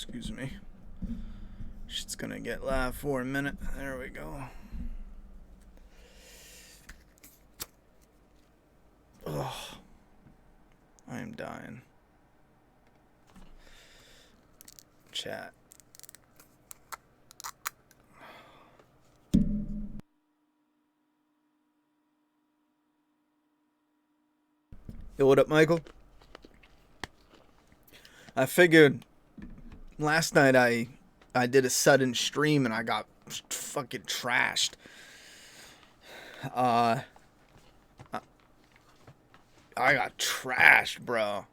Excuse me. Shit's gonna get live for a minute. There we go. Ugh. I am dying. Chat. Yo, what up, Michael? I figured last night I did a sudden stream and I got fucking trashed. I got trashed, bro.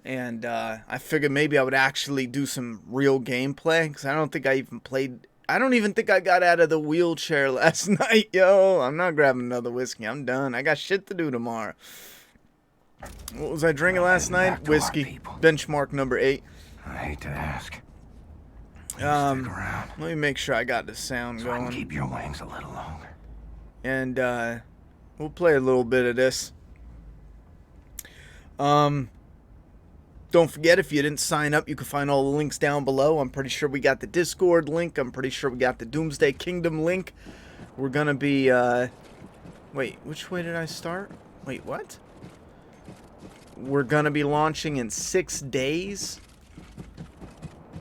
And I figured maybe I would actually do some real gameplay, because I don't think I even played. I don't even think I got out of the wheelchair last night, yo. I'm not grabbing another whiskey. I'm done. I got shit to do tomorrow. What was I drinking last night? Whiskey. Benchmark number 8. I hate to ask. Stick Let around. me make sure I got the sound So I going. can keep your wings a little longer. And we'll play a little bit of this. Don't forget, if you didn't sign up, you can find all the links down below. I'm pretty sure we got the Discord link. I'm pretty sure we got the Doomsday Kingdom link. We're gonna be wait, which way did I start? Wait, what? We're gonna be launching in 6 days.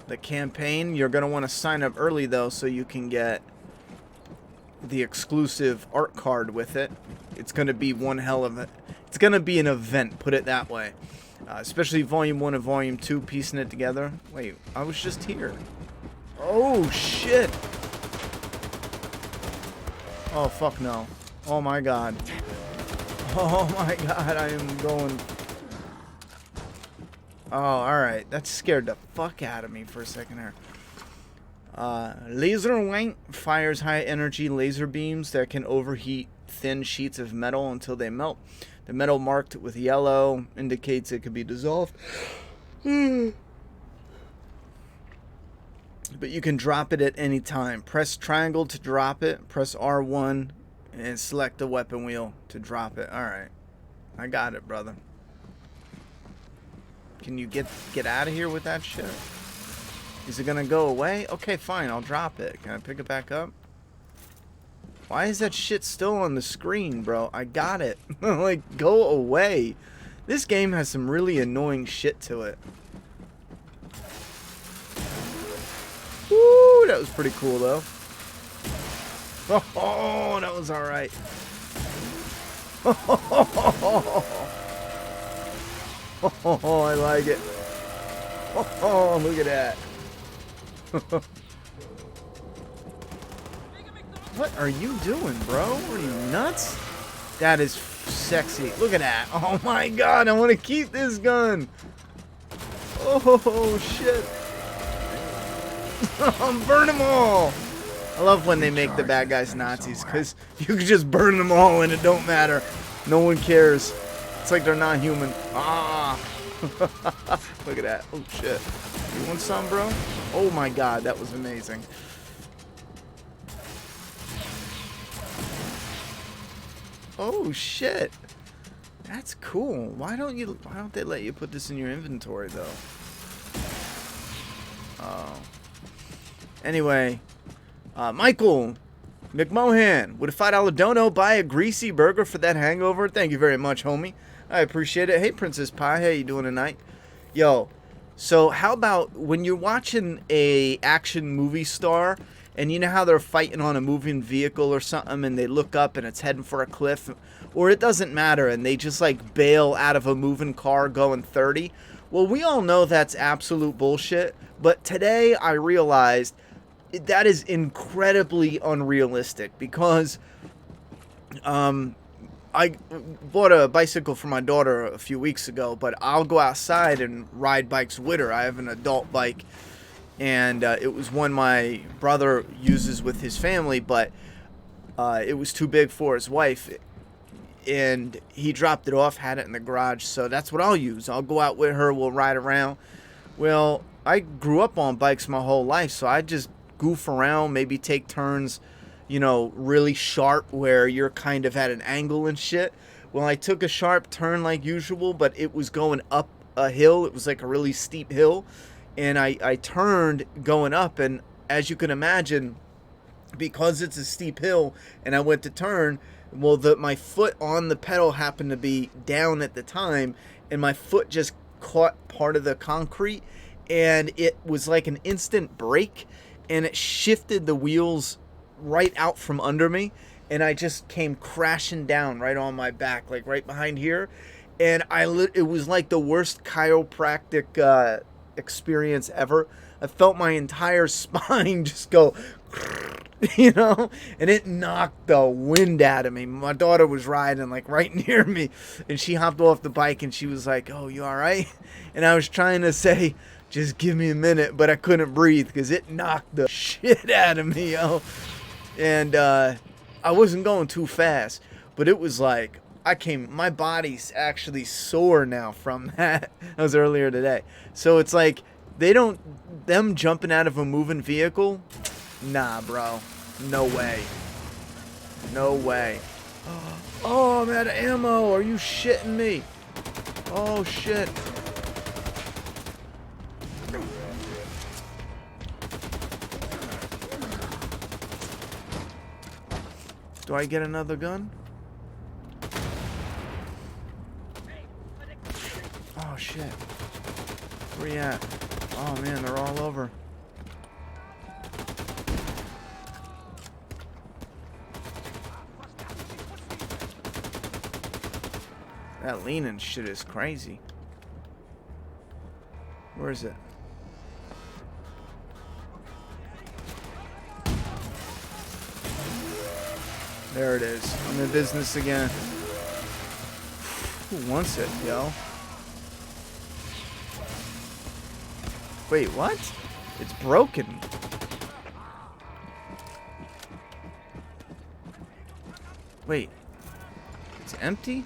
The campaign. You're gonna want to sign up early though, so you can get the exclusive art card with it. It's gonna be one hell of a. It's gonna be an event, put it that way. Especially Volume 1 and Volume 2, piecing it together. Wait, I was just here. Oh shit! Oh fuck no! Oh my god! Oh my god! I am going. Oh, alright. That scared the fuck out of me for a second there. Laser Wank fires high energy laser beams that can overheat thin sheets of metal until they melt. The metal marked with yellow indicates it could be dissolved. But you can drop it at any time. Press triangle to drop it. Press R1 and select the weapon wheel to drop it. Alright. I got it, brother. Can you get out of here with that shit? Is it gonna go away? Okay, fine, I'll drop it. Can I pick it back up? Why is that shit still on the screen, bro? I got it. Like, go away. This game has some really annoying shit to it. Woo, that was pretty cool, though. Oh, that was alright. Oh, I like it. Oh, look at that. What are you doing, bro? Are you nuts? That is sexy. Look at that. Oh my god, I want to keep this gun. Oh, shit. Burn them all. I love when they make the bad guys Nazis, because you can just burn them all and it don't matter. No one cares. It's like they're not human. Ah! Look at that. Oh, shit. You want some, bro? Oh, my God. That was amazing. Oh, shit. That's cool. Why don't they let you put this in your inventory, though? Oh. Anyway. Michael McMohan, would a $5 dono buy a greasy burger for that hangover? Thank you very much, homie. I appreciate it. Hey, Princess Pie, how you doing tonight? Yo, so how about when you're watching a action movie star, and you know how they're fighting on a moving vehicle or something, and they look up and it's heading for a cliff, or it doesn't matter, and they just like bail out of a moving car going 30? Well, we all know that's absolute bullshit, but today I realized that is incredibly unrealistic, because I bought a bicycle for my daughter a few weeks ago, but I'll go outside and ride bikes with her. I have an adult bike, and it was one my brother uses with his family, but it was too big for his wife, and he dropped it off, had it in the garage, so that's what I'll use. I'll go out with her, we'll ride around. Well, I grew up on bikes my whole life, so I just goof around, maybe take turns, you know, really sharp where you're kind of at an angle and shit. Well, I took a sharp turn like usual, but it was going up a hill. It was like a really steep hill, and I turned going up, and as you can imagine, because it's a steep hill and I went to turn, well, my foot on the pedal happened to be down at the time, and my foot just caught part of the concrete, and it was like an instant brake, and it shifted the wheels right out from under me, and I just came crashing down right on my back, like right behind here, and it was like the worst chiropractic experience ever. I felt my entire spine just go, you know, and it knocked the wind out of me. My daughter was riding like right near me, and she hopped off the bike and she was like, "Oh, you all right?" And I was trying to say, "Just give me a minute," but I couldn't breathe because it knocked the shit out of me, yo. And I wasn't going too fast, but it was like my body's actually sore now from that. That was earlier today. So it's like them jumping out of a moving vehicle, nah, bro. No way. No way. Oh, I'm out of ammo. Are you shitting me? Oh, shit. Do I get another gun? Oh, shit. Where you at? Oh, man, they're all over. That leaning shit is crazy. Where is it? There it is. I'm in business again. Who wants it, yo? Wait, what? It's broken. Wait. It's empty?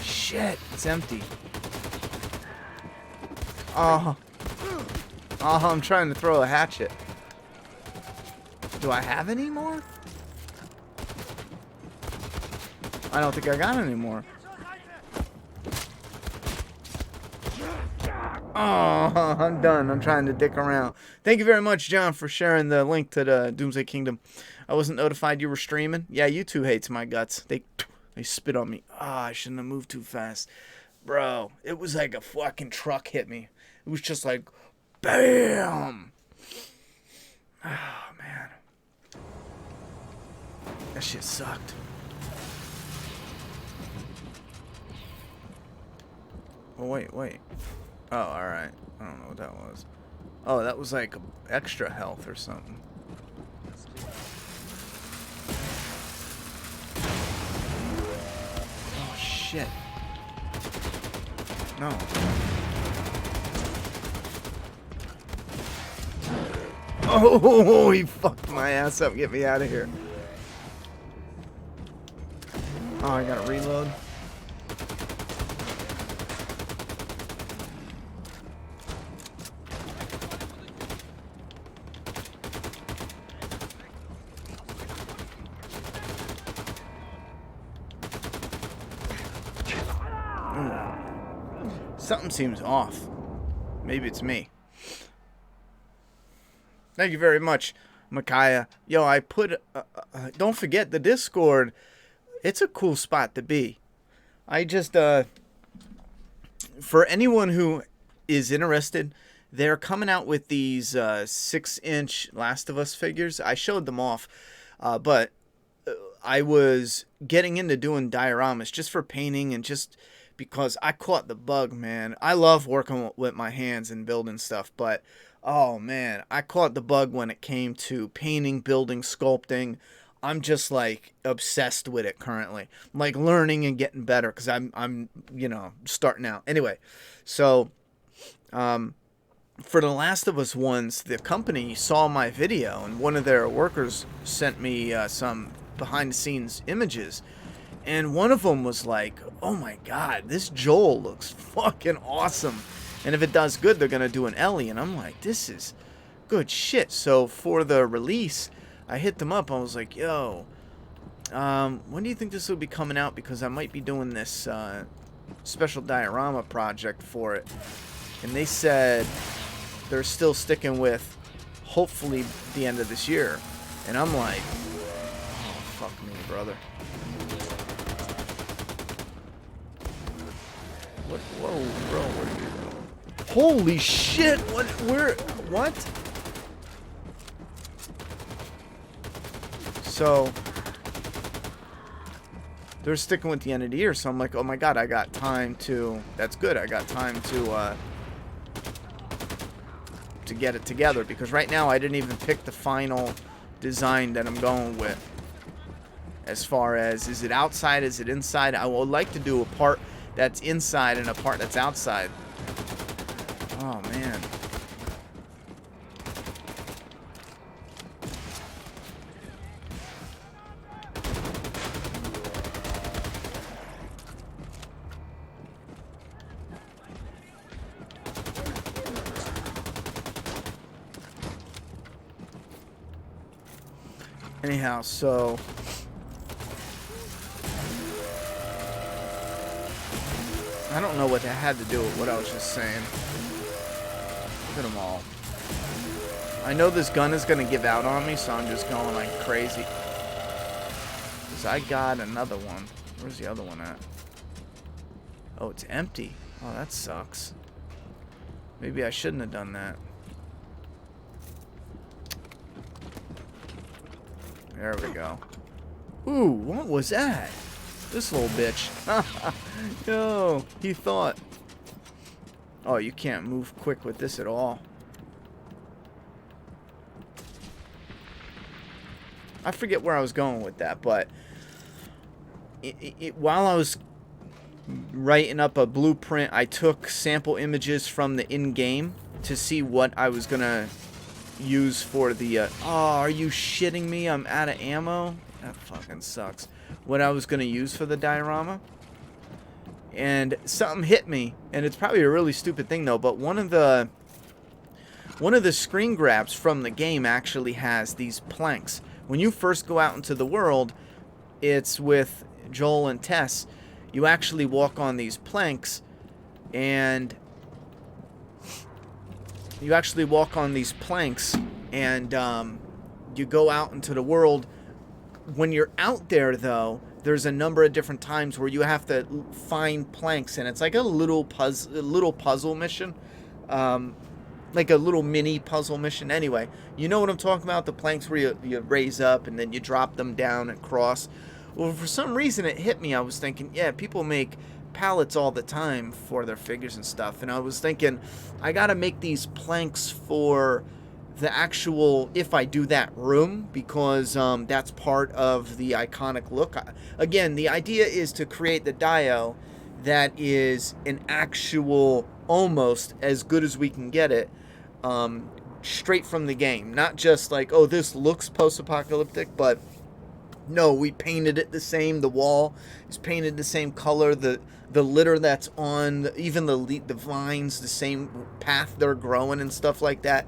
Shit, it's empty. Oh. Oh, I'm trying to throw a hatchet. Do I have any more? I don't think I got any more. Oh, I'm done. I'm trying to dick around. Thank you very much, John, for sharing the link to the Doomsday Kingdom. I wasn't notified you were streaming. Yeah, YouTube hates my guts. They spit on me. Ah, I shouldn't have moved too fast. Bro, it was like a fucking truck hit me. It was just like, BAM! Oh, man. That shit sucked. Oh, wait. Oh, alright. I don't know what that was. Oh, that was like extra health or something. Oh, shit. No. Oh, he fucked my ass up. Get me out of here. Oh, I gotta reload. Something seems off. Maybe it's me. Thank you very much, Micaiah. Yo, I put... don't forget the Discord. It's a cool spot to be. I just... for anyone who is interested, they're coming out with these 6-inch Last of Us figures. I showed them off, but I was getting into doing dioramas just for painting and just... because I caught the bug, man. I love working with my hands and building stuff, but, oh, man, I caught the bug when it came to painting, building, sculpting. I'm just, like, obsessed with it currently. I'm, like, learning and getting better because I'm, you know, starting out. Anyway, so, for the Last of Us ones, the company saw my video, and one of their workers sent me some behind-the-scenes images. And one of them was like, oh my god, this Joel looks fucking awesome. And if it does good, they're going to do an Ellie. And I'm like, this is good shit. So for the release, I hit them up. I was like, yo, when do you think this will be coming out? Because I might be doing this special diorama project for it, and they said they're still sticking with hopefully the end of this year, and I'm like, oh fuck me, brother. What? Whoa, bro, where are you? Holy shit! What? Where? What? So they're sticking with the end of the year, so I'm like, oh my god, I got time to. That's good. I got time to get it together, because right now I didn't even pick the final design that I'm going with. As far as, is it outside, is it inside? I would like to do a part that's inside and a part that's outside. Oh man. Anyhow, so I don't know what that had to do with what I was just saying. Look at them all. I know this gun is going to give out on me, so I'm just going like crazy. Because I got another one. Where's the other one at? Oh, it's empty. Oh, that sucks. Maybe I shouldn't have done that. There we go. Ooh, what was that? This little bitch. Yo, he thought. Oh, you can't move quick with this at all. I forget where I was going with that, but while I was writing up a blueprint, I took sample images from the in-game to see what I was going to use for the... oh, are you shitting me? I'm out of ammo? That fucking sucks. What I was going to use for the diorama. And something hit me, and it's probably a really stupid thing though, but one of the screen grabs from the game actually has these planks. When you first go out into the world, it's with Joel and Tess. You actually walk on these planks, and you go out into the world. When you're out there, though, there's a number of different times where you have to find planks, and it's like a little puzzle mission, like a little mini puzzle mission. Anyway, you know what I'm talking about? The planks where you raise up and then you drop them down and cross. Well, for some reason it hit me. I was thinking, yeah, people make pallets all the time for their figures and stuff, and I was thinking, I gotta make these planks for the actual, if I do that, room, because that's part of the iconic look. Again, the idea is to create the dio that is an actual, almost as good as we can get it, straight from the game. Not just like, oh, this looks post-apocalyptic, but no, we painted it the same. The wall is painted the same color. The litter that's on, even the vines, the same path they're growing and stuff like that.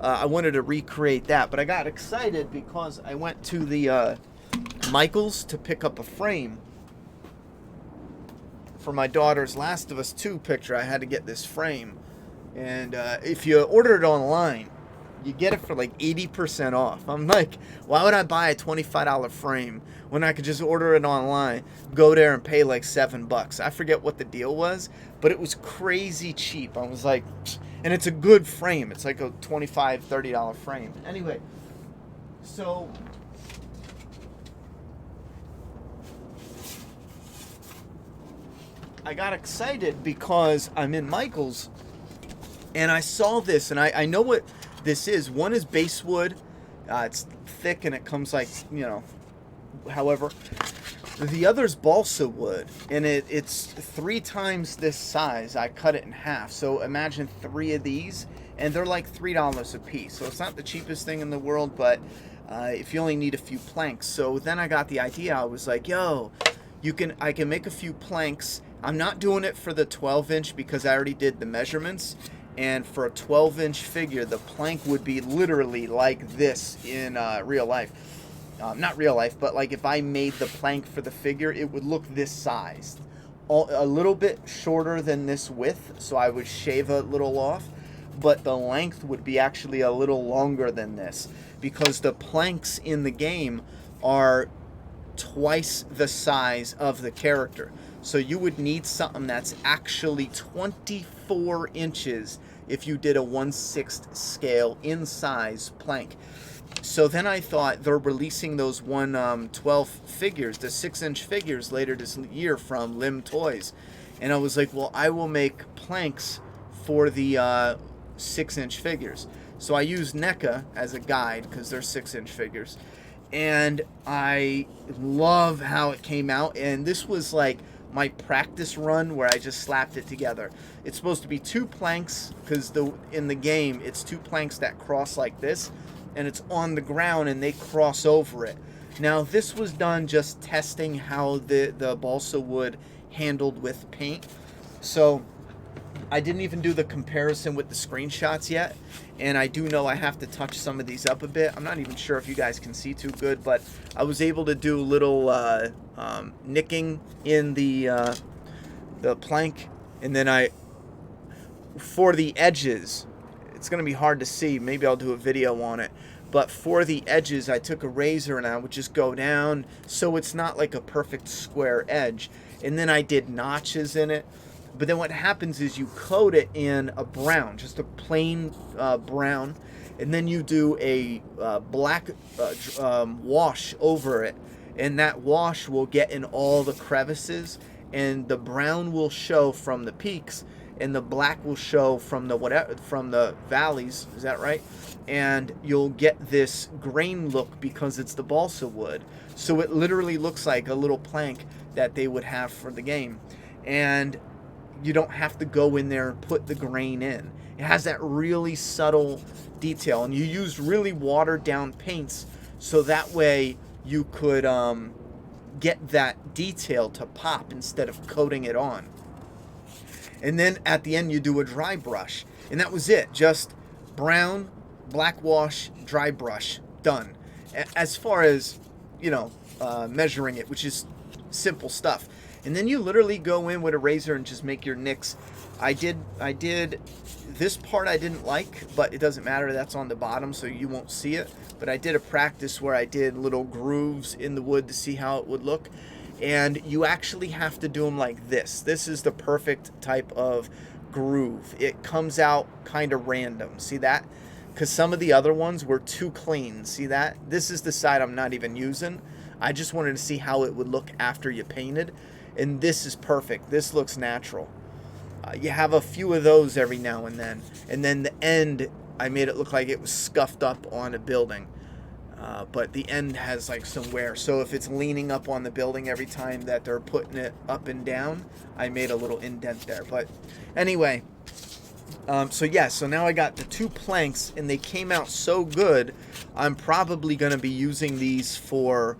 I wanted to recreate that, but I got excited because I went to the Michaels to pick up a frame for my daughter's Last of Us 2 picture. I had to get this frame, and if you order it online, you get it for like 80% off. I'm like, why would I buy a $25 frame when I could just order it online, go there and pay like $7? I forget what the deal was, but it was crazy cheap. I was like, and it's a good frame. It's like a $25, $30 frame. Anyway, so I got excited because I'm in Michael's and I saw this, and I know what this is. One is basswood. It's thick and it comes like, you know, however. The other's balsa wood, and it's 3 times this size. I cut it in half, so imagine 3 of these, and they're like $3 a piece. So it's not the cheapest thing in the world, but if you only need a few planks. So then I got the idea. I was like, yo, I can make a few planks. I'm not doing it for the 12-inch because I already did the measurements. And for a 12-inch figure, the plank would be literally like this in real life. Not real life, but like if I made the plank for the figure, it would look this size. a little bit shorter than this width, so I would shave a little off, but the length would be actually a little longer than this because the planks in the game are twice the size of the character. So you would need something that's actually 24 inches if you did a 1/6 scale in size plank. So then I thought they're releasing those 1/12 figures, the 6-inch figures later this year from Lim Toys. And I was like, well, I will make planks for the 6-inch figures. So I used NECA as a guide because they're 6-inch figures. And I love how it came out. And this was like my practice run where I just slapped it together. It's supposed to be 2 planks because in the game it's 2 planks that cross like this, and it's on the ground and they cross over it. Now this was done just testing how the balsa wood handled with paint. So I didn't even do the comparison with the screenshots yet, and I do know I have to touch some of these up a bit. I'm not even sure if you guys can see too good, but I was able to do little nicking in the plank, and then for the edges, it's going to be hard to see. Maybe I'll do a video on it. But for the edges, I took a razor and I would just go down so it's not like a perfect square edge. And then I did notches in it. But then what happens is you coat it in a brown, just a plain brown, and then you do a black wash over it, and that wash will get in all the crevices, and the brown will show from the peaks, and the black will show from the valleys. Is that right? And you'll get this grain look because it's the balsa wood. So it literally looks like a little plank that they would have for the game, and you don't have to go in there and put the grain in. It has that really subtle detail, and you used really watered down paints so that way you could get that detail to pop instead of coating it on. And then at the end you do a dry brush, and that was it. Just brown, black wash, dry brush, done. As far as, measuring it, which is simple stuff. And then you literally go in with a razor and just make your nicks. I did this part I didn't like, but it doesn't matter. That's on the bottom, so you won't see it. But I did a practice where I did little grooves in the wood to see how it would look. And you actually have to do them like this. This is the perfect type of groove. It comes out kind of random. See that? Because some of the other ones were too clean. See that? This is the side I'm not even using. I just wanted to see how it would look after you painted. And this is perfect. This looks natural. You have a few of those every now and then. And then the end, I made it look like it was scuffed up on a building. But the end has like some wear. So if it's leaning up on the building every time that they're putting it up and down, I made a little indent there. But anyway, so now I got the 2 planks, and they came out so good. I'm probably going to be using these for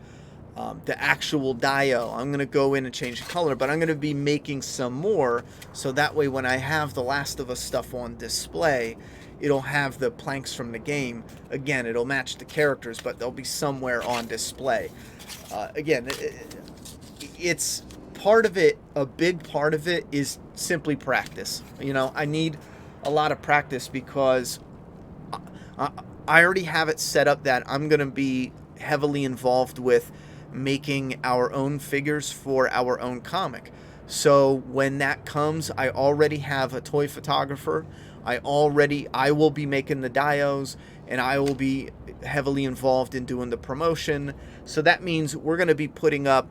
the actual dio. I'm going to go in and change the color, but I'm going to be making some more, so that way when I have the Last of Us stuff on display, it'll have the planks from the game. Again, it'll match the characters, but they'll be somewhere on display. Again, it's part of it, a big part of it is simply practice. I need a lot of practice because I already have it set up that I'm going to be heavily involved with making our own figures for our own comic. So when that comes, I already have a toy photographer. I will be making the dios, and I will be heavily involved in doing the promotion. So that means we're going to be putting up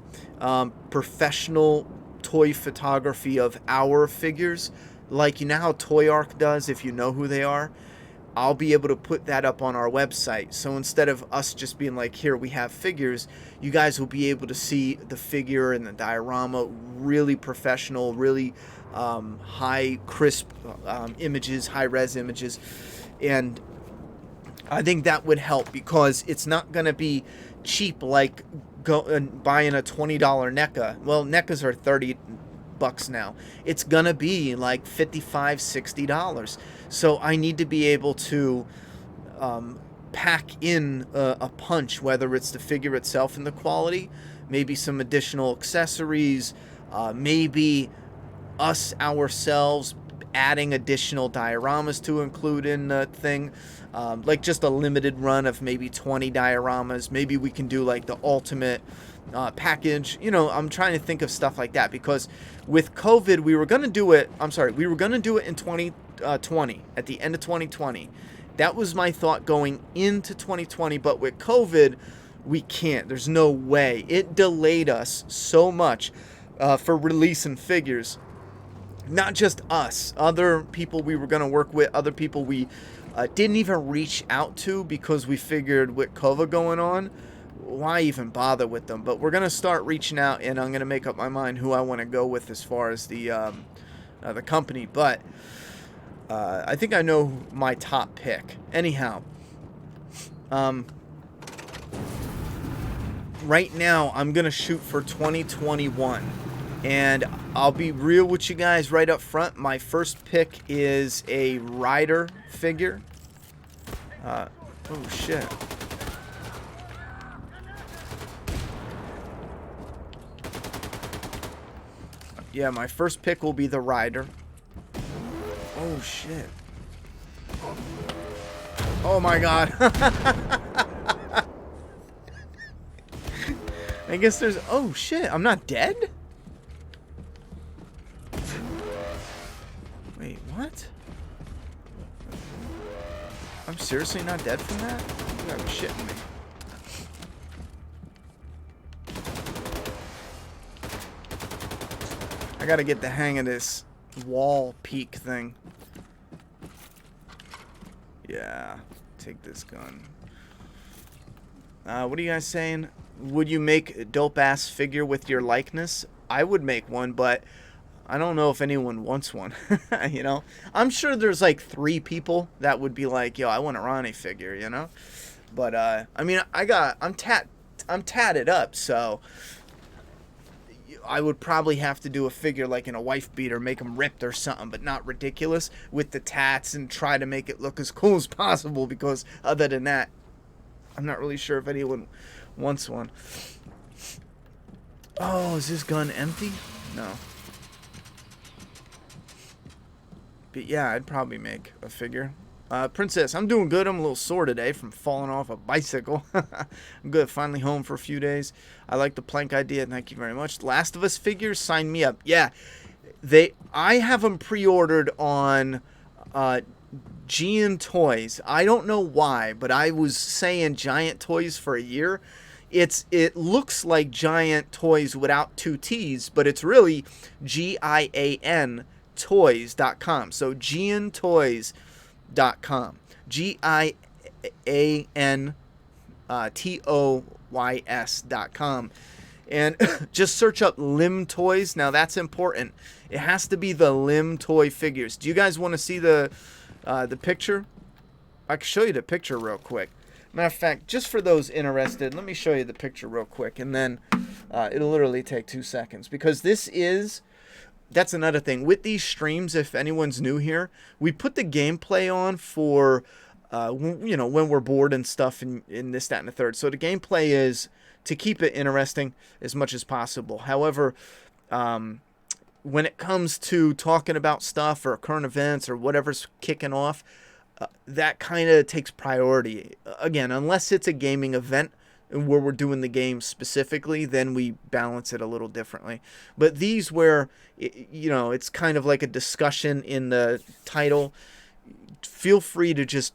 professional toy photography of our figures, like how Toy Arc does, if you know who they are. I'll be able to put that up on our website. So instead of us just being like, here, we have figures, you guys will be able to see the figure and the diorama, really professional, really high, crisp images, high-res images. And I think that would help because it's not going to be cheap like buying a $20 NECA. Well, NECAs are $30 now. It's gonna be like $55, $60. So I need to be able to pack in a punch, whether it's the figure itself and the quality, maybe some additional accessories, Maybe us ourselves adding additional dioramas to include in the thing, like just a limited run of maybe 20 dioramas. Maybe we can do like the ultimate package. You know, I'm trying to think of stuff like that, because with COVID we were going to do it, we were going to do it in 2020, at the end of 2020. That was my thought going into 2020, but with COVID we can't. There's no way. It delayed us so much for releasing figures. Not just us, other people we were going to work with, other people we didn't even reach out to, because we figured with COVID going on, why even bother with them? But we're going to start reaching out, and I'm going to make up my mind who I want to go with as far as the company. But I think I know my top pick. Anyhow, right now I'm going to shoot for 2021. And I'll be real with you guys right up front. My first pick is a Rider figure. Oh, shit. Yeah, my first pick will be the Rider. Oh, shit. Oh, my God. I guess there's... Oh, shit. I'm not dead? Wait, what? I'm seriously not dead from that? You gotta be shitting me. I gotta get the hang of this wall peak thing. Yeah, take this gun. What are you guys saying? Would you make a dope-ass figure with your likeness? I would make one, but I don't know if anyone wants one. You know, I'm sure there's like 3 people that would be like, yo, I want a Ronnie figure, you know. But I mean, I'm tatted up, so I would probably have to do a figure like in a wife beater, make them ripped or something, but not ridiculous with the tats, and try to make it look as cool as possible, because other than that, I'm not really sure if anyone wants one. Oh, is this gun empty? No. But yeah, I'd probably make a figure. Princess, I'm doing good. I'm a little sore today from falling off a bicycle. I'm good. Finally home for a few days. I like the plank idea. Thank you very much. Last of Us figures, sign me up. Yeah, I have them pre-ordered on Giant Toys. I don't know why, but I was saying Giant Toys for a year. It looks like Giant Toys without 2 T's, but it's really GIAN toys.com. So giantoys.com. GIANTOYS.com. And just search up Limb Toys. Now that's important. It has to be the Limb Toy figures. Do you guys want to see the picture? I can show you the picture real quick. Matter of fact, just for those interested, let me show you the picture real quick, and then it'll literally take 2 seconds, because that's another thing with these streams. If anyone's new here, we put the gameplay on for you know, when we're bored and stuff, and this, that, and the third. So the gameplay is to keep it interesting as much as possible. However, when it comes to talking about stuff or current events or whatever's kicking off, that kind of takes priority. Again, unless it's a gaming event where we're doing the game specifically, then we balance it a little differently. But these where, you know, it's kind of like a discussion in the title, feel free to just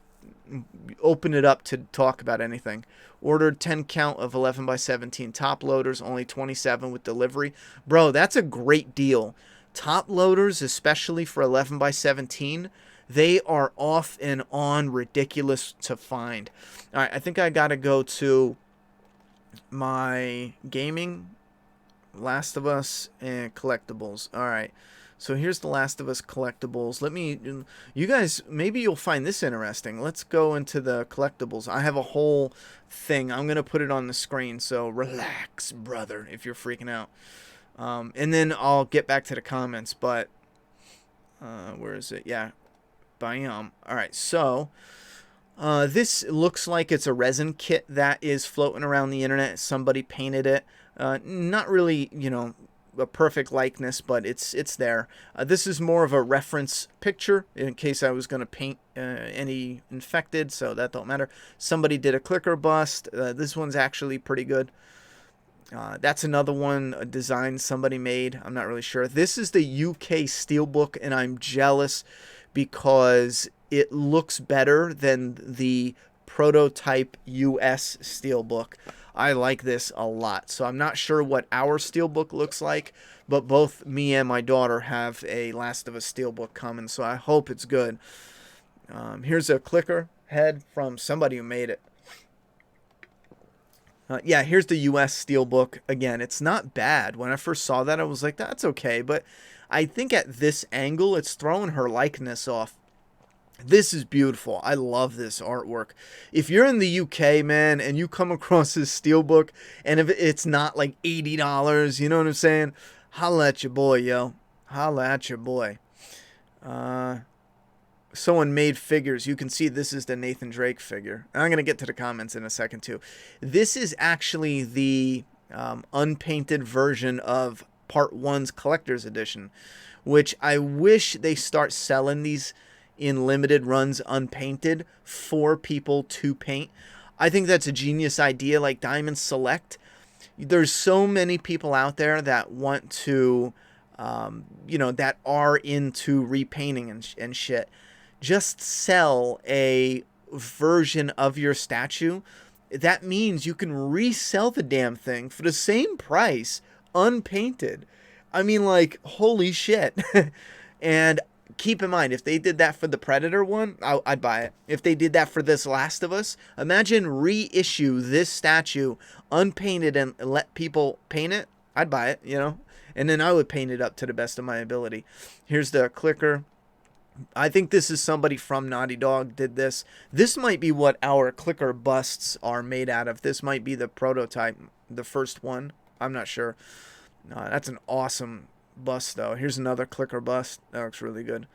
open it up to talk about anything. Ordered 10 count of 11x17 top loaders, only 27 with delivery. Bro, that's a great deal. Top loaders, especially for 11x17, they are off and on ridiculous to find. All right, I think I got to go to my gaming, Last of Us, and collectibles. All right, so here's the Last of Us collectibles. You guys, maybe you'll find this interesting. Let's go into the collectibles. I have a whole thing. I'm going to put it on the screen, so relax, brother, if you're freaking out. And then I'll get back to the comments, but where is it? Yeah, bam. All right, so this looks like it's a resin kit that is floating around the internet. Somebody painted it. Not really, you know, a perfect likeness, but it's there. This is more of a reference picture in case I was going to paint any infected, so that don't matter. Somebody did a clicker bust. This one's actually pretty good. That's another one, a design somebody made. I'm not really sure. This is the UK Steelbook, and I'm jealous because it looks better than the prototype US Steelbook. I like this a lot. So I'm not sure what our Steelbook looks like, but both me and my daughter have a Last of Us Steelbook coming, so I hope it's good. Here's a clicker head from somebody who made it. Yeah, here's the US Steelbook. Again, it's not bad. When I first saw that, I was like, that's okay. But I think at this angle, it's throwing her likeness off. This is beautiful. I love this artwork. If you're in the UK, man, and you come across this Steelbook, and if it's not like $80, you know what I'm saying? Holla at your boy, yo. Holla at your boy. Someone made figures. You can see this is the Nathan Drake figure. And I'm going to get to the comments in a second, too. This is actually the unpainted version of Part 1's Collector's Edition, which I wish they start selling these in limited runs unpainted for people to paint. I think that's a genius idea, like Diamond Select. There's so many people out there that want to, that are into repainting and shit. Just sell a version of your statue. That means you can resell the damn thing for the same price, unpainted. I mean, like, holy shit. And keep in mind, if they did that for the Predator one, I'd buy it. If they did that for this Last of Us, imagine reissue this statue unpainted and let people paint it. I'd buy it, and then I would paint it up to the best of my ability. Here's the clicker. I think this is somebody from Naughty Dog did this. This might be what our clicker busts are made out of. This might be the prototype, the first one. I'm not sure. That's an awesome bust, though. Here's another clicker bust. That looks really good.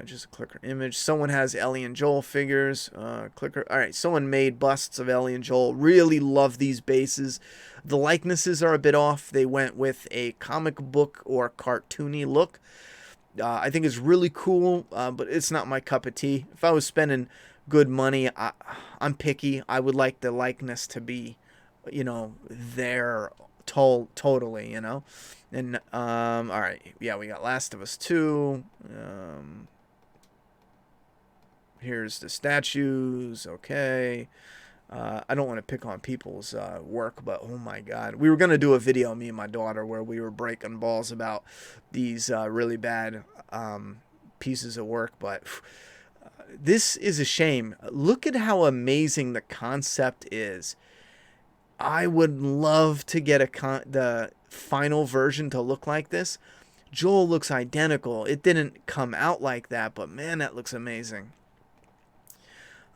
Just a clicker image. Someone has Ellie and Joel figures. Clicker. All right, someone made busts of Ellie and Joel. Really love these bases. The likenesses are a bit off. They went with a comic book or cartoony look. I think it's really cool, but it's not my cup of tea. If I was spending good money, I'm picky. I would like the likeness to be, there totally, And, all right. Yeah, we got Last of Us 2. Here's the statues. Okay. I don't want to pick on people's work, but oh my God. We were going to do a video, me and my daughter, where we were breaking balls about these really bad pieces of work, but this is a shame. Look at how amazing the concept is. I would love to get the final version to look like this. Joel looks identical. It didn't come out like that, but man, that looks amazing.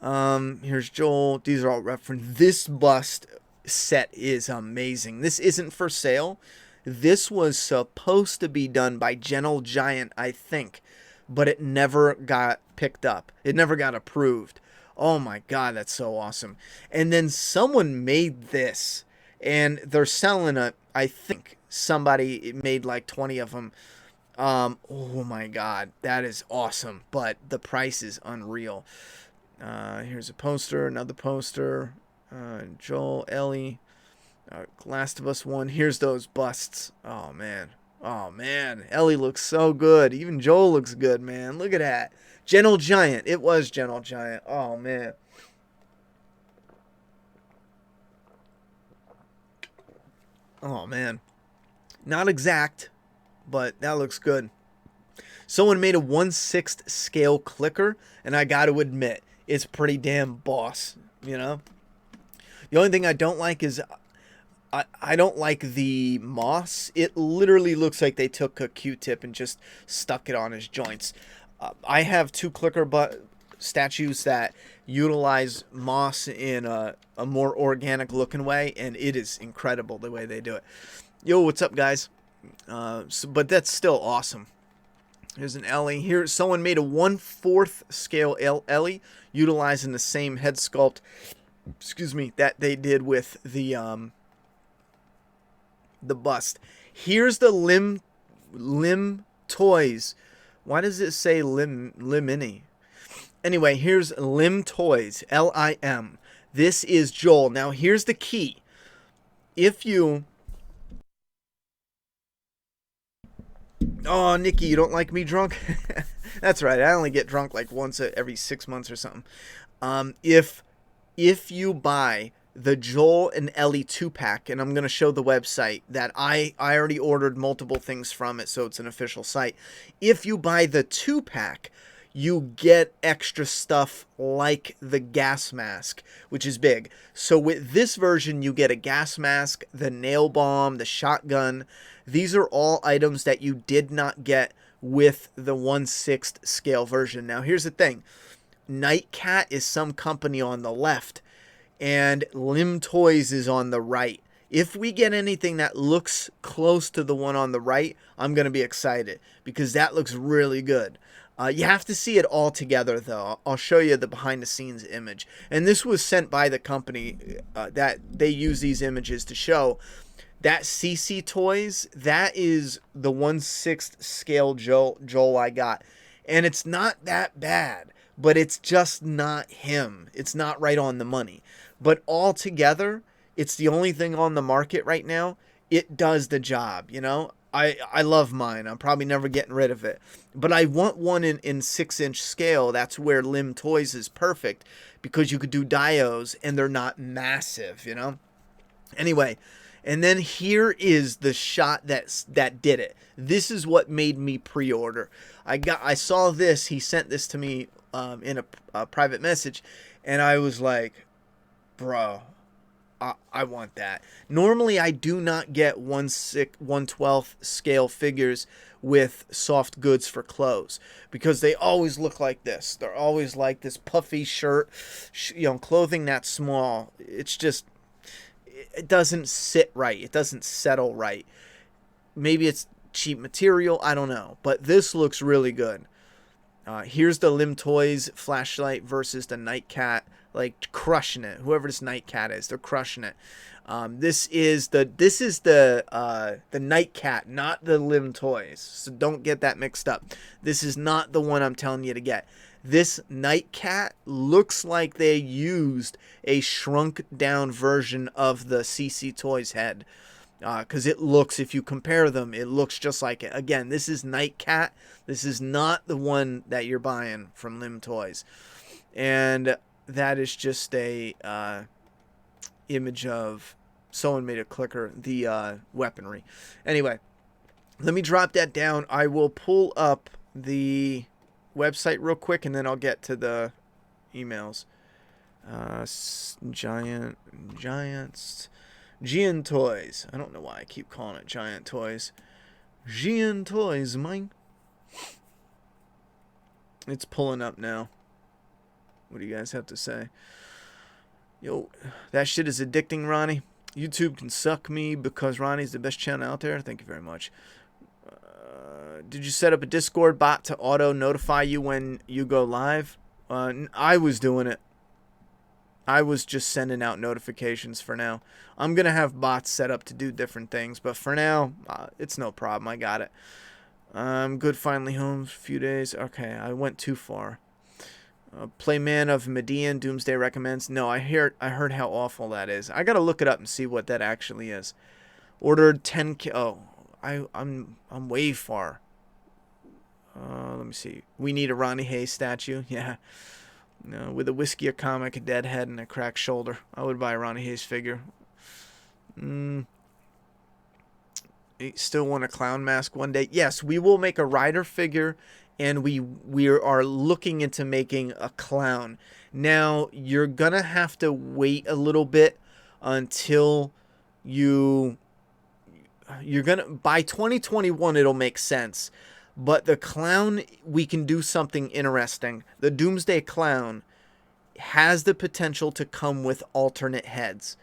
Here's Joel. These are all referenced. This bust set is amazing. This isn't for sale. This was supposed to be done by Gentle Giant, I think, but it never got picked up. It never got approved. Oh my God, that's so awesome. And then someone made this, and they're selling it. I think somebody made like 20 of them. Oh my God, that is awesome, but the price is unreal. Here's a poster, another poster. Joel, Ellie, Last of Us 1. Here's those busts. Oh man. Ellie looks so good. Even Joel looks good, man. Look at that. Gentle Giant. It was Gentle Giant. Oh man. Oh man. Not exact, but that looks good. Someone made a 1/6 scale clicker, and I got to admit, it's pretty damn boss, The only thing I don't like is I don't like the moss. It literally looks like they took a Q-tip and just stuck it on his joints. I have two clicker statues that utilize moss in a more organic looking way, and it is incredible the way they do it. Yo, what's up, guys? But that's still awesome. Here's an Ellie. Here, someone made a 1/4 scale Ellie, utilizing the same head sculpt, that they did with the bust. Here's the Lim Toys. Why does it say Limini? Anyway, here's Lim Toys, Lim. This is Joel. Now here's the key. If you... Oh, Nikki, you don't like me drunk? That's right. I only get drunk like once every 6 months or something. If you buy the Joel and Ellie 2-pack, and I'm going to show the website that I already ordered multiple things from it, so it's an official site. If you buy the 2-pack, you get extra stuff like the gas mask, which is big. So with this version, you get a gas mask, the nail bomb, the shotgun. These are all items that you did not get with the 1/6 scale version. Now, here's the thing. Nightcat is some company on the left, and Lim Toys is on the right. If we get anything that looks close to the one on the right, I'm going to be excited because that looks really good. You have to see it all together, though. I'll show you the behind-the-scenes image. And this was sent by the company that they use these images to show. That CC Toys, that is the 1/6 scale Joel I got. And it's not that bad, but it's just not him. It's not right on the money. But all together, it's the only thing on the market right now. It does the job, you know? I love mine. I'm probably never getting rid of it. But I want one in 6-inch scale. That's where Lim Toys is perfect because you could do dios and they're not massive, you know? Anyway, and then here is the shot that did it. This is what made me pre-order. I saw this. He sent this to me in a private message, and I was like, bro, I want that. Normally, I do not get 1/12 scale figures with soft goods for clothes because they always look like this. They're always like this puffy shirt, clothing that small. It's just, it doesn't sit right. It doesn't settle right. Maybe it's cheap material. I don't know. But this looks really good. Here's the Lim Toys flashlight versus the Nightcat, like crushing it. Whoever this Nightcat is, they're crushing it. This is the Nightcat, not the Lim Toys. So don't get that mixed up. This is not the one I'm telling you to get. This Nightcat looks like they used a shrunk down version of the CC Toys head. Because it looks, if you compare them, it looks just like it. Again, this is Nightcat. This is not the one that you're buying from Lim Toys. And that is just a image of someone made a clicker, the weaponry. Anyway, let me drop that down. I will pull up the website real quick, and then I'll get to the emails. Giants... Gian Toys. I don't know why I keep calling it Giant Toys. Gian Toys, mine. It's pulling up now. What do you guys have to say? Yo, that shit is addicting, Ronnie. YouTube can suck me because Ronnie's the best channel out there. Thank you very much. Did you set up a Discord bot to auto notify you when you go live? I was doing it. I was just sending out notifications for now. I'm going to have bots set up to do different things, but for now, it's no problem. I got it. I'm good finally home for a few days. Okay, I went too far. Playman of Median, Doomsday recommends. No, I heard how awful that is. I got to look it up and see what that actually is. Ordered 10K. Oh, I'm way far. Let me see. We need a Ronnie Hayes statue. Yeah. No, with a whiskey, a comic, a dead head, and a cracked shoulder. I would buy a Ronnie Hayes figure. Still want a clown mask one day? Yes, we will make a rider figure, and we are looking into making a clown. Now, you're going to have to wait a little bit until you're going to... By 2021, it'll make sense. But the clown, we can do something interesting. The Doomsday Clown has the potential to come with alternate heads.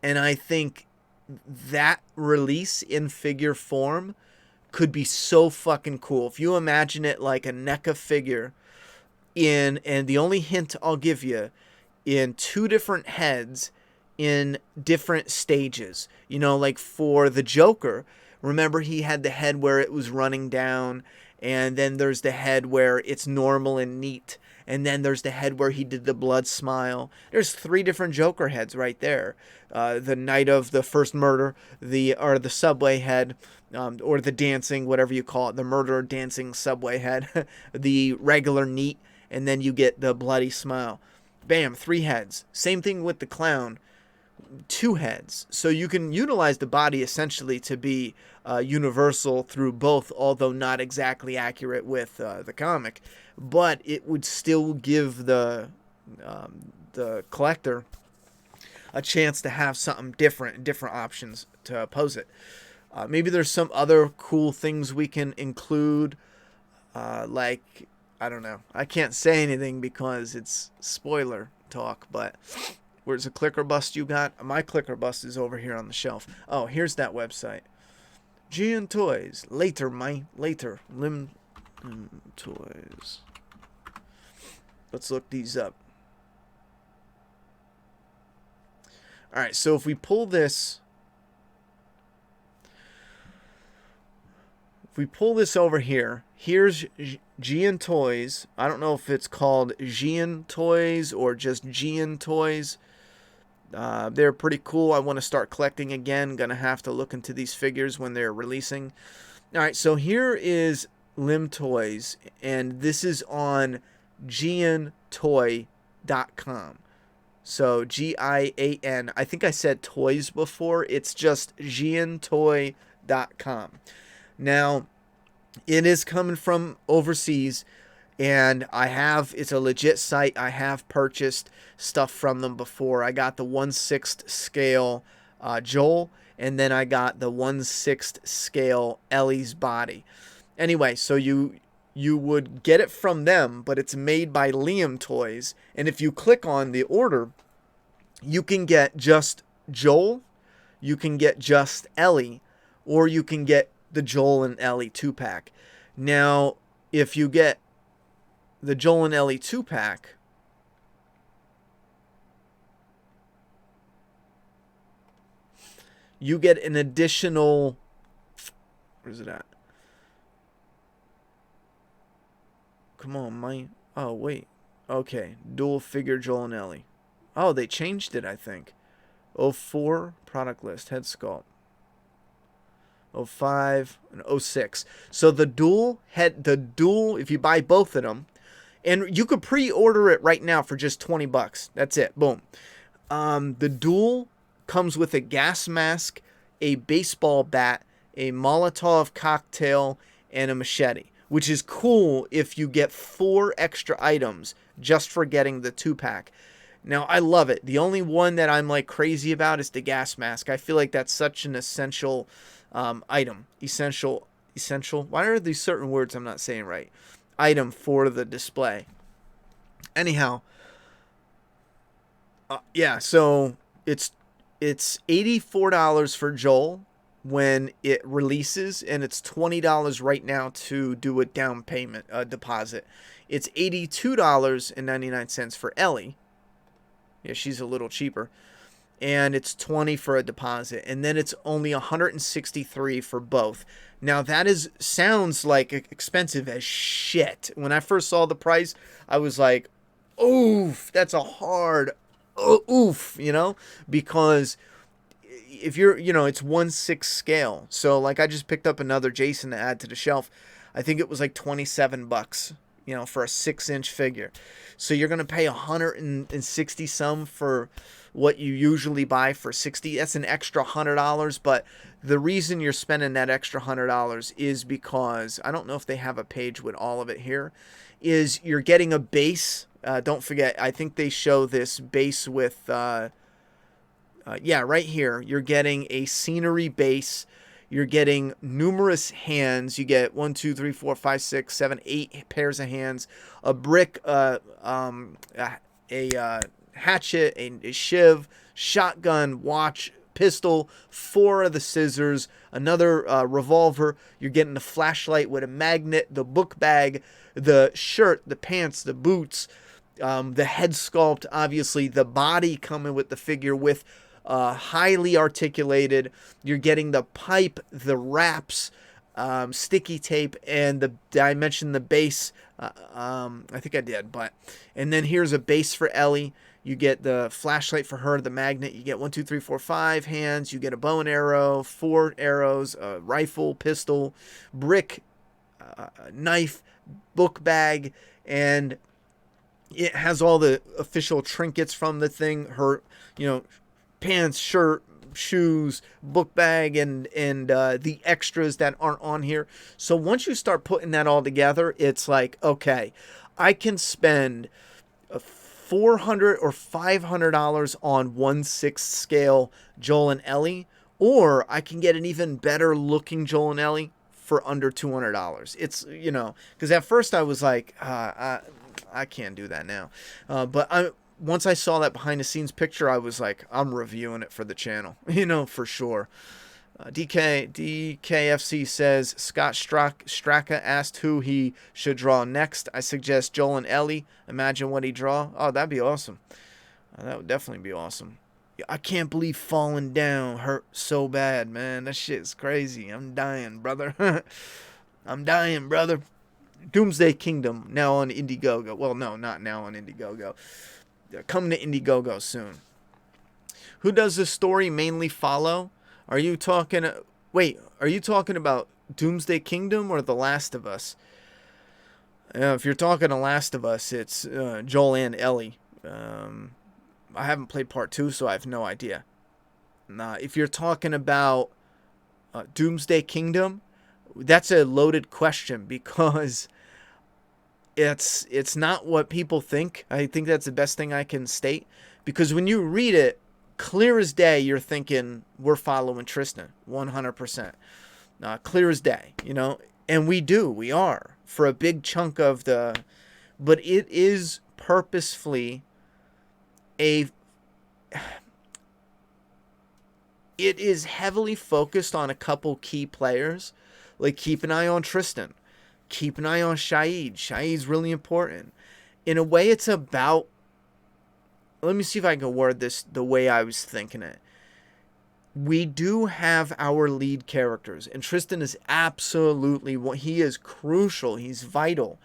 And I think that release in figure form could be so fucking cool. If you imagine it like a NECA figure and the only hint I'll give you, in 2 different heads in different stages. You know, like for the Joker... Remember, he had the head where it was running down, and then there's the head where it's normal and neat, and then there's the head where he did the blood smile. There's 3 different Joker heads right there. The night of the first murder, the subway head, or the dancing, whatever you call it, the murder dancing subway head, the regular neat, and then you get the bloody smile. Bam, 3 heads. Same thing with the clown, 2 heads. So you can utilize the body essentially to be universal through both, although not exactly accurate with the comic. But it would still give the collector a chance to have something different options to oppose it. Maybe there's some other cool things we can include, like, I don't know. I can't say anything because it's spoiler talk, but where's the clicker bust you got? My clicker bust is over here on the shelf. Oh, here's that website. Gian Toys. Later. Lim Toys. Let's look these up. Alright, so if we pull this... If we pull this over here, here's Gian Toys. I don't know if it's called Gian Toys or just Gian Toys. They're pretty cool. I want to start collecting again. Gonna have to look into these figures when they're releasing. Alright, so here is Lim Toys, and this is on GianToy.com. So Gian. I think I said toys before. It's just GianToy.com. Now, it is coming from overseas, and it's a legit site. I have purchased stuff from them before. I got the 1/6 scale Joel, and then I got the 1/6 scale Ellie's body. Anyway, so you would get it from them, but it's made by Liam Toys, and if you click on the order, you can get just Joel, you can get just Ellie, or you can get the Joel and Ellie 2-pack. Now, if you get the Joel and Ellie 2-pack, you get an additional... Where's it at? Come on, my... Oh, wait. Okay, dual figure Joel and Ellie. Oh, they changed it, I think. 04, product list, head sculpt. 05 and 06. So the dual, if you buy both of them, and you could pre-order it right now for just $20. That's it. Boom. The dual comes with a gas mask, a baseball bat, a Molotov cocktail, and a machete, which is cool if you get 4 extra items just for getting the 2-pack. Now, I love it. The only one that I'm like crazy about is the gas mask. I feel like that's such an essential item. Essential. Why are these certain words I'm not saying right? Item for the display. Anyhow, yeah. So it's $84 for Joel when it releases, and it's $20 right now to do a down payment, deposit. It's $82.99 for Ellie. Yeah, she's a little cheaper. And it's $20 for a deposit, and then it's only $163 for both. Now that sounds like expensive as shit. When I first saw the price, I was like, "Oof, that's a hard oof," because if you're, it's 1/6 scale. So like I just picked up another Jason to add to the shelf. I think it was like $27, for a 6-inch figure. So you're gonna pay 160 some for what you usually buy for $60. That's an extra $100. But the reason you're spending that extra $100 is because, I don't know if they have a page with all of it here, is you're getting a base. Don't forget, I think they show this base with, yeah, right here. You're getting a scenery base. You're getting numerous hands. You get 1, 2, 3, 4, 5, 6, 7, 8 pairs of hands. A brick, a hatchet, a shiv, shotgun, watch, pistol, 4 of the scissors, another revolver. You're getting the flashlight with a magnet, the book bag, the shirt, the pants, the boots, the head sculpt, obviously the body coming with the figure with highly articulated. You're getting the pipe, the wraps, sticky tape, and I mentioned the base. I think I did, and then here's a base for Ellie. You get the flashlight for her, the magnet. You get 1, 2, 3, 4, 5 hands. You get a bow and arrow, 4 arrows, a rifle, pistol, brick, knife, book bag, and it has all the official trinkets from the thing. Her, pants, shirt, shoes, book bag, and the extras that aren't on here. So once you start putting that all together, it's like, okay, I can spend $400 or $500 on 1/6 scale Joel and Ellie, or I can get an even better looking Joel and Ellie for under $200. It's, because at first I was like, I can't do that now. But once I saw that behind the scenes picture, I was like, I'm reviewing it for the channel, for sure. DKFC says, Scott Straka asked who he should draw next. I suggest Joel and Ellie. Imagine what he draw. Oh, that'd be awesome. That would definitely be awesome. I can't believe Falling Down hurt so bad, man. That shit's crazy. I'm dying, brother. I'm dying, brother. Doomsday Kingdom, now on Indiegogo. Well, no, not now on Indiegogo. Coming to Indiegogo soon. Who does this story mainly follow? Are you talking about Doomsday Kingdom or The Last of Us? If you're talking The Last of Us, it's Joel and Ellie. I haven't played part 2, so I have no idea. If you're talking about Doomsday Kingdom, that's a loaded question because it's not what people think. I think that's the best thing I can state, because when you read it, clear as day, you're thinking we're following Tristan 100%. Clear as day, and we are for a big chunk of but it is purposefully it is heavily focused on a couple key players. Like, keep an eye on Tristan. Keep an eye on Shahid. Shahid's really important. In a way, it's about... Let me see if I can word this the way I was thinking it. We do have our lead characters, and Tristan is absolutely... He is crucial. He's vital.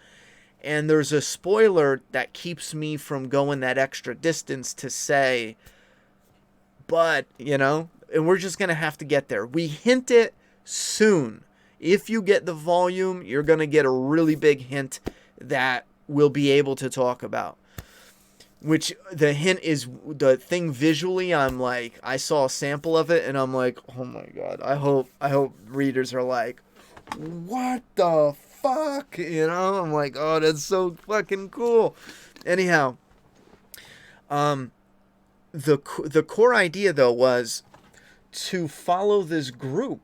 And there's a spoiler that keeps me from going that extra distance to say, but, and we're just going to have to get there. We hint it soon. If you get the volume, you're going to get a really big hint that we'll be able to talk about. Which the hint is the thing visually. I'm like, I saw a sample of it and I'm like, oh my God. I hope readers are like, what the fuck? I'm like, oh, that's so fucking cool. Anyhow, the core idea though was to follow this group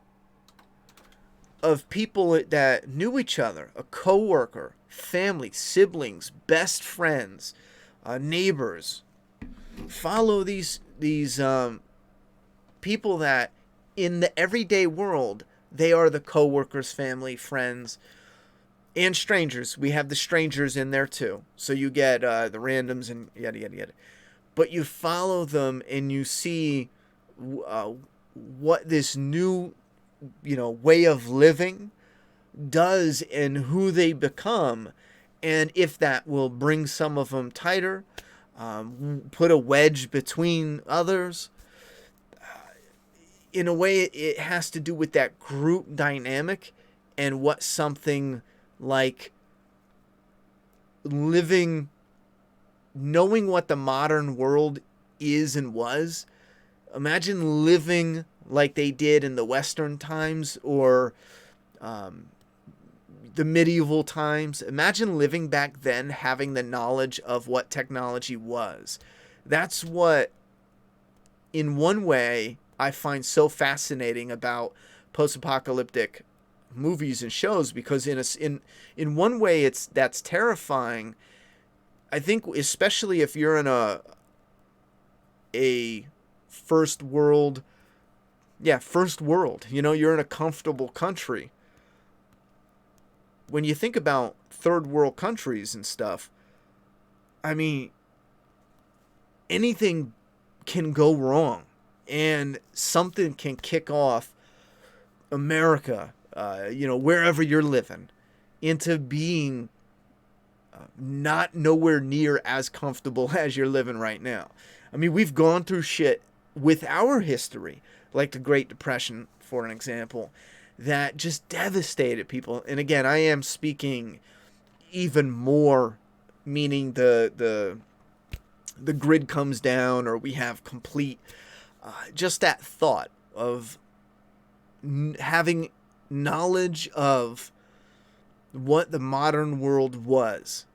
of people that knew each other, a coworker, family, siblings, best friends, neighbors. Follow these people that in the everyday world, they are the coworkers, family, friends, and strangers. We have the strangers in there too. So you get the randoms and yada, yada, yada. But you follow them and you see what this new way of living does and who they become, and if that will bring some of them tighter, put a wedge between others. In a way, it has to do with that group dynamic and what something like living, knowing what the modern world is and was. Imagine living like they did in the Western times or the medieval times. Imagine living back then, having the knowledge of what technology was. That's what, in one way, I find so fascinating about post-apocalyptic movies and shows, because in one way that's terrifying. I think especially if you're in a first world, you're in a comfortable country. When you think about third world countries and stuff, I mean, anything can go wrong. and something can kick off America, wherever you're living, into being not nowhere near as comfortable as you're living right now. I mean, we've gone through shit with our history, like the Great Depression, for an example, that just devastated people. And again, I am speaking even more, meaning the grid comes down, or we have complete, just that thought of having knowledge of what the modern world was,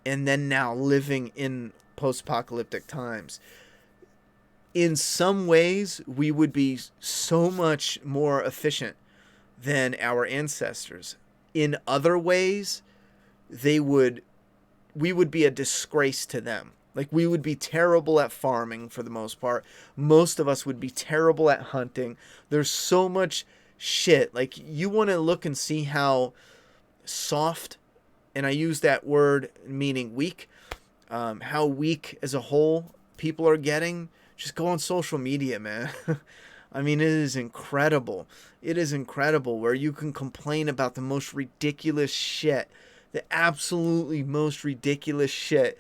and then now living in post-apocalyptic times. In some ways, we would be so much more efficient than our ancestors. In other ways, we would be a disgrace to them. Like, we would be terrible at farming for the most part. Most of us would be terrible at hunting. There's so much shit. Like, you want to look and see how soft, and I use that word meaning weak, how weak as a whole people are getting. Just go on social media, man. I mean, it is incredible. It is incredible where you can complain about the most ridiculous shit, the absolutely most ridiculous shit.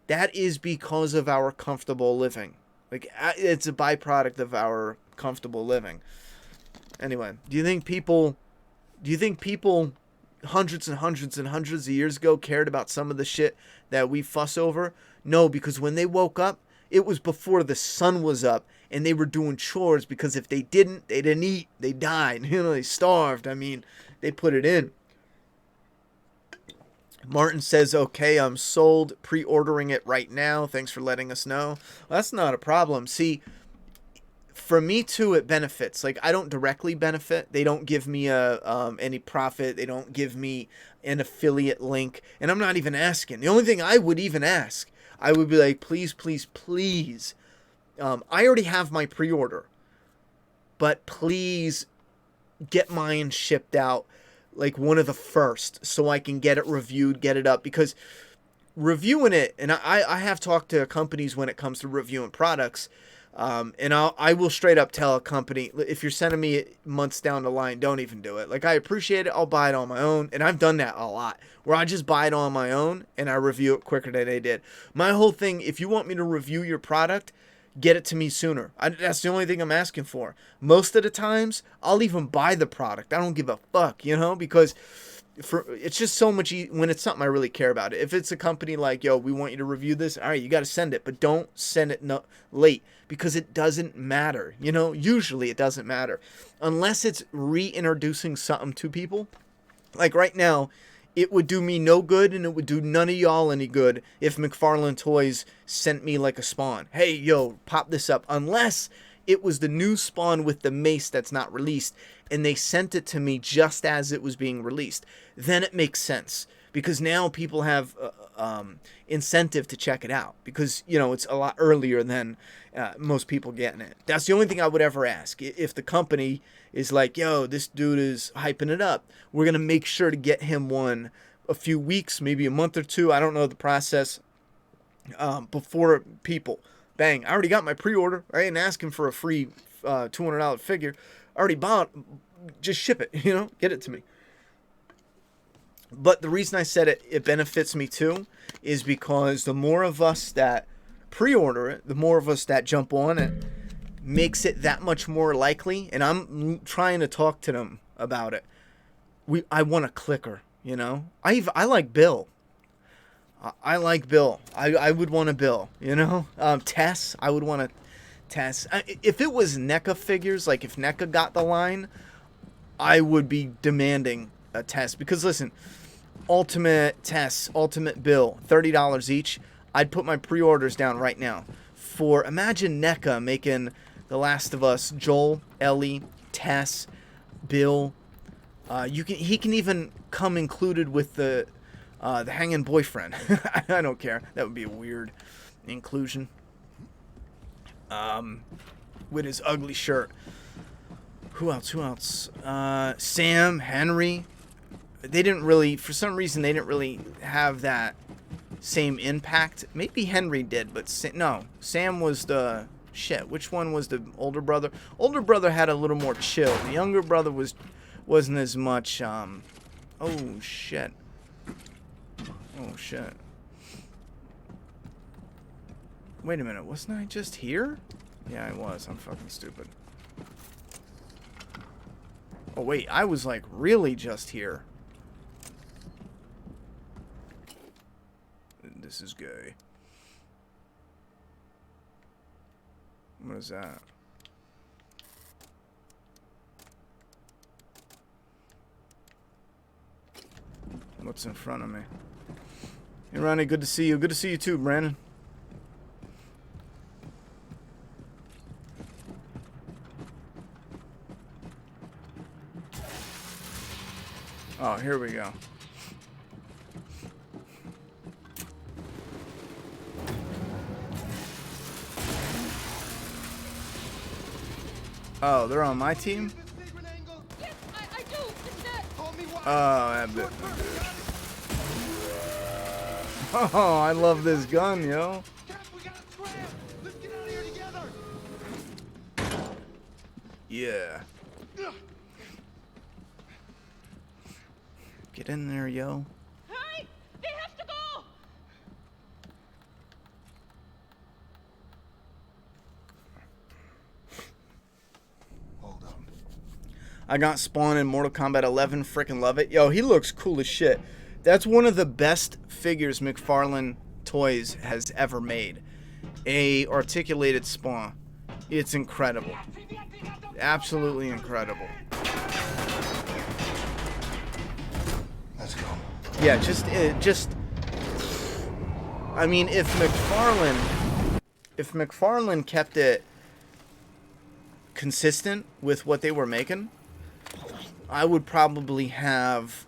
That is because of our comfortable living. Like, it's a byproduct of our comfortable living. Anyway, do you think people hundreds and hundreds and hundreds of years ago cared about some of the shit that we fuss over? No, because when they woke up, it was before the sun was up, and they were doing chores, because if they didn't eat, they died. They starved. I mean, they put it in. Martin says, okay, I'm sold, pre-ordering it right now. Thanks for letting us know. Well, that's not a problem. See, for me too, it benefits. Like, I don't directly benefit. They don't give me any profit. They don't give me an affiliate link, and I'm not even asking. The only thing I would even ask, I would be like, please, please, please. I already have my pre-order, but please get mine shipped out like one of the first, so I can get it reviewed, get it up, because reviewing it, and I have talked to companies when it comes to reviewing products, and I will straight up tell a company, if you're sending me months down the line, don't even do it. Like, I appreciate it, I'll buy it on my own, and I've done that a lot, where I just buy it on my own, and I review it quicker than they did. My whole thing, if you want me to review your product, get it to me sooner. That's the only thing I'm asking for. Most of the times, I'll even buy the product. I don't give a fuck, because it's just so much when it's something I really care about. If it's a company like, yo, we want you to review this, all right, you got to send it, but don't send it late, because it doesn't matter. Usually it doesn't matter unless it's reintroducing something to people. Like right now, it would do me no good, and it would do none of y'all any good if McFarlane Toys sent me like a Spawn. Hey, yo, pop this up. Unless it was the new Spawn with the mace that's not released, and they sent it to me just as it was being released. Then it makes sense, because now people have incentive to check it out, because, it's a lot earlier than most people getting it. That's the only thing I would ever ask. If the company is like, yo, this dude is hyping it up, we're going to make sure to get him one a few weeks, maybe a month or two, I don't know the process, before people. Bang, I already got my pre-order. I ain't asking for a free $200 figure. I already bought, just ship it, get it to me. But the reason I said it benefits me too is because the more of us that pre-order it, the more of us that jump on it, makes it that much more likely. And I'm trying to talk to them about it. I want a clicker, I like Bill. I like Bill. I would want a Bill, Tess, I would want a Tess. If it was NECA figures, like if NECA got the line, I would be demanding a Tess. Because listen, Ultimate Tess, Ultimate Bill, $30 each. I'd put my pre-orders down right now. Imagine NECA making The Last of Us, Joel, Ellie, Tess, Bill. He can even come included with the hanging boyfriend. I don't care. That would be a weird inclusion. With his ugly shirt. Who else? Sam, Henry. They didn't really, for some reason, they didn't really have that same impact. Maybe Henry did, but no. Sam was the shit, which one was the older brother? Older brother had a little more chill. The younger brother wasn't as much, oh, shit. Oh, shit. Wait a minute, wasn't I just here? Yeah, I was. I'm fucking stupid. Oh, wait, I was, like, really just here. This is gay. What is that? What's in front of me? Hey, Ronnie, good to see you. Good to see you too, Brandon. Oh, here we go. Oh, they're on my team? Yes, I do. It's that. Oh, that bit. Oh, I love this gun, yo. Yeah. Get in there, yo. Hurry! They have to go. Hold on. I got Spawn in Mortal Kombat 11. Freaking love it. Yo, he looks cool as shit. That's one of the best figures McFarlane Toys has ever made. A articulated Spawn. It's incredible. Absolutely incredible. Let's go. Yeah, I mean, if McFarlane kept it consistent with what they were making, I would probably have,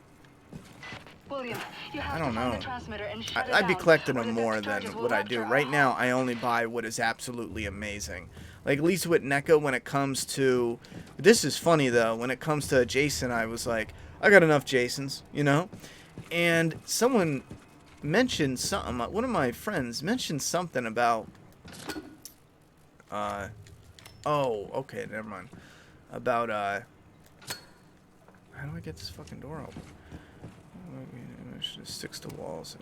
William, you have I don't to find know. the transmitter and shut it I'd be down, collecting or them the more than discharges will what I rupture do. our Right now, hull. I only buy what is absolutely amazing. Like, at least with NECA, when it comes to... This is funny, though. When it comes to Jason, I was like, I got enough Jasons, you know? And someone mentioned something. One of my friends mentioned something about... oh, okay, never mind. About, how do I get this fucking door open? It sticks to walls.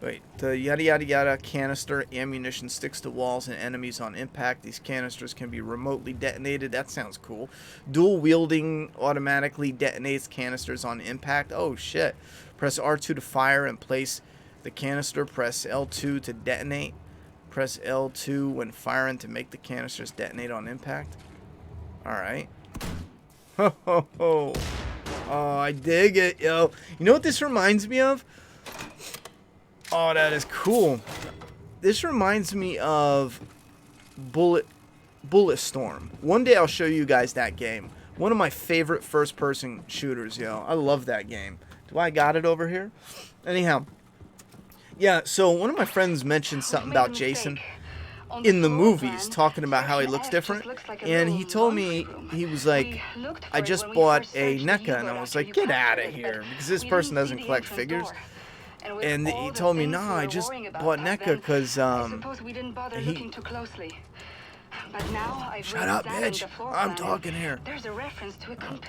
Wait, the yada yada yada canister ammunition sticks to walls and enemies on impact. These canisters can be remotely detonated. That sounds cool. Dual wielding automatically detonates canisters on impact. Oh shit. Press R2 to fire and place the canister. Press L2 to detonate. Press L2 when firing to make the canisters detonate on impact. Alright. Ho ho ho. Oh, I dig it, yo. You know what this reminds me of? Oh, that is cool. This reminds me of Bullet Storm. One day I'll show you guys that game. One of my favorite first-person shooters, yo. I love that game. Do I got it over here? Anyhow. Yeah, so one of my friends mentioned something about Jason in the movies, talking about how he looks different, and he told me, he was like, I just bought a NECA, and I was like, get out of here, because this person doesn't collect figures, and he told me, no, I just bought NECA because, shut up, bitch, I'm talking here.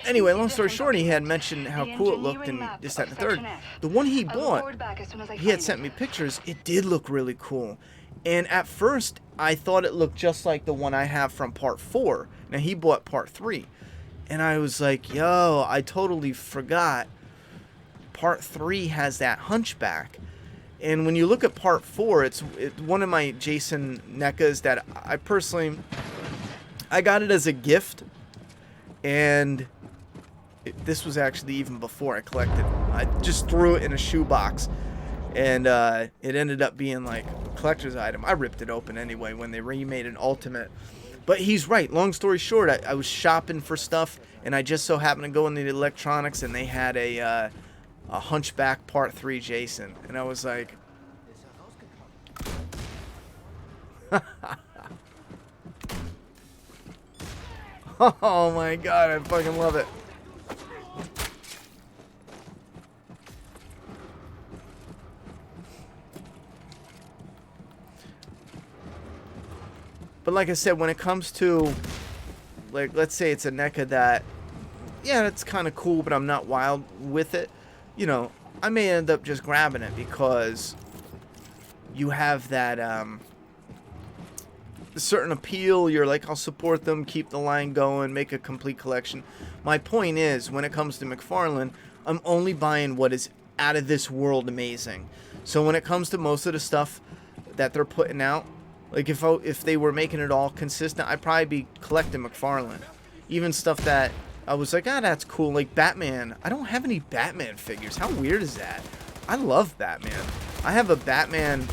Anyway, long story short, he had mentioned how cool it looked, and this, that, and the third. The one he bought, he had sent me pictures, it did look really cool. And at first, I thought it looked just like the one I have from Part 4. Now, he bought Part 3. And I was like, yo, I totally forgot. Part 3 has that hunchback. And when you look at Part 4, it's one of my Jason NECAs that I personally... I got it as a gift. And this was actually even before I collected. I just threw it in a shoebox. And it ended up being like a collector's item. I ripped it open anyway when they remade an Ultimate. But he's right. Long story short, I was shopping for stuff, and I just so happened to go into the electronics, and they had a Hunchback Part 3 Jason. And I was like... oh my god, I fucking love it. But like I said, when it comes to, like, let's say it's a NECA that, yeah, it's kind of cool, but I'm not wild with it. You know, I may end up just grabbing it because you have that certain appeal. You're like, I'll support them, keep the line going, make a complete collection. My point is, when it comes to McFarlane, I'm only buying what is out of this world amazing. So when it comes to most of the stuff that they're putting out, like if they were making it all consistent, I'd probably be collecting McFarlane. Even stuff that I was like, ah, that's cool. Like Batman. I don't have any Batman figures. How weird is that? I love Batman. I have a Batman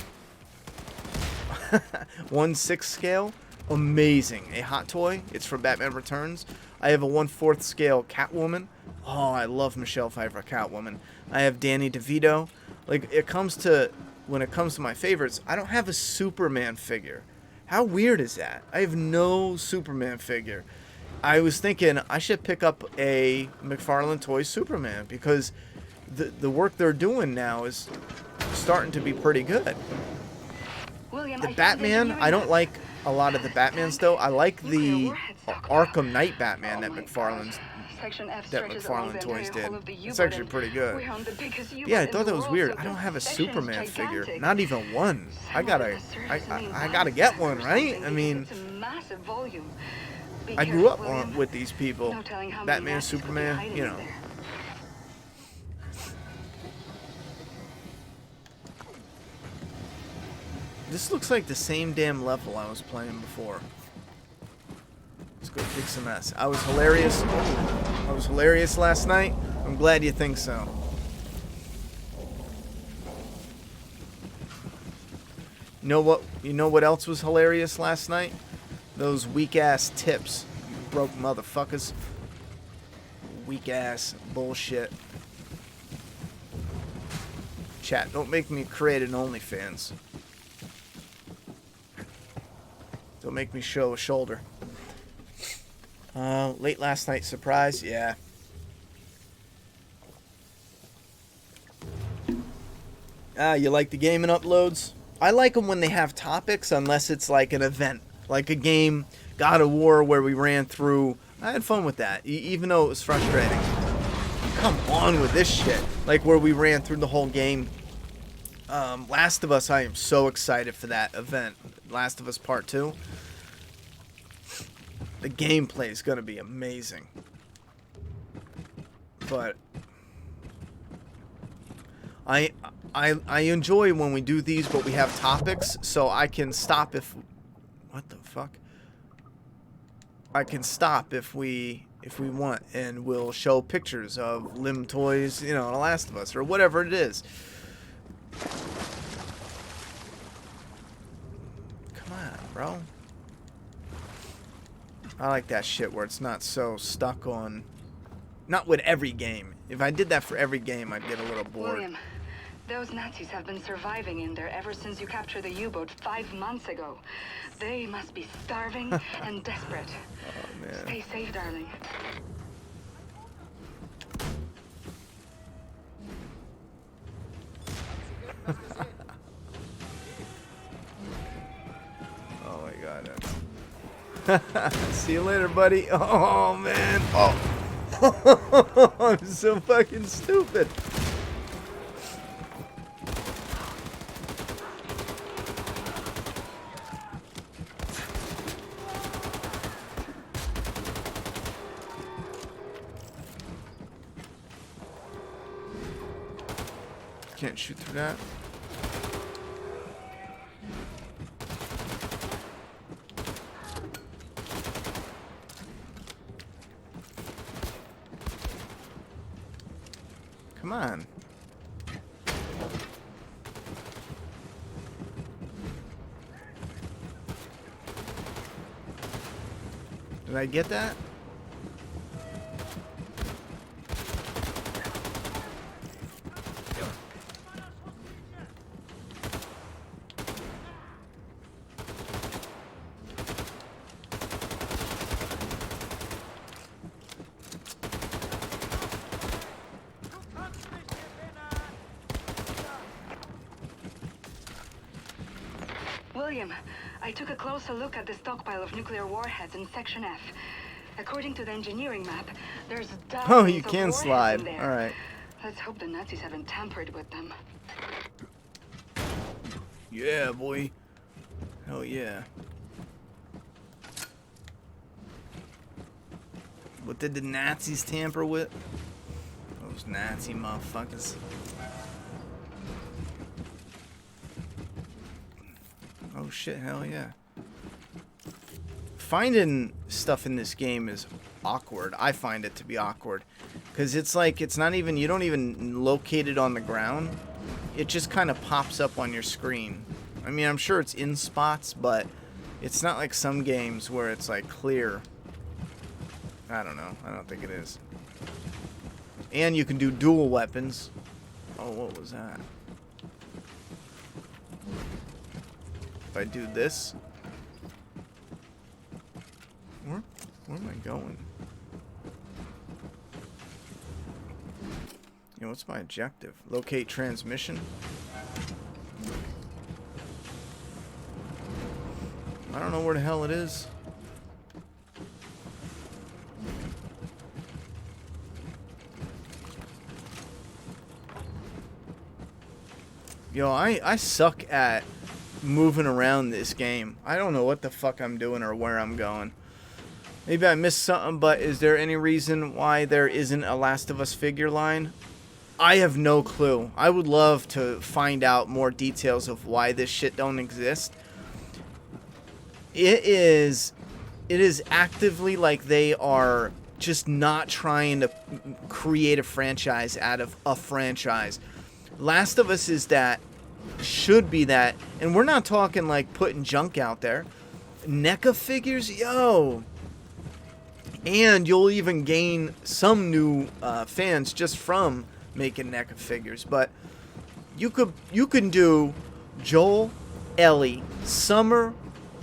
1/6 scale. Amazing. A hot toy. It's from Batman Returns. I have a 1/4 scale Catwoman. Oh, I love Michelle Pfeiffer Catwoman. I have Danny DeVito. Like, when it comes to my favorites, I don't have a Superman figure. How weird is that? I have no Superman figure. I was thinking I should pick up a McFarlane Toys Superman because the work they're doing now is starting to be pretty good. William, The Batman, I don't like a lot of the Batmans though. I like the Arkham Knight Batman that McFarlane Toys did. It's actually pretty good. Yeah, I thought that was weird. I don't have a Superman figure, not even one. I gotta get one, right? I mean, I grew up with these people, Batman, Superman, you know. This looks like the same damn level I was playing before. Let's go kick some ass. I was hilarious. I was hilarious last night. I'm glad you think so. You know what else was hilarious last night? Those weak ass tips. You broke motherfuckers. Weak ass bullshit. Chat, don't make me create an OnlyFans. Don't make me show a shoulder. Late last night surprise, yeah. You like the gaming uploads? I like them when they have topics, unless it's like an event. Like a game, God of War, where we ran through. I had fun with that, even though it was frustrating. Come on with this shit. Like where we ran through the whole game. Last of Us, I am so excited for that event. Last of Us Part 2. The gameplay is going to be amazing. But I enjoy when we do these, but we have topics, so I can stop if... What the fuck? I can stop if we want, and we'll show pictures of limb toys, you know, The Last of Us, or whatever it is. Come on, bro. I like that shit where it's not so stuck on... Not with every game. If I did that for every game, I'd get a little bored. William, those Nazis have been surviving in there ever since you captured the U-boat 5 months ago. They must be starving and desperate. Oh, man. Stay safe, darling. Oh my god. See you later, buddy. Oh man. Oh. I'm so fucking stupid. Can't shoot through that. Come on. Did I get that? William, I took a closer look at the stockpile of nuclear warheads in Section F. According to the engineering map, there's dozens Oh, you of can warheads slide. in there. All right. Let's hope the Nazis haven't tampered with them. Yeah, boy. Hell yeah. What did the Nazis tamper with? Those Nazi motherfuckers. Oh shit, hell yeah. Finding stuff in this game is awkward. I find it to be awkward. Because it's like, it's not even, you don't even locate it on the ground. It just kind of pops up on your screen. I mean, I'm sure it's in spots, but it's not like some games where it's like clear. I don't know. I don't think it is. And you can do dual weapons. Oh, what was that? If I do this, where am I going? You know, what's my objective? Locate transmission. I don't know where the hell it is. Yo, I suck at moving around this game. I don't know what the fuck I'm doing or where I'm going. Maybe I missed something, but is there any reason why there isn't a Last of Us figure line? I have no clue. I would love to find out more details of why this shit don't exist. It is actively like they are just not trying to create a franchise out of a franchise. Last of Us is that, should be that, and we're not talking like putting junk out there. NECA figures, yo. And you'll even gain some new fans just from making NECA figures. But you can do Joel, Ellie, summer,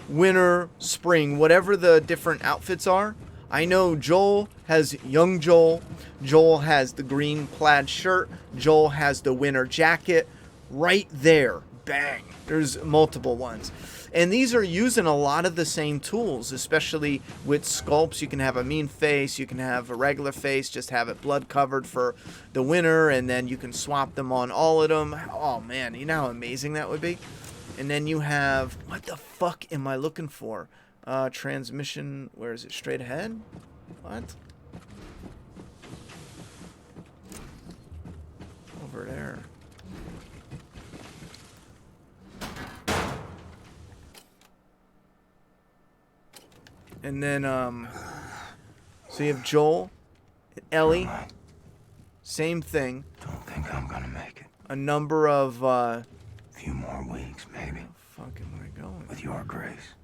winter, spring, whatever the different outfits are. I know Joel has young Joel. Joel has the green plaid shirt. Joel has the winter jacket. Right there. Bang. There's multiple ones. And these are using a lot of the same tools, especially with sculpts. You can have a mean face. You can have a regular face. Just have it blood covered for the winter. And then you can swap them on all of them. Oh, man. You know how amazing that would be? And then you have... What the fuck am I looking for? Transmission... Where is it? Straight ahead? What? Over there. And then, so you have Joel, Ellie, same thing. Don't think I'm gonna make it. A number of, Few more weeks, maybe. where the fuck am I going? With your grace.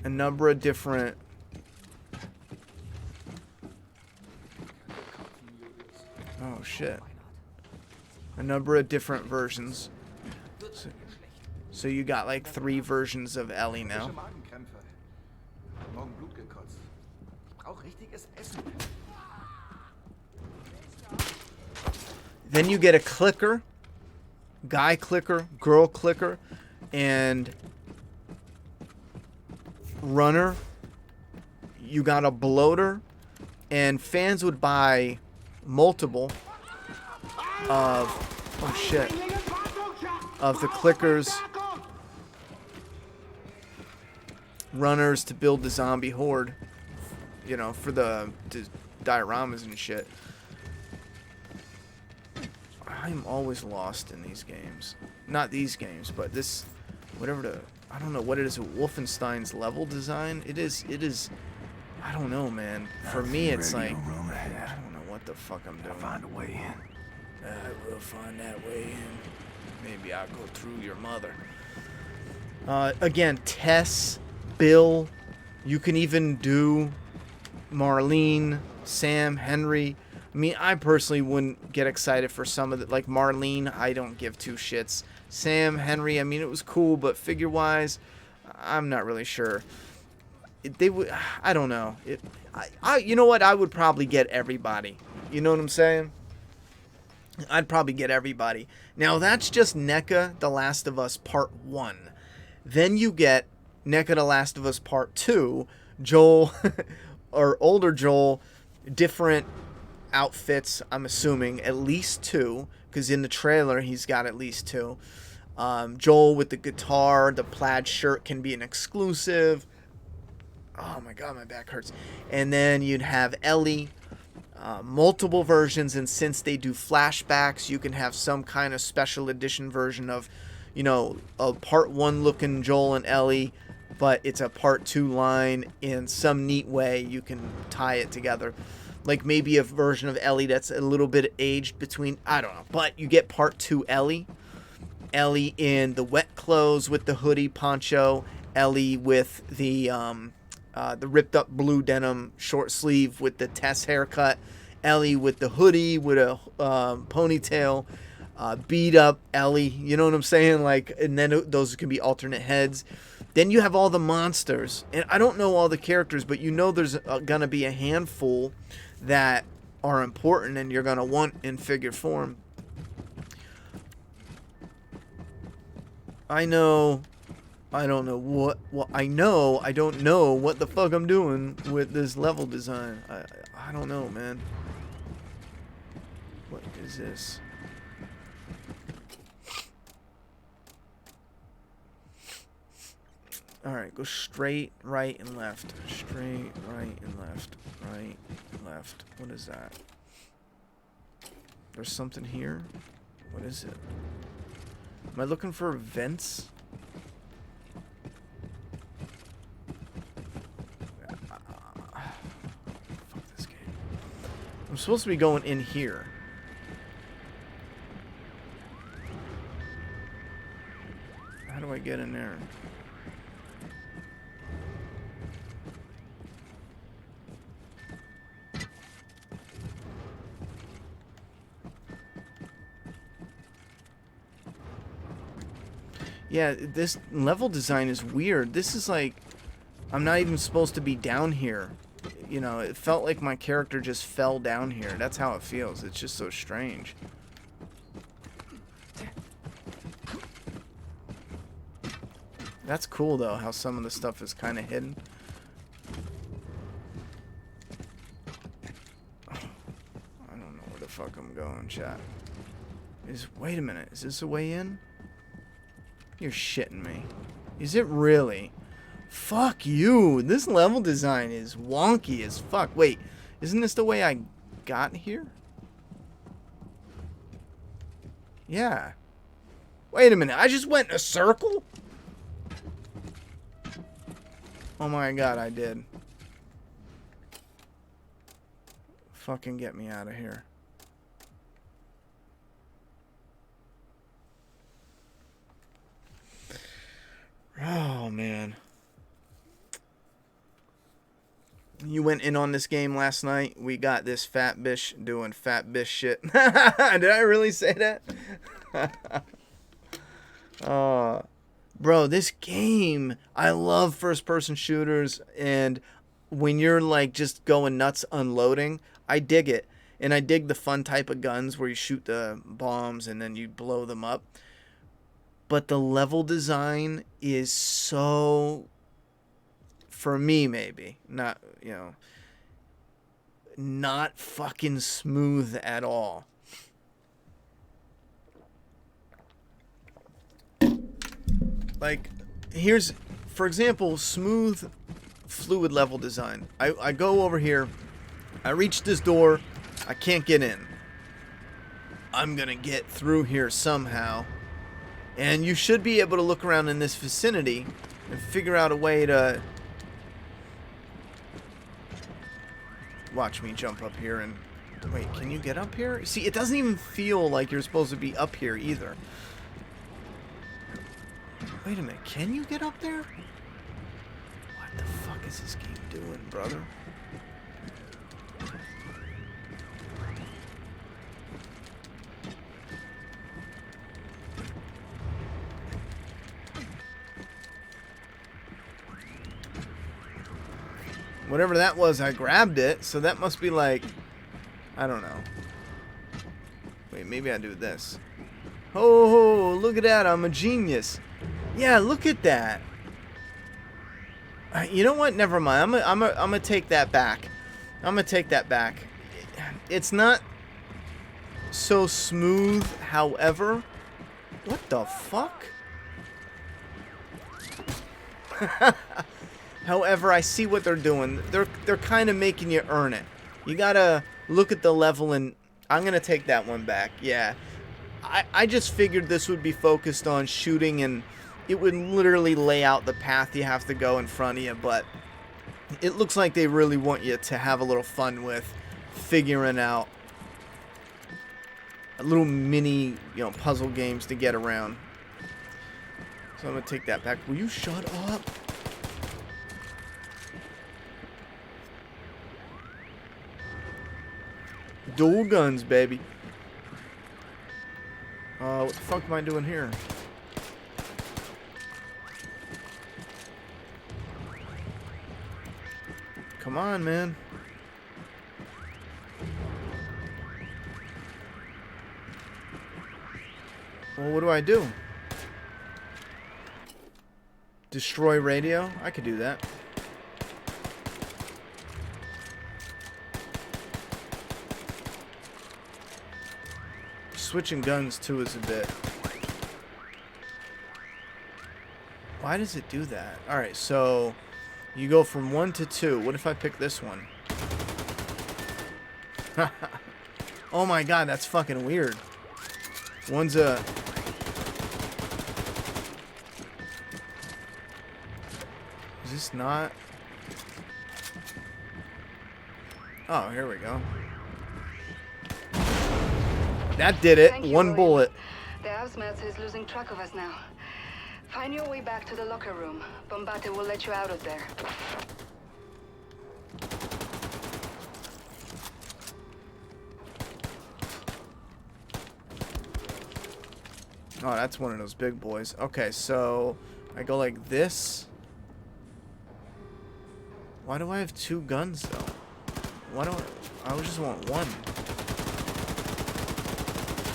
A number of different, oh shit. A number of different versions. So you got like 3 versions of Ellie now. Morgen Blut gekotzt. Auch richtiges Essen. Then you get a clicker, guy clicker, girl clicker, and runner. You got a bloater, and fans would buy multiple of, oh shit, of the clickers, runners to build the zombie horde, you know, for the dioramas and shit. I'm always lost in these games. Not these games, but this, whatever the, I don't know what it is with Wolfenstein's level design. It is, I don't know, man. For me, it's like, I don't know what the fuck I'm doing. Find a way in. I will find that way in. Maybe I'll go through your mother. Again, Tess, Bill, you can even do Marlene, Sam, Henry. I mean, I personally wouldn't get excited for some of the, like Marlene, I don't give 2 shits. Sam, Henry, I mean, it was cool, but figure-wise, I'm not really sure. They would, I don't know. You know what? I would probably get everybody. You know what I'm saying? I'd probably get everybody. Now, that's just NECA, The Last of Us Part 1. Then you get Neck of the Last of Us Part 2, Joel, or older Joel, different outfits, I'm assuming, at least 2, because in the trailer he's got at least 2. Joel with the guitar, the plaid shirt can be an exclusive. Oh my god, my back hurts. And then you'd have Ellie, multiple versions, and since they do flashbacks, you can have some kind of special edition version of, you know, a part 1 looking Joel and Ellie, but it's a part 2 line in some neat way. You can tie it together. Like maybe a version of Ellie that's a little bit aged between, I don't know, but you get part 2 Ellie. Ellie in the wet clothes with the hoodie poncho, Ellie with the ripped up blue denim short sleeve with the Tess haircut, Ellie with the hoodie with a ponytail, beat up Ellie, you know what I'm saying? Like, and then those can be alternate heads. Then you have all the monsters, and I don't know all the characters, but you know there's gonna be a handful that are important and you're gonna want in figure form. I don't know what I don't know what the fuck I'm doing with this level design. I don't know, man. What is this? Alright, go straight, right, and left. Straight, right, and left. Right, left. What is that? There's something here? What is it? Am I looking for vents? Fuck this game. I'm supposed to be going in here. How do I get in there? Yeah, this level design is weird. This is like, I'm not even supposed to be down here. You know, it felt like my character just fell down here. That's how it feels. It's just so strange. That's cool, though, how some of the stuff is kind of hidden. I don't know where the fuck I'm going, chat. Wait a minute. Is this a way in? You're shitting me. Is it really? Fuck you. This level design is wonky as fuck. Wait, isn't this the way I got here? Yeah. Wait a minute. I just went in a circle? Oh my god, I did. Fucking get me out of here. Oh, man. You went in on this game last night. We got this fat bitch doing fat bitch shit. Did I really say that? Oh, bro, this game, I love first-person shooters, and when you're, like, just going nuts unloading, I dig it. And I dig the fun type of guns where you shoot the bombs and then you blow them up. But the level design is so, for me maybe, not, you know, not fucking smooth at all. Like, here's, for example, smooth, fluid level design. I go over here, I reach this door, I can't get in. I'm gonna get through here somehow. And you should be able to look around in this vicinity and figure out a way to... Watch me jump up here and... Wait, can you get up here? See, it doesn't even feel like you're supposed to be up here either. Wait a minute, can you get up there? What the fuck is this game doing, brother? Whatever that was, I grabbed it, so that must be like, I don't know. Wait, maybe I do this. Oh, look at that, I'm a genius. Yeah, look at that. You know what? Never mind. I'm gonna take that back. I'm gonna take that back. It's not so smooth, however. What the fuck? However, I see what they're doing. They're kind of making you earn it. You gotta look at the level, and I'm gonna take that one back. Yeah, I just figured this would be focused on shooting, and it would literally lay out the path you have to go in front of you. But it looks like they really want you to have a little fun with figuring out a little mini, puzzle games to get around. So I'm gonna take that back. Will you shut up? Dual guns, baby. What the fuck am I doing here? Come on, man. Well, what do I do? Destroy radio? I could do that. Switching guns too is a bit. Why does it do that? Alright, so you go from 1 to 2. What if I pick this one? Oh my god, that's fucking weird. One's a... Is this not... Oh, here we go. That did it. One bullet. The housemaster is losing track of us now. Find your way back to the locker room. Bombate will let you out of there. Oh, that's one of those big boys. Okay, so I go like this. Why do I have 2 guns though? Why don't I just want one?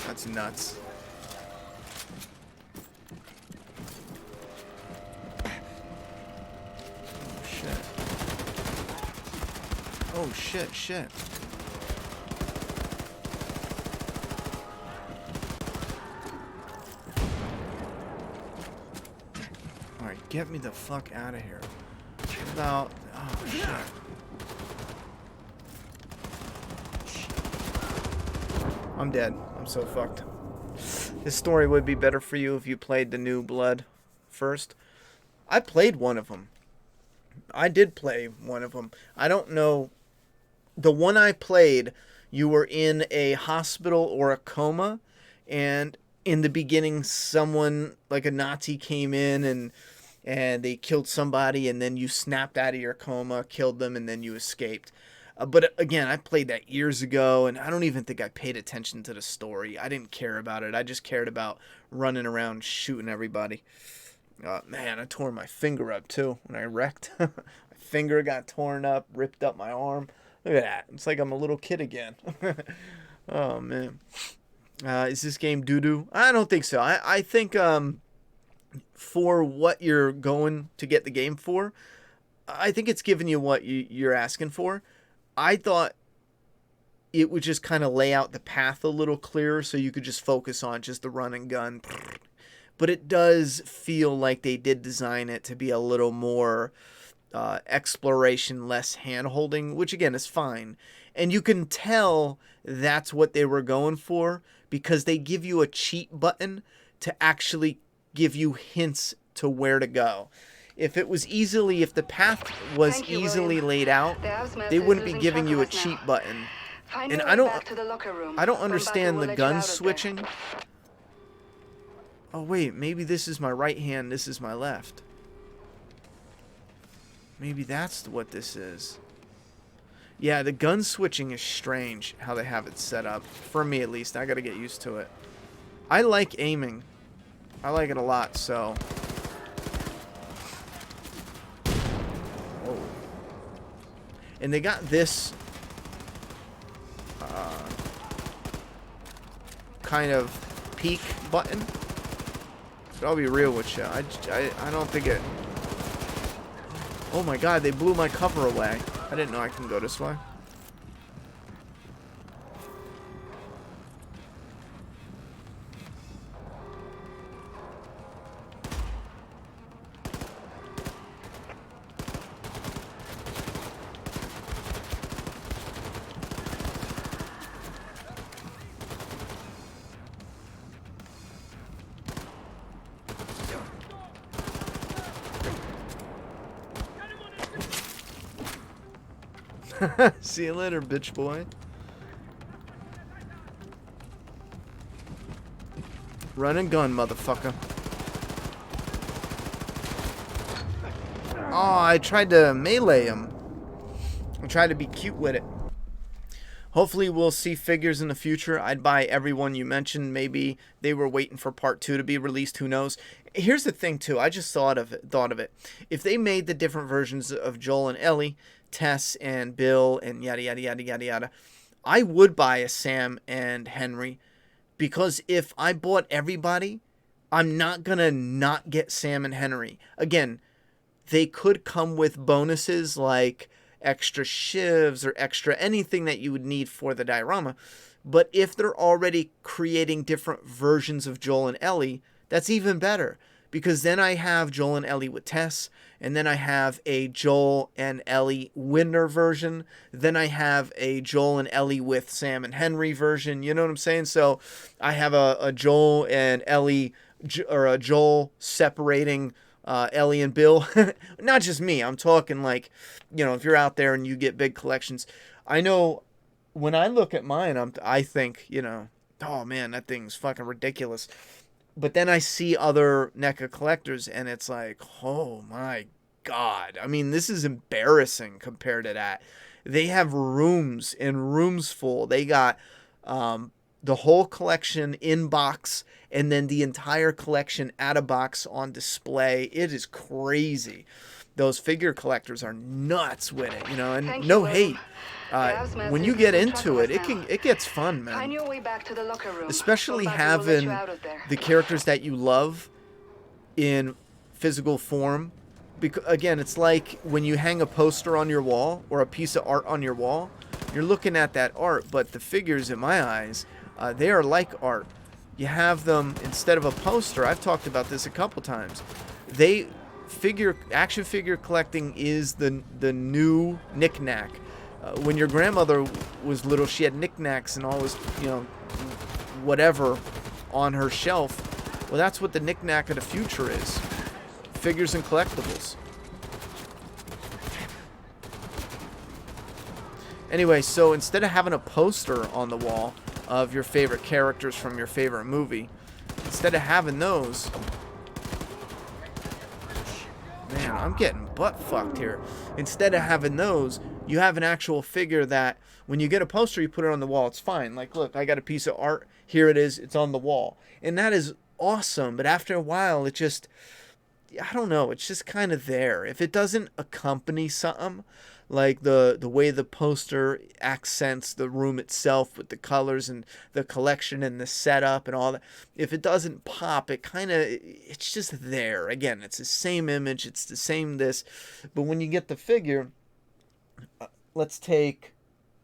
That's nuts. Oh shit. Alright, get me the fuck out of here. What about... Oh shit. I'm dead. I'm so fucked. This story would be better for you if you played the New Blood first. I played one of them. I did play one of them. I don't know... The one I played, you were in a hospital or a coma, and in the beginning, someone, like a Nazi, came in and they killed somebody, and then you snapped out of your coma, killed them, and then you escaped. But again, I played that years ago, and I don't even think I paid attention to the story. I didn't care about it. I just cared about running around shooting everybody. Man, I tore my finger up, too, when I wrecked. My finger got torn up, ripped up my arm. Look at that. It's like I'm a little kid again. Oh, man. Is this game doo-doo? I don't think so. I think for what you're going to get the game for, I think it's giving you what you're asking for. I thought it would just kind of lay out the path a little clearer so you could just focus on just the run and gun. But it does feel like they did design it to be a little more... exploration, less hand-holding, which again is fine. And you can tell that's what they were going for because they give you a cheat button to actually give you hints to where to go. If the path was easily laid out, they wouldn't be giving you a cheat button. And I don't understand the gun switching. Oh wait, maybe this is my right hand, this is my left. Maybe that's what this is. Yeah, the gun switching is strange, how they have it set up. For me, at least. I gotta get used to it. I like aiming. I like it a lot, so... Oh. And they got this... kind of peek button. But I'll be real with you. I don't think it... Oh my god, they blew my cover away. I didn't know I can go this way. See you later, bitch boy. Run and gun, motherfucker. Oh, I tried to melee him. I tried to be cute with it. Hopefully we'll see figures in the future. I'd buy everyone you mentioned. Maybe they were waiting for part 2 to be released. Who knows? Here's the thing, too. I just thought of it. If they made the different versions of Joel and Ellie, Tess and Bill and yada, yada, yada, yada, yada, I would buy a Sam and Henry. Because if I bought everybody, I'm not going to not get Sam and Henry. Again, they could come with bonuses like extra shivs or extra anything that you would need for the diorama. But if they're already creating different versions of Joel and Ellie, that's even better. Because then I have Joel and Ellie with Tess, and then I have a Joel and Ellie winter version. Then I have a Joel and Ellie with Sam and Henry version. You know what I'm saying? So I have a Joel and Ellie, or a Joel separating Ellie and Bill. Not just me. I'm talking like, you know, if you're out there and you get big collections. I know when I look at mine, I think, you know, oh man, that thing's fucking ridiculous. But then I see other NECA collectors and it's like, oh my God. I mean, this is embarrassing compared to that. They have rooms and rooms full. They got the whole collection in box and then the entire collection out of box on display. It is crazy. Those figure collectors are nuts with it, you know, and Thank no you, hate. When you get into it, now. it gets fun, man. Find your way back to the locker room. Especially Somebody will let you having out of there. the characters that you love in physical form. Because again, it's like when you hang a poster on your wall or a piece of art on your wall, you're looking at that art, but the figures, in my eyes, they are like art. You have them instead of a poster. I've talked about this a couple times. Action figure collecting is the new knick-knack. When your grandmother was little, she had knickknacks and all this, you know, whatever on her shelf. Well, that's what the knickknack of the future is. Figures and collectibles. Anyway, so instead of having a poster on the wall of your favorite characters from your favorite movie, instead of having those... Man, I'm getting butt fucked here. Instead of having those, you have an actual figure that when you get a poster, you put it on the wall. It's fine. Like, look, I got a piece of art. Here it is. It's on the wall. And that is awesome. But after a while, it just, I don't know. It's just kind of there. If it doesn't accompany something, like the way the poster accents the room itself with the colors and the collection and the setup and all that, if it doesn't pop, it's just there. Again, it's the same image, it's the same this, but when you get the figure, let's take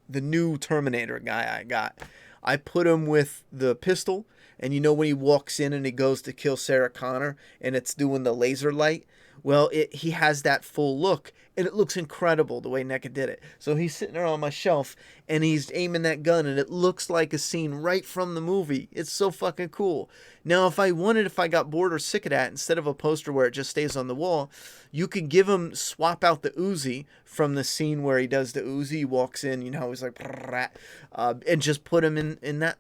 the new Terminator guy I got. I put him with the pistol, and you know when he walks in and he goes to kill Sarah Connor and it's doing the laser light? Well, he has that full look, and it looks incredible the way NECA did it. So he's sitting there on my shelf, and he's aiming that gun, and it looks like a scene right from the movie. It's so fucking cool. Now, if I got bored or sick of that, instead of a poster where it just stays on the wall, you could swap out the Uzi from the scene where he does the Uzi. He walks in, you know, he's like, and just put him in that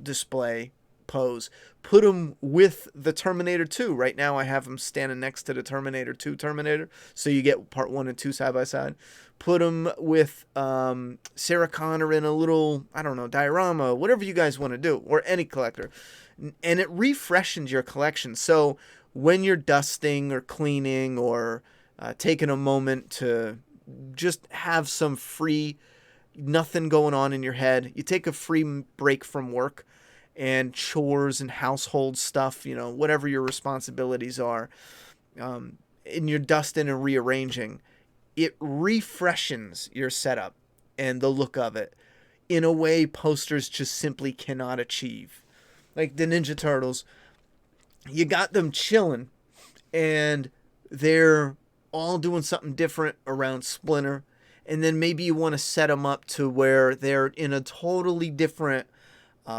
display pose. Put him with the Terminator 2. Right now I have him standing next to the Terminator 2 Terminator, so you get part 1 and 2 side by side. Put him with Sarah Connor in a little, I don't know, diorama, whatever you guys want to do, or any collector. And it refreshes your collection. So when you're dusting or cleaning or taking a moment to just have some free, nothing going on in your head, you take a free break from work and chores and household stuff, you know, whatever your responsibilities are. and you're dusting and rearranging, it refreshes your setup and the look of it in a way posters just simply cannot achieve. Like the Ninja Turtles, you got them chilling, and they're all doing something different around Splinter, and then maybe you want to set them up to where they're in a totally different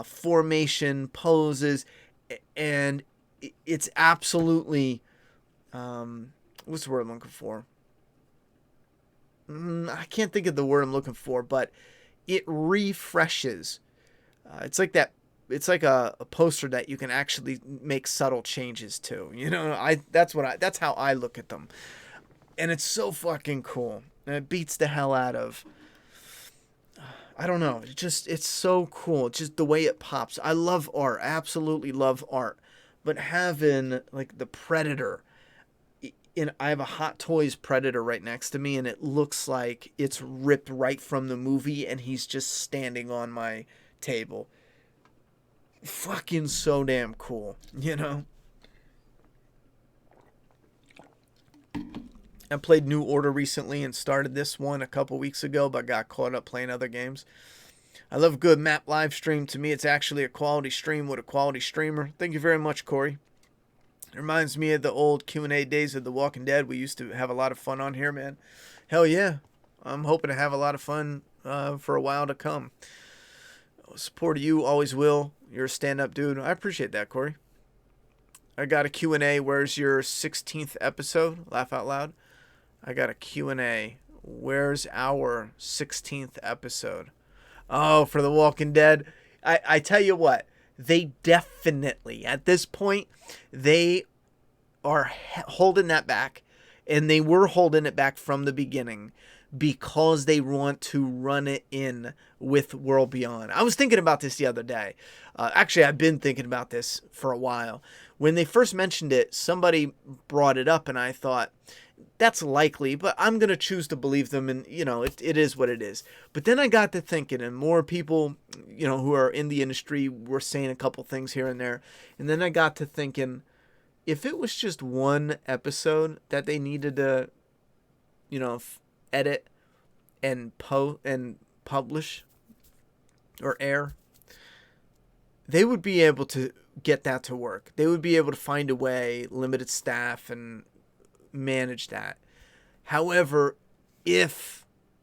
formation, poses, and it's absolutely what's the word I'm looking for? I can't think of the word I'm looking for, but it refreshes. It's like that. It's like a poster that you can actually make subtle changes to. You know, that's how I look at them, and it's so fucking cool. And it beats the hell out of. I don't know. It's so cool. Just the way it pops. I love art. I absolutely love art, but having like the Predator. I have a Hot Toys Predator right next to me, and it looks like it's ripped right from the movie, and he's just standing on my table. Fucking so damn cool, you know? I played New Order recently and started this one a couple weeks ago, but got caught up playing other games. I love a good map live stream. To me, it's actually a quality stream with a quality streamer. Thank you very much, Corey. It reminds me of the old Q&A days of The Walking Dead. We used to have a lot of fun on here, man. Hell yeah. I'm hoping to have a lot of fun for a while to come. Support you, always will. You're a stand-up dude. I appreciate that, Corey. I got a Q&A. Where's your 16th episode? Laugh out loud. I got a Q&A. Where's our 16th episode? Oh, for The Walking Dead. I tell you what. They definitely, at this point, they are holding that back. And they were holding it back from the beginning because they want to run it in with World Beyond. I was thinking about this the other day. Actually, I've been thinking about this for a while. When they first mentioned it, somebody brought it up, and I thought, that's likely, but I'm going to choose to believe them, and, you know, it is what it is. But then I got to thinking, and more people, you know, who are in the industry were saying a couple things here and there, and then I got to thinking, if it was just one episode that they needed to, you know, edit and publish or air, they would be able to get that to work. They would be able to find a way, limited staff, and manage that. However, and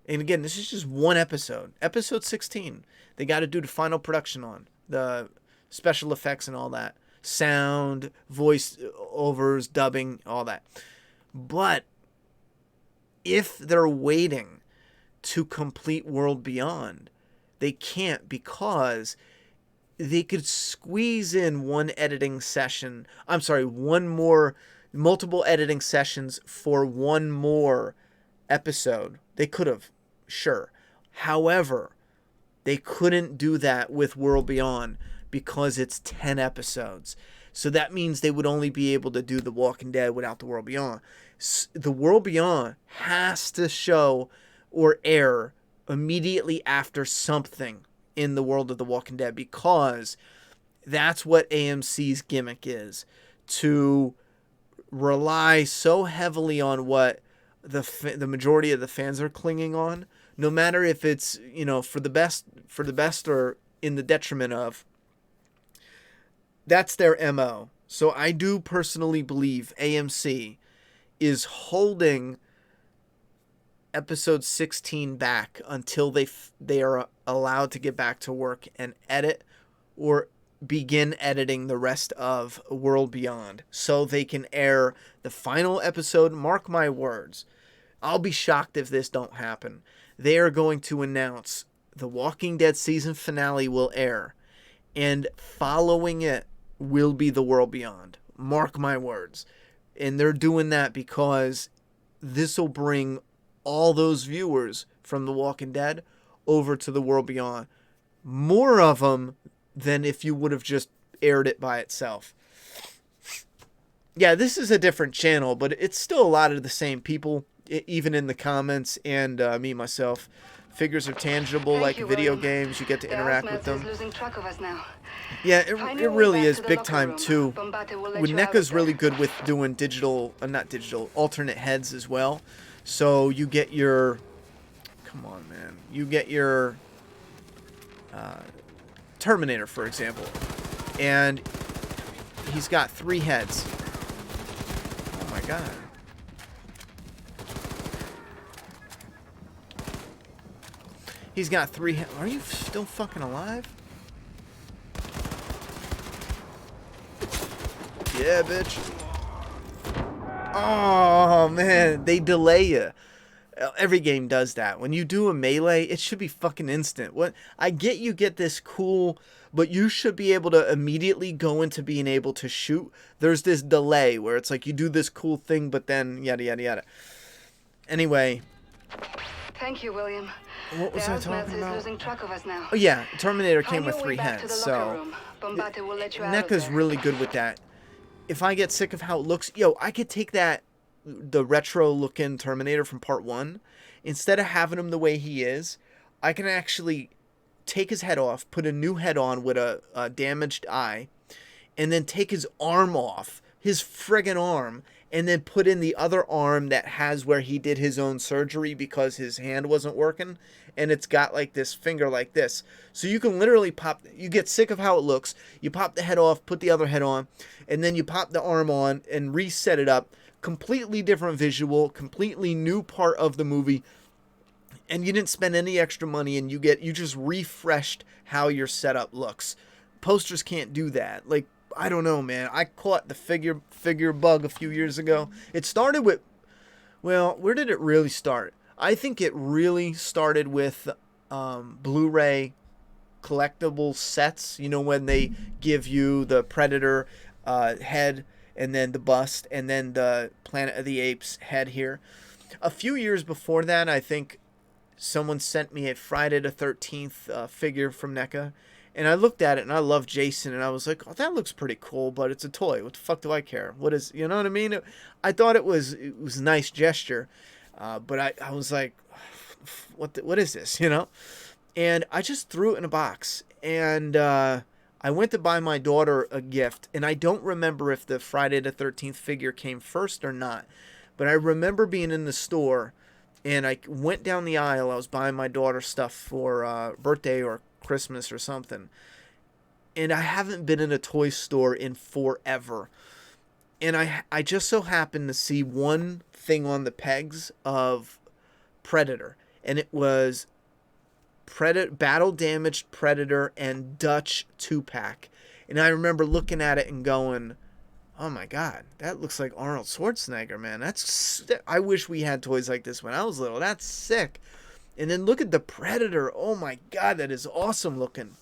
again, this is just one episode 16, they got to do the final production on the special effects and all that, sound, voice overs, dubbing, all that. But if they're waiting to complete World Beyond, they can't, because they could squeeze in multiple editing sessions for one more episode. They could have, sure. However, they couldn't do that with World Beyond because it's 10 episodes. So that means they would only be able to do The Walking Dead without the World Beyond. The World Beyond has to show or air immediately after something in the world of The Walking Dead, because that's what AMC's gimmick is, to rely so heavily on what the majority of the fans are clinging on, no matter if it's, you know, for the best or in the detriment of. That's their MO. So I do personally believe AMC is holding episode 16 back until they are allowed to get back to work and edit or begin editing the rest of World Beyond, so they can air the final episode. Mark my words, I'll be shocked if this don't happen. They are going to announce the Walking Dead season finale will air, and following it will be the World Beyond. Mark my words. And they're doing that because this will bring all those viewers from The Walking Dead over to the World Beyond. More of them than if you would have just aired it by itself. Yeah, this is a different channel, but it's still a lot of the same people, even in the comments, and me, myself, Figures are tangible, Thank like you, video William. games. You get to The interact with Ausmetz is them. losing track of us now. Yeah, Find it your way really back is to the big locker time room. too. Bombate will let When you out NECA's of really there. good with doing digital, not digital, alternate heads as well. So you get your, come on, man, you get your Terminator, for example, and he's got 3 heads. Oh my god. He's got 3 heads. Are you still fucking alive? Yeah, bitch. Oh, man. They delay you. Every game does that. When you do a melee, it should be fucking instant. What I get, you get this cool, but you should be able to immediately go into being able to shoot. There's this delay where it's like you do this cool thing, but then yada, yada, yada. Anyway. Thank you, William. What was I The talking Ausmetz is about? losing track of us now. Oh, yeah. Terminator came Find with your 3 way back to heads, the locker so... room. Bombate will let you out of NECA's there. really good with that. If I get sick of how it looks, yo, I could take the retro looking Terminator from part 1, instead of having him the way he is, I can actually take his head off, put a new head on with a damaged eye, and then take his arm off, his friggin' arm, and then put in the other arm that has where he did his own surgery because his hand wasn't working, and it's got like this finger like this. So you can literally pop, you get sick of how it looks, you pop the head off, put the other head on, and then you pop the arm on and reset it up. Completely different visual, completely new part of the movie, and you didn't spend any extra money, and you just refreshed how your setup looks. Posters can't do that. Like, I don't know, man. I caught the figure bug a few years ago. It started with, well, where did it really start? I think it really started with Blu-ray collectible sets. You know, when they give you the Predator head, and then the bust, and then the Planet of the Apes head here. A few years before that, I think someone sent me a Friday the 13th figure from NECA, and I looked at it, and I love Jason, and I was like, oh, that looks pretty cool, but it's a toy. What the fuck do I care? What is, you know what I mean? I thought it was a nice gesture, but I was like, what is this, you know? And I just threw it in a box, and I went to buy my daughter a gift, and I don't remember if the Friday the 13th figure came first or not, but I remember being in the store, and I went down the aisle. I was buying my daughter stuff for birthday or Christmas or something, and I haven't been in a toy store in forever, and I just so happened to see one thing on the pegs of Predator, and it was battle damaged Predator and Dutch 2-pack, and I remember looking at it and going, oh my god, that looks like Arnold Schwarzenegger, man. I wish we had toys like this when I was little. That's sick. And then look at the Predator. Oh my god, that is awesome looking.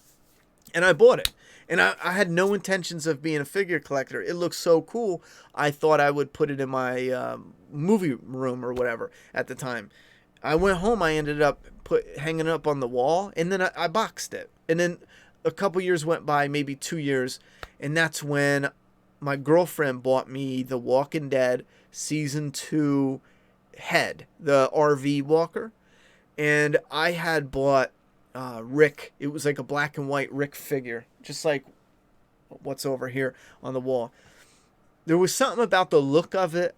And I bought it, and I had no intentions of being a figure collector. It looks so cool, I thought I would put it in my movie room or whatever at the time. I went home, I ended up hanging it up on the wall, and then I boxed it. And then a couple years went by, maybe 2 years, and that's when my girlfriend bought me the Walking Dead Season 2 head, the RV walker. And I had bought Rick. It was like a black and white Rick figure, just like what's over here on the wall. There was something about the look of it,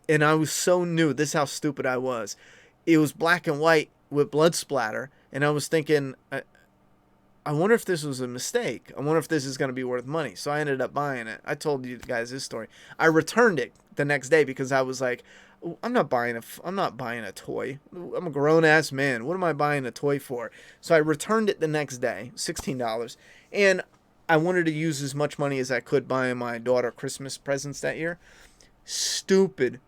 and I was so new. This is how stupid I was. It was black and white with blood splatter, and I was thinking, I wonder if this was a mistake. I wonder if this is going to be worth money. So I ended up buying it. I told you guys this story. I returned it the next day because I was like, I'm not buying a toy. I'm a grown ass man. What am I buying a toy for? So I returned it the next day, $16, and I wanted to use as much money as I could buying my daughter Christmas presents that year. Stupid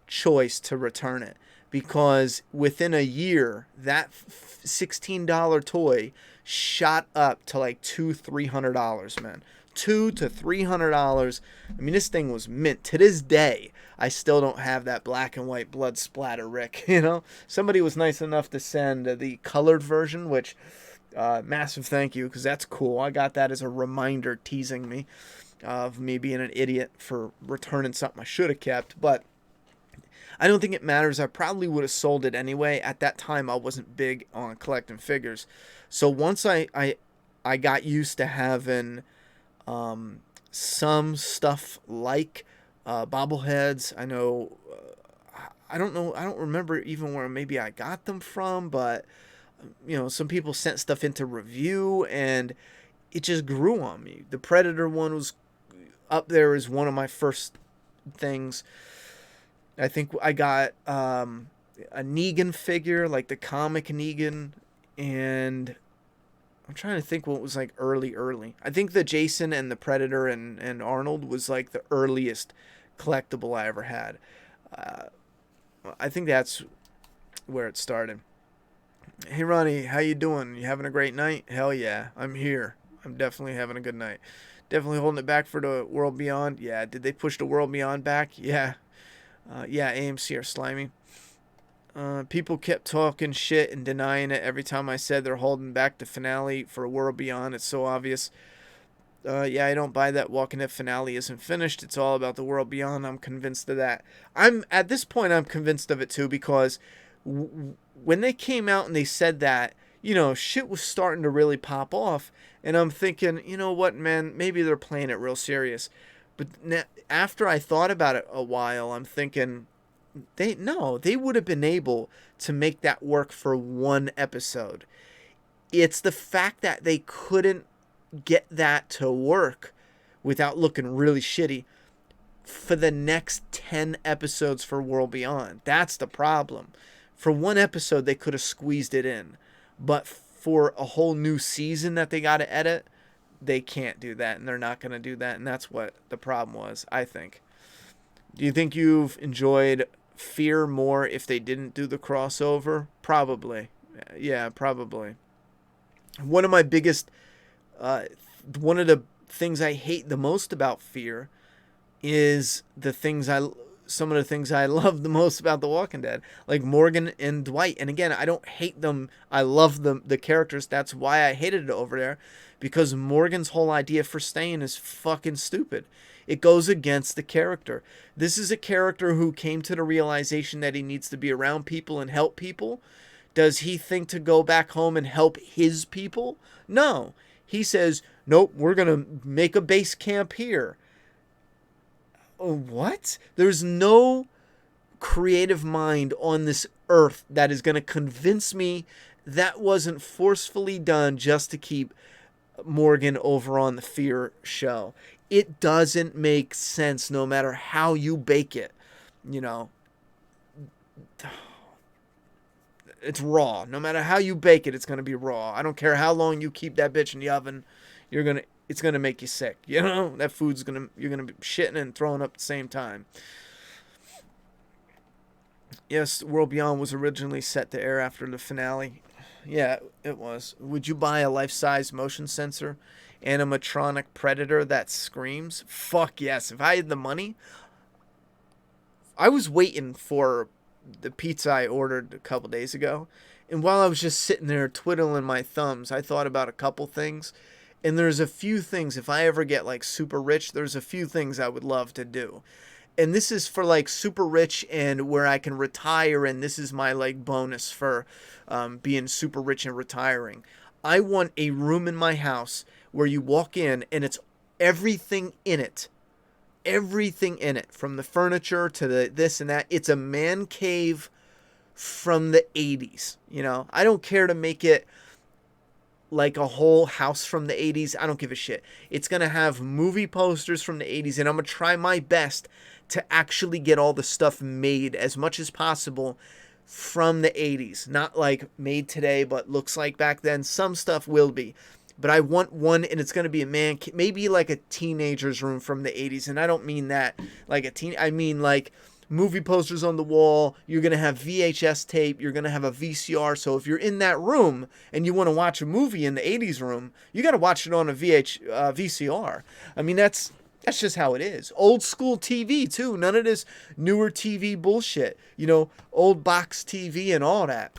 choice to return it, because within a year that $16 toy shot up to like $200-300, man. $200 to $300. I mean, this thing was mint. To this day, I still don't have that black and white blood splatter Rick. You know, somebody was nice enough to send the colored version, which massive thank you, because that's cool. I got that as a reminder, teasing me of me being an idiot for returning something I should have kept. But I don't think it matters. I probably would have sold it anyway. At that time, I wasn't big on collecting figures. So once I got used to having some stuff like bobbleheads. I know, I don't know, I don't remember even where maybe I got them from, but some people sent stuff into review, and it just grew on me. The Predator one was up there as one of my first things. I think I got a Negan figure, like the comic Negan, and I'm trying to think what was like early. I think the Jason and the Predator and Arnold was like the earliest collectible I ever had. I think that's where it started. Hey Ronnie, how you doing? You having a great night? Hell yeah, I'm here. I'm definitely having a good night. Definitely holding it back for the World Beyond. Yeah, did they push the World Beyond back? Yeah. Yeah, AMC are slimy. People kept talking shit and denying it every time I said they're holding back the finale for a World Beyond. It's so obvious. Yeah, I don't buy that Walking Dead finale isn't finished. It's all about the World Beyond. I'm convinced of that. At this point, I'm convinced of it too, because when they came out and they said that, shit was starting to really pop off. And I'm thinking, you know what, man, maybe they're playing it real serious. But after I thought about it a while, I'm thinking, they would have been able to make that work for one episode. It's the fact that they couldn't get that to work without looking really shitty for the next 10 episodes for World Beyond. That's the problem. For one episode, they could have squeezed it in. But for a whole new season that they got to edit, they can't do that, and they're not going to do that, and that's what the problem was, I think. Do you think you've enjoyed Fear more if they didn't do the crossover? Probably. Yeah, probably. One of my biggest, one of the things I hate the most about Fear is some of the things I love the most about The Walking Dead, like Morgan and Dwight. And again, I don't hate them. I love the characters. That's why I hated it over there, because Morgan's whole idea for staying is fucking stupid. It goes against the character. This is a character who came to the realization that he needs to be around people and help people. Does he think to go back home and help his people? No. He says, nope, we're going to make a base camp here. What? There's no creative mind on this earth that is going to convince me that wasn't forcefully done just to keep Morgan over on the Fear show. It doesn't make sense no matter how you bake it. It's raw. No matter how you bake it, it's going to be raw. I don't care how long you keep that bitch in the oven. It's going to make you sick. That food's you're going to be shitting and throwing up at the same time. Yes, World Beyond was originally set to air after the finale. Yeah, it was. Would you buy a life-size motion sensor animatronic Predator that screams? Fuck yes. If I had the money. I was waiting for the pizza I ordered a couple days ago, and while I was just sitting there twiddling my thumbs, I thought about a couple things. And there's a few things, if I ever get like super rich, there's a few things I would love to do. And this is for like super rich and where I can retire, and this is my like bonus for being super rich and retiring. I want a room in my house where you walk in and it's everything in it. Everything in it, from the furniture to the this and that. It's a man cave from the 80s. I don't care to make it like a whole house from the 80s. I don't give a shit. It's going to have movie posters from the 80s, and I'm going to try my best to actually get all the stuff made as much as possible from the 80s. Not like made today, but looks like back then. Some stuff will be. But I want one, and it's going to be maybe like a teenager's room from the 80s. And I don't mean that like I mean like movie posters on the wall. You're going to have VHS tape. You're going to have a VCR. So if you're in that room and you want to watch a movie in the 80s room, you got to watch it on a VCR. I mean, that's just how it is. Old school TV too. None of this newer TV bullshit. Old box TV and all that.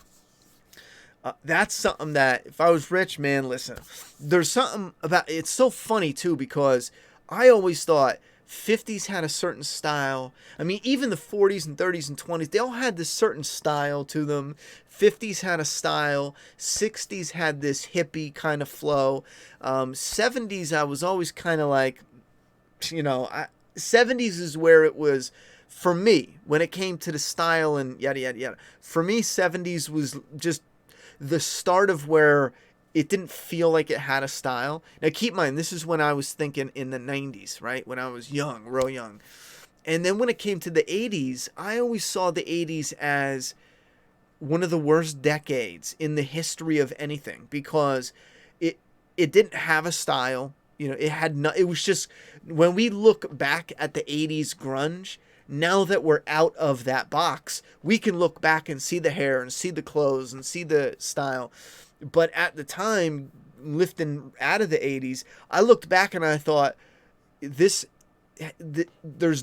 That's something that if I was rich, man, listen, there's something about it's so funny too, because I always thought 50s had a certain style. I mean, even the 40s and 30s and 20s, they all had this certain style to them. 50s had a style. 60s had this hippie kind of flow. 70s, I was always kind of like, 70s is where it was, for me, when it came to the style and yada, yada, yada. For me, 70s was just the start of where it didn't feel like it had a style. Now, keep in mind, this is when I was thinking in the 90s, right? When I was young, real young. And then when it came to the 80s, I always saw the 80s as one of the worst decades in the history of anything, because it didn't have a style. It had no, it was just, when we look back at the 80s grunge, now that we're out of that box, we can look back and see the hair and see the clothes and see the style. But at the time, lifting out of the 80s, I looked back and I thought, there's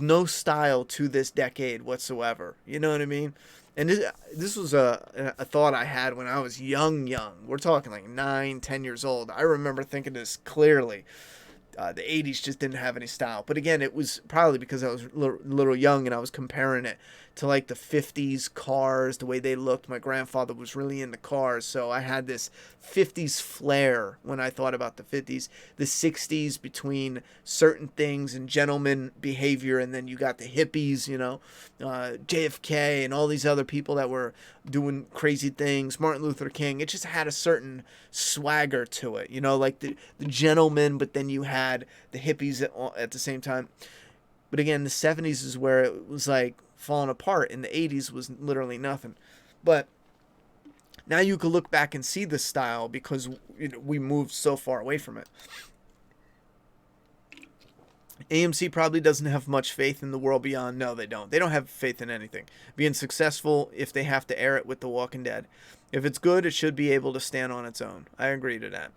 no style to this decade whatsoever. You know what I mean? And this was a thought I had when I was young. We're talking like 9, 10 years old. I remember thinking this clearly. The 80s just didn't have any style. But again, it was probably because I was a little young and I was comparing it to like the 50s cars, the way they looked. My grandfather was really into cars, so I had this 50s flair when I thought about the 50s. The 60s between certain things and gentleman behavior, and then you got the hippies, JFK and all these other people that were doing crazy things, Martin Luther King. It just had a certain swagger to it, like the gentleman, but then you had the hippies at the same time. But again, the 70s is where it was like falling apart, and the 80s was literally nothing. But now you can look back and see the style because we moved so far away from it. AMC probably doesn't have much faith in the world beyond. No, they don't. They don't have faith in anything. Being successful if they have to air it with The Walking Dead. If it's good, it should be able to stand on its own. I agree to that.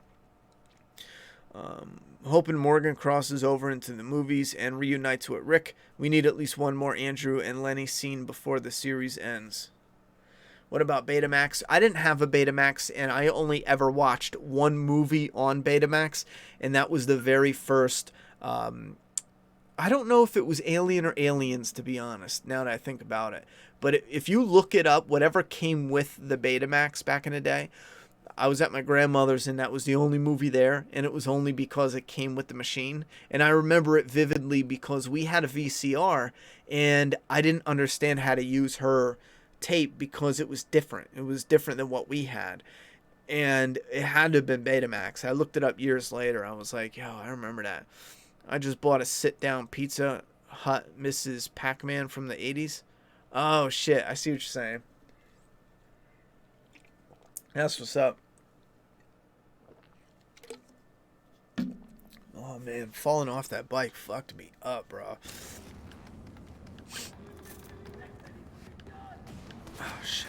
Hoping Morgan crosses over into the movies and reunites with Rick. We need at least one more Andrew and Lenny scene before the series ends. What about Betamax? I didn't have a Betamax, and I only ever watched one movie on Betamax, and that was the very first. I don't know if it was Alien or Aliens, to be honest, now that I think about it. But if you look it up, whatever came with the Betamax back in the day, I was at my grandmother's and that was the only movie there, and it was only because it came with the machine. And I remember it vividly because we had a VCR and I didn't understand how to use her tape because it was different. It was different than what we had. And it had to have been Betamax. I looked it up years later. I was like, yo, I remember that. I just bought a sit-down Pizza Hut Mrs. Pac-Man from the 80s. Oh, shit. I see what you're saying. That's what's up. Oh, man. Falling off that bike fucked me up, bro. Oh, shit.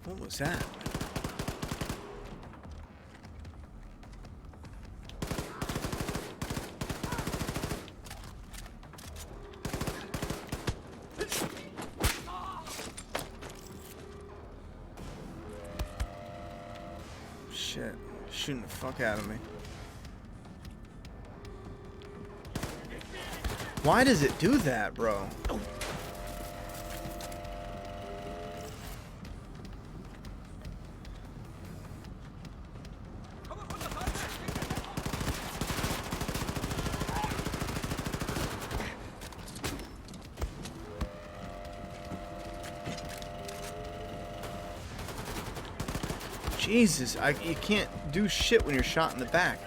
What was that? Shit. Shooting the fuck out of me. Why does it do that, bro? Jesus, you can't do shit when you're shot in the back.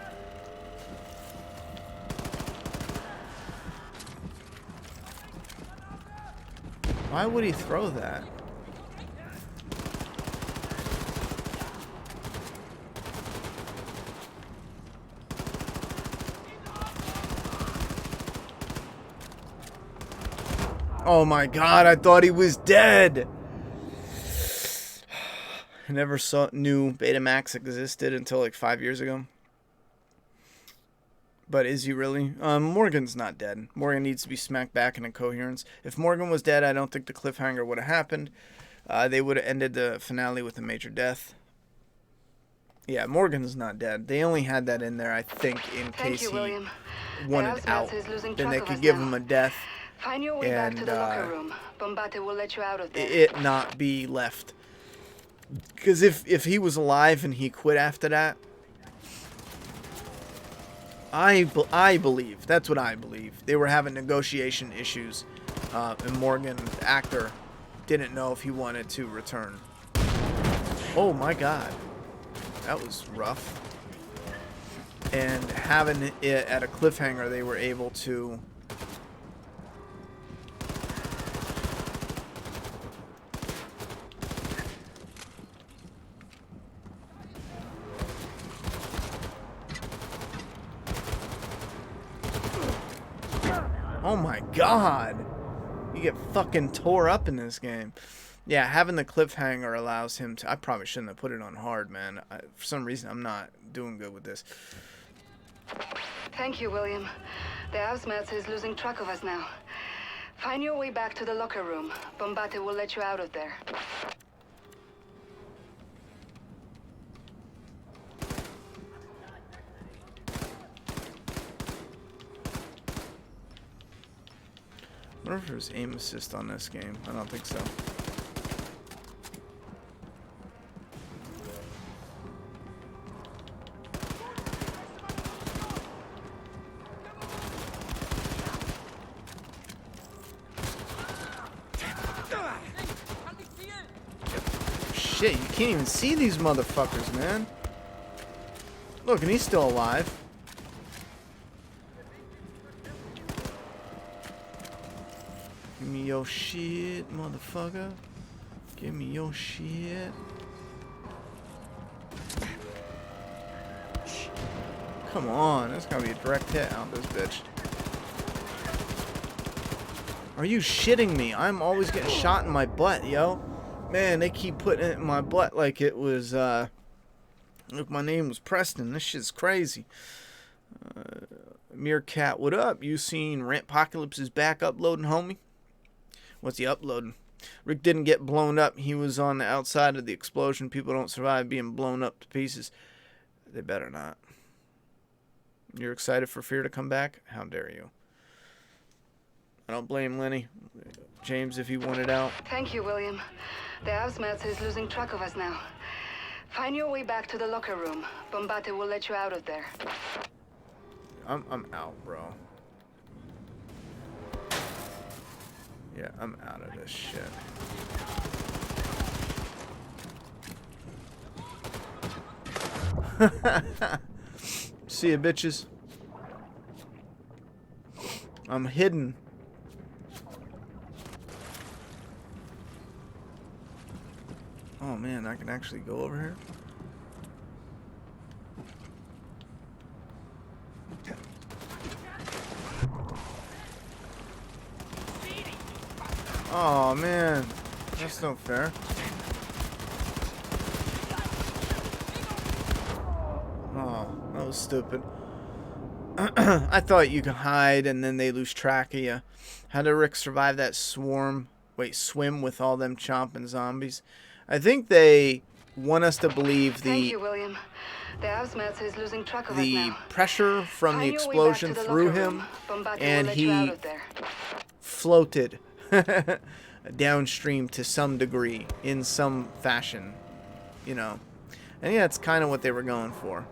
Why would he throw that? Oh my God, I thought he was dead. I never knew Betamax existed until like 5 years ago. But is he really? Morgan's not dead. Morgan needs to be smacked back into coherence. If Morgan was dead, I don't think the cliffhanger would have happened. They would have ended the finale with a major death. Yeah, Morgan's not dead. They only had that in there, I think, in case he wanted out. Then they could give him a death. Find your way back to the locker room. Bombate will let you out of there. It not be left. Because if he was alive and he quit after that, I believe, that's what I believe. They were having negotiation issues, and Morgan, the actor, didn't know if he wanted to return. Oh my God, that was rough. And having it at a cliffhanger, they were able to oh my God, you get fucking tore up in this game. Yeah, having the cliffhanger allows him to... I probably shouldn't have put it on hard, man. For some reason, I'm not doing good with this. Thank you, William. The housemates is losing track of us now. Find your way back to the locker room. Bombate will let you out of there. I wonder if there's aim assist on this game. I don't think so. Shit, you can't even see these motherfuckers, man. Look, and he's still alive. Give me your shit, motherfucker. Give me your shit. Come on, that's gotta be a direct hit out this bitch. Are you shitting me? I'm always getting shot in my butt, yo. Man, they keep putting it in my butt like it was, like my name was Preston. This shit's crazy. Meerkat, what up? You seen Rantpocalypse is back uploading, homie? What's he uploading? Rick didn't get blown up. He was on the outside of the explosion. People don't survive being blown up to pieces. They better not. You're excited for Fear to come back? How dare you? I don't blame Lenny. James, if he wanted out. Thank you, William. The housemates is losing track of us now. Find your way back to the locker room. Bombate will let you out of there. I'm out, bro. Yeah, I'm out of this shit. See ya, bitches. I'm hidden. Oh man, I can actually go over here. Oh man, that's no fair. Oh, that was stupid. I thought you could hide and then they lose track of you. How did Rick survive that swim with all them chomping zombies? I think they want us to believe Thank you, William. The housemates is losing track of us the now. pressure from the explosion threw him, and he floated downstream to some degree, in some fashion, you know. And yeah, that's kind of what they were going for.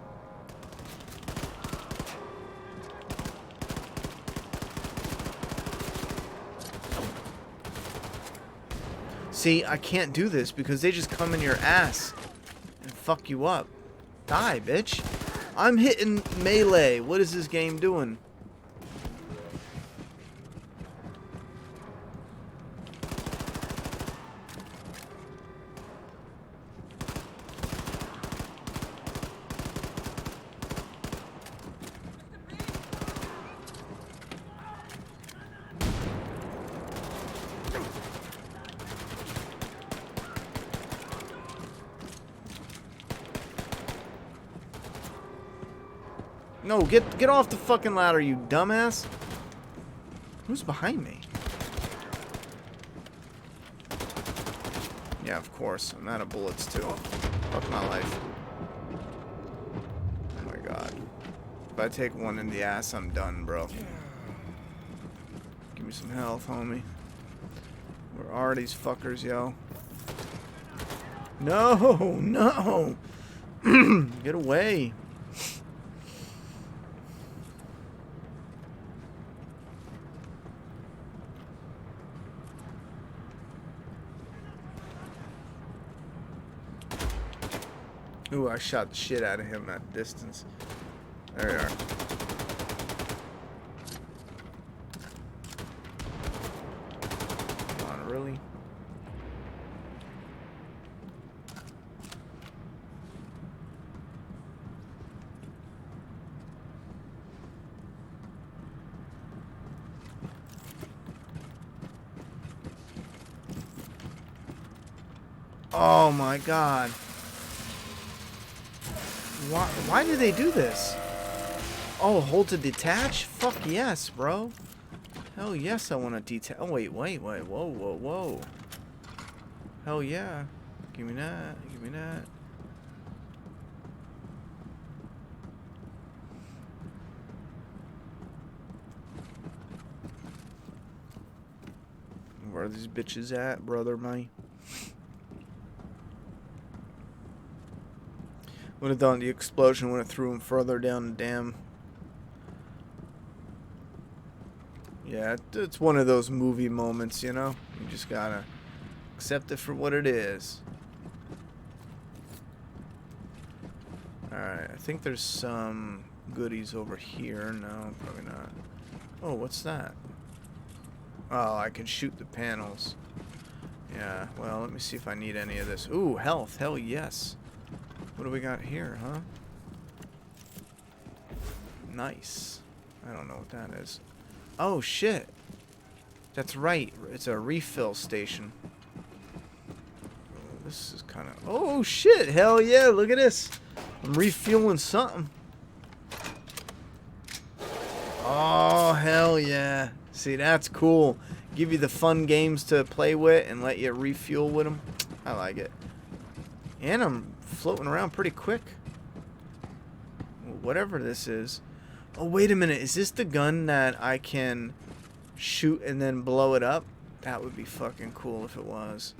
See, I can't do this because they just come in your ass and fuck you up. Die, bitch. I'm hitting melee. What is this game doing? No, get off the fucking ladder, you dumbass. Who's behind me? Yeah, of course. I'm out of bullets, too. Fuck my life. Oh my god. If I take one in the ass, I'm done, bro. Give me some health, homie. Where are these fuckers, yo? No! No! Get away. Ooh, I shot the shit out of him at distance. There we are. Come on, really? Oh my god. Why do they do this? Oh, hold to detach? Fuck yes, bro. Hell yes, I want to detach. Oh, wait. Whoa. Hell yeah. Give me that. Give me that. Where are these bitches at, brother, mate? Would have done the explosion when it threw him further down the dam. Yeah, it's one of those movie moments, you know? You just gotta accept it for what it is. Alright, I think there's some goodies over here. No, probably not. Oh, what's that? Oh, I can shoot the panels. Yeah, well, let me see if I need any of this. Ooh, health. Hell yes. What do we got here, huh? Nice. I don't know what that is. Oh, shit. That's right. It's a refill station. Oh, this is kind of... Oh, shit. Hell yeah. Look at this. I'm refueling something. Oh, hell yeah. See, that's cool. Give you the fun games to play with and let you refuel with them. I like it. And I'm floating around pretty quick. Whatever this is. Oh, wait a minute. Is this the gun that I can shoot and then blow it up? That would be fucking cool if it was.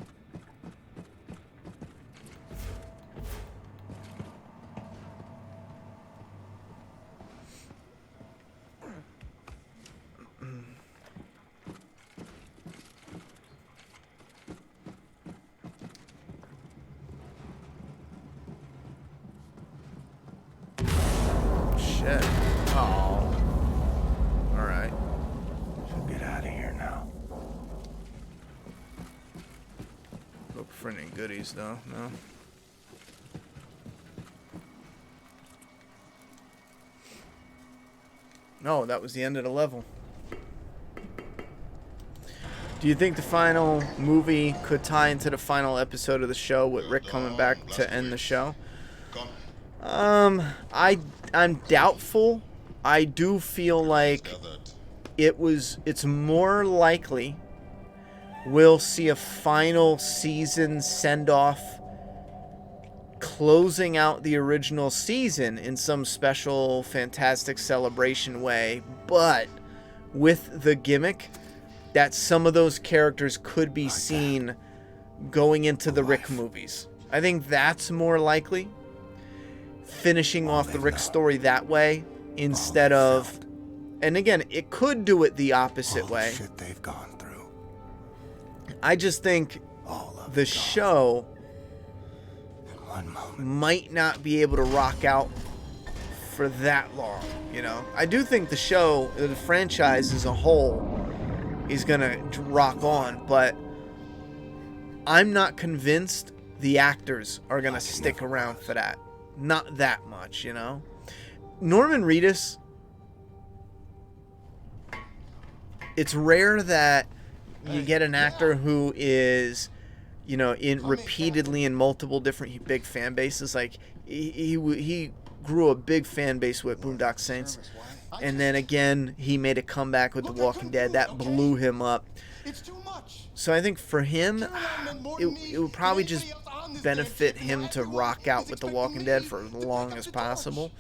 Shit. Oh. Alright. Should get out of here now. Look for any goodies though, no? No, that was the end of the level. Do you think the final movie could tie into the final episode of the show with Rick coming back to end the show? I'm doubtful. I do feel like it's more likely we'll see a final season send-off closing out the original season in some special fantastic celebration way, but with the gimmick that some of those characters could be seen going into the Rick movies. I think that's more likely. Finishing off the Rick story that way instead of, and again, it could do it the opposite way. Shit they've gone through. I just think the show might not be able to rock out for that long, you know. I do think the show, the franchise as a whole, is gonna rock on, but I'm not convinced the actors are gonna stick around for that. Not that much, you know. Norman Reedus, it's rare that you get an actor who is, you know, in repeatedly in multiple different big fan bases. Like he grew a big fan base with Boondock Saints. And then again, he made a comeback with The Walking Dead. That blew him up. It's too much. So I think for him, it would probably just benefit him to rock out with The Walking Dead for as long as possible.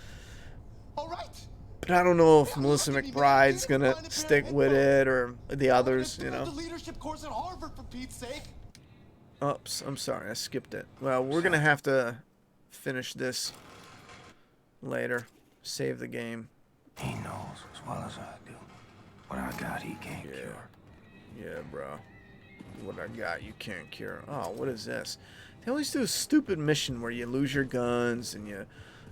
All right. But I don't know if Melissa McBride's going to stick with it or the others, you know. The leadership course at Harvard, for Pete's sake. Oops, I'm sorry, I skipped it. Well, we're going to have to finish this later. Save the game. He knows as well as I do. What I got, he can't cure. Yeah, bro. What I got, you can't cure. Oh, what is this? They always do a stupid mission where you lose your guns and you...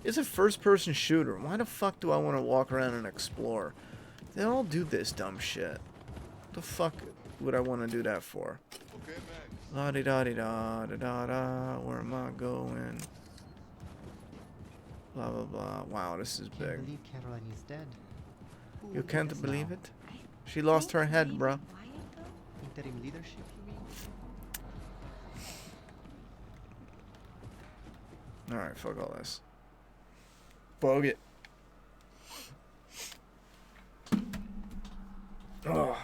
It's a first-person shooter. Why the fuck do I want to walk around and explore? They all do this dumb shit. What the fuck would I want to do that for? Okay, Max. La-di-da-di-da-da-da-da. Where am I going? Blah, blah, blah. Wow, this is Can't big. believe Caroline is dead. Who You will can't do this believe now? it? She lost her head, bro. Interim leadership, you mean? Alright, fuck all this. Bog it. Oh.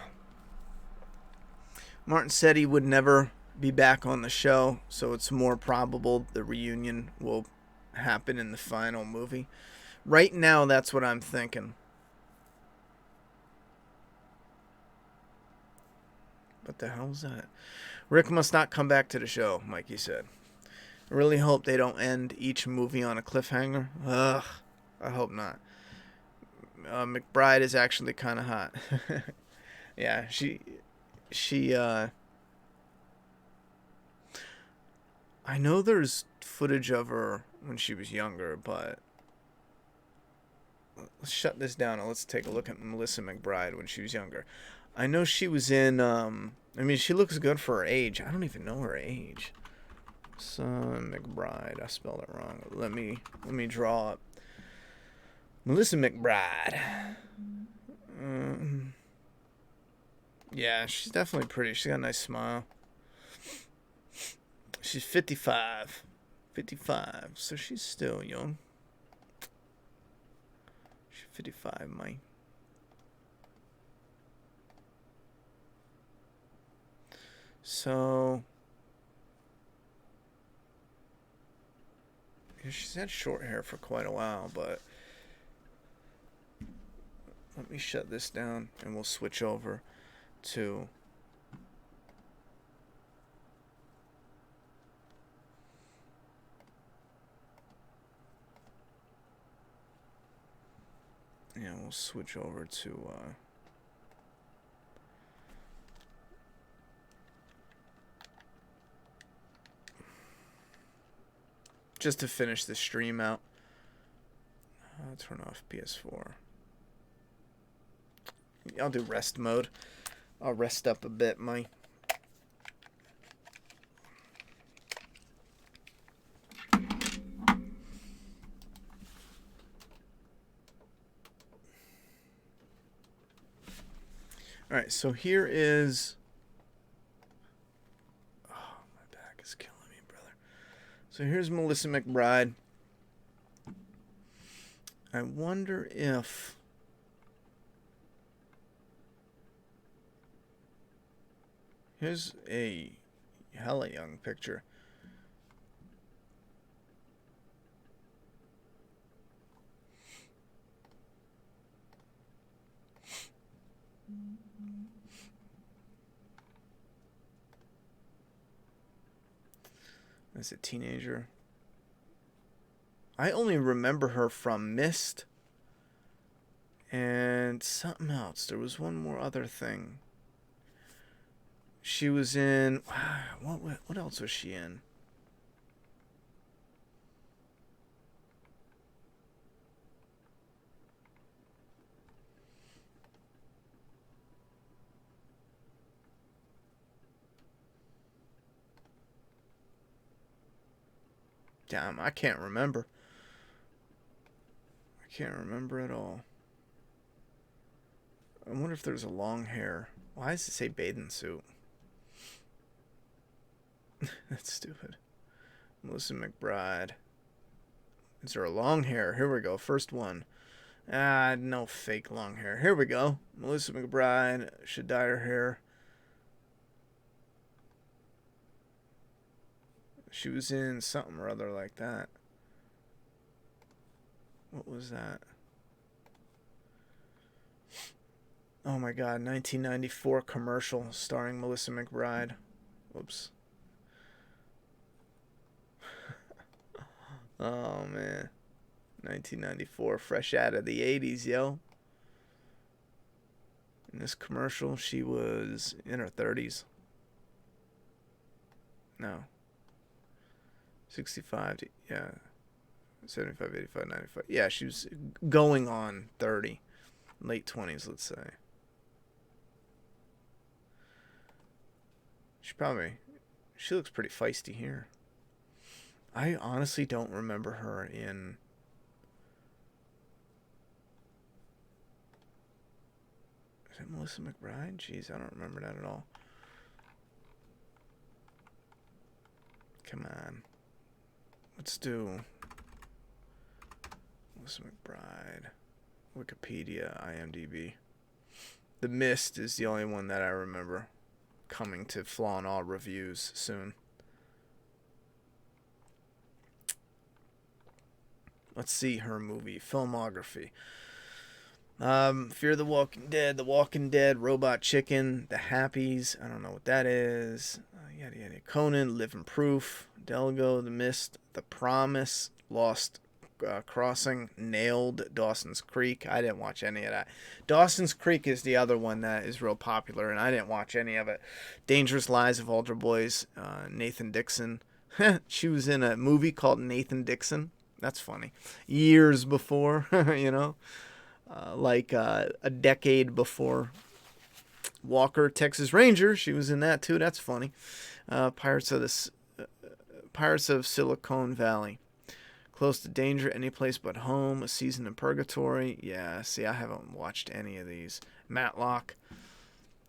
Martin said he would never be back on the show, so it's more probable the reunion will happen in the final movie. Right now, that's what I'm thinking. What the hell is that? Rick must not come back to the show, Mikey said. I really hope they don't end each movie on a cliffhanger. Ugh, I hope not. McBride is actually kind of hot. Yeah, I know there's footage of her when she was younger, but let's shut this down and let's take a look at Melissa McBride when she was younger. I know she was in, I mean, she looks good for her age. I don't even know her age. Son McBride. I spelled it wrong. Let me draw up Melissa McBride. Yeah, she's definitely pretty. She's got a nice smile. She's 55. 55. So she's still young. She's 55, Mike. So yeah, she's had short hair for quite a while, but let me shut this down and we'll switch over to we'll switch over to just to finish the stream out. I'll turn off PS4. I'll do rest mode. I'll rest up a bit, Mike. Alright, so here is... Oh, my back is killing me, brother. So here's Melissa McBride. I wonder if... Here's a hella young picture. As a teenager. I only remember her from Mist and something else. There was one more other thing. She was in... What else was she in? Damn, I can't remember. I can't remember at all. I wonder if there's a long hair. Why does it say bathing suit? That's stupid. Melissa McBride. Is there a long hair? Here we go. First one. No fake long hair. Here we go. Melissa McBride should dye her hair. She was in something or other like that. What was that? Oh my god, 1994 commercial starring Melissa McBride. Whoops. Oh man. 1994, fresh out of the 80s, yo. In this commercial, she was in her 30s. No. 65, yeah. 75, 85, 95. Yeah, she was going on 30. Late 20s, let's say. She looks pretty feisty here. I honestly don't remember her in... Is it Melissa McBride? Jeez, I don't remember that at all. Come on. Let's do Melissa McBride. Wikipedia, IMDb. The Mist is the only one that I remember coming to Flaw and All reviews soon. Let's see her movie filmography. Fear the Walking Dead, Robot Chicken, The Happies. I don't know what that is. Yada yada. Conan, Living Proof, Delgo, The Mist, The Promise, Lost Crossing, Nailed, Dawson's Creek. I didn't watch any of that. Dawson's Creek is the other one that is real popular, and I didn't watch any of it. Dangerous Lies of Older Boys, Nathan Dixon. She was in a movie called Nathan Dixon. That's funny. Years before, you know, like a decade before Walker, Texas Ranger. She was in that too. That's funny. Pirates of Silicon Valley. Close to Danger, Any Place But Home, A Season in Purgatory. Yeah, see, I haven't watched any of these. Matlock.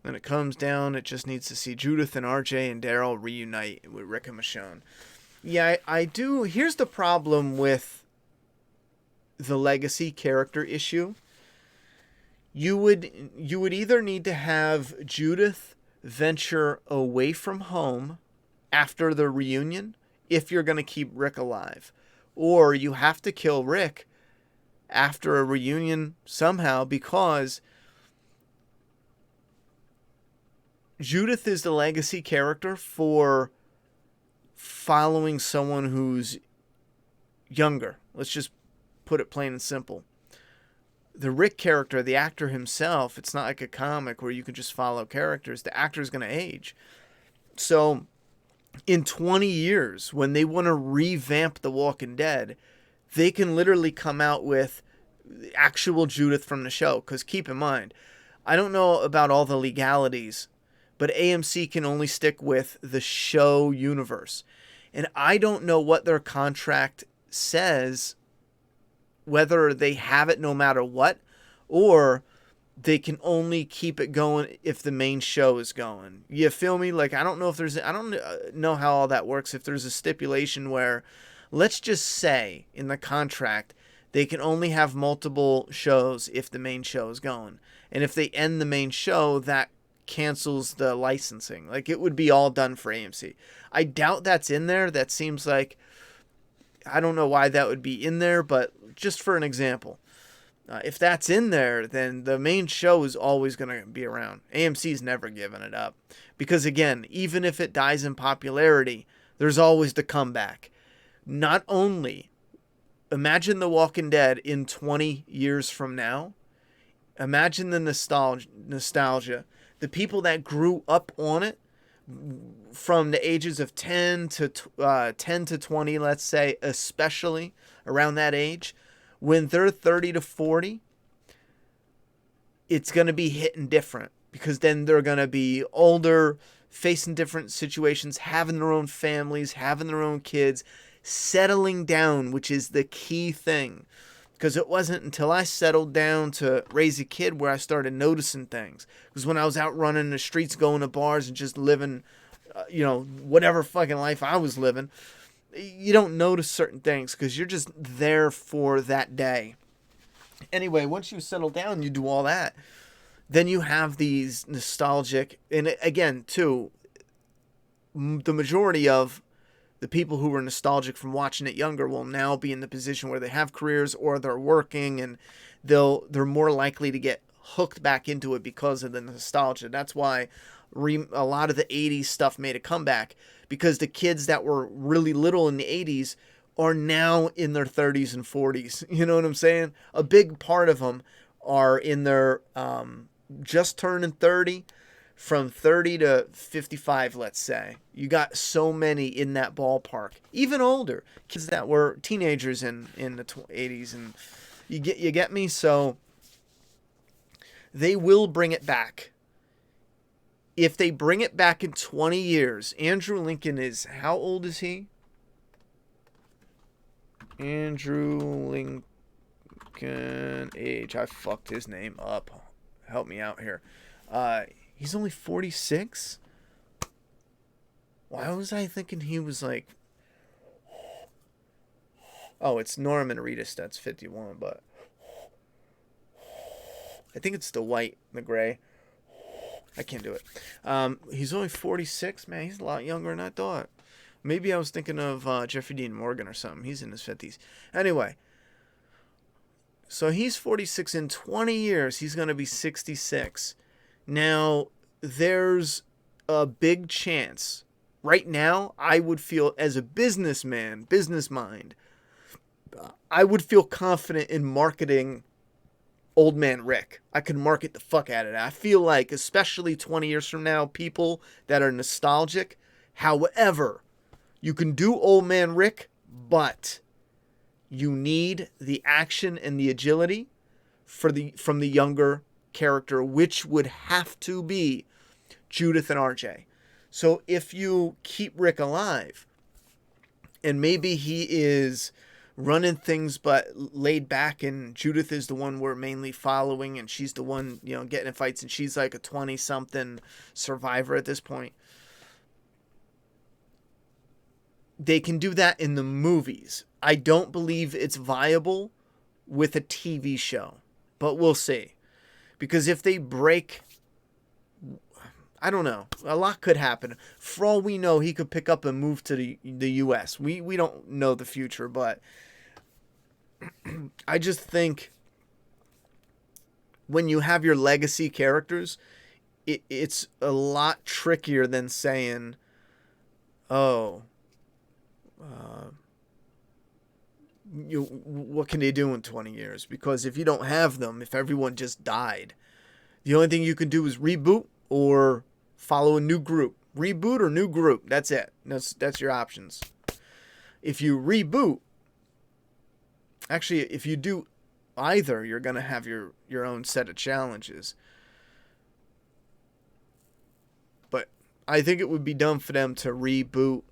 When it comes down, it just needs to see Judith and RJ and Daryl reunite with Rick and Michonne. Yeah, I do. Here's the problem with the legacy character issue. You would either need to have Judith venture away from home after the reunion if you're going to keep Rick alive. Or you have to kill Rick after a reunion somehow, because Judith is the legacy character for following someone who's younger. Let's just put it plain and simple. The Rick character, the actor himself, it's not like a comic where you can just follow characters. The actor's going to age. So in 20 years, when they want to revamp The Walking Dead, they can literally come out with actual Judith from the show. Because keep in mind, I don't know about all the legalities, but AMC can only stick with the show universe. And I don't know what their contract says, whether they have it no matter what, or they can only keep it going if the main show is going. You feel me? Like, I don't know how all that works. If there's a stipulation where, let's just say in the contract, they can only have multiple shows if the main show is going. And if they end the main show, that cancels the licensing. Like, it would be all done for AMC. I doubt that's in there. That seems like, I don't know why that would be in there, but just for an example, if that's in there, then the main show is always going to be around. AMC's never given it up. Because again, even if it dies in popularity, there's always the comeback. Not only, imagine The Walking Dead in 20 years from now. Imagine the nostalgia. The people that grew up on it from the ages of 10 to 20, let's say, especially around that age, when they're 30 to 40, it's going to be hitting different, because then they're going to be older, facing different situations, having their own families, having their own kids, settling down, which is the key thing. Because it wasn't until I settled down to raise a kid where I started noticing things. Because when I was out running the streets, going to bars, and just living, whatever fucking life I was living, you don't notice certain things because you're just there for that day. Anyway, once you settle down, you do all that. Then you have these nostalgic, and again, too, the majority of the people who were nostalgic from watching it younger will now be in the position where they have careers or they're working, and they're more likely to get hooked back into it because of the nostalgia. That's why a lot of the 80s stuff made a comeback, because the kids that were really little in the 80s are now in their 30s and 40s. You know what I'm saying? A big part of them are in their just turning 30, from 30 to 55, let's say. You got so many in that ballpark. Even older kids that were teenagers in the 80s, and you get me? So they will bring it back. If they bring it back in 20 years, Andrew Lincoln is, how old is he? Andrew Lincoln age. I fucked his name up. Help me out here. He's only 46? Why was I thinking he was like... Oh, it's Norman Reedus that's 51, but... I think it's the white, the gray. I can't do it. He's only 46? Man, he's a lot younger than I thought. Maybe I was thinking of Jeffrey Dean Morgan or something. He's in his 50s. Anyway. So he's 46. In 20 years, he's going to be 66. Now, there's a big chance. Right now, I would feel, as a businessman, business mind, I would feel confident in marketing Old Man Rick. I could market the fuck out of that. I feel like, especially 20 years from now, people that are nostalgic. However, you can do Old Man Rick, but you need the action and the agility from the younger character, which would have to be Judith and RJ. So if you keep Rick alive, and maybe he is running things but laid back, and Judith is the one we're mainly following, and she's the one, getting in fights, and she's like a 20-something survivor at this point. They can do that in the movies. I don't believe it's viable with a TV show, but we'll see. Because if they break, I don't know, a lot could happen. For all we know, he could pick up and move to the U.S. We don't know the future, but I just think when you have your legacy characters, it's a lot trickier than saying, what can they do in 20 years? Because if you don't have them, if everyone just died, the only thing you can do is reboot or follow a new group. Reboot or new group. That's it. That's your options. If you reboot, actually, if you do either, you're going to have your own set of challenges. But I think it would be dumb for them to reboot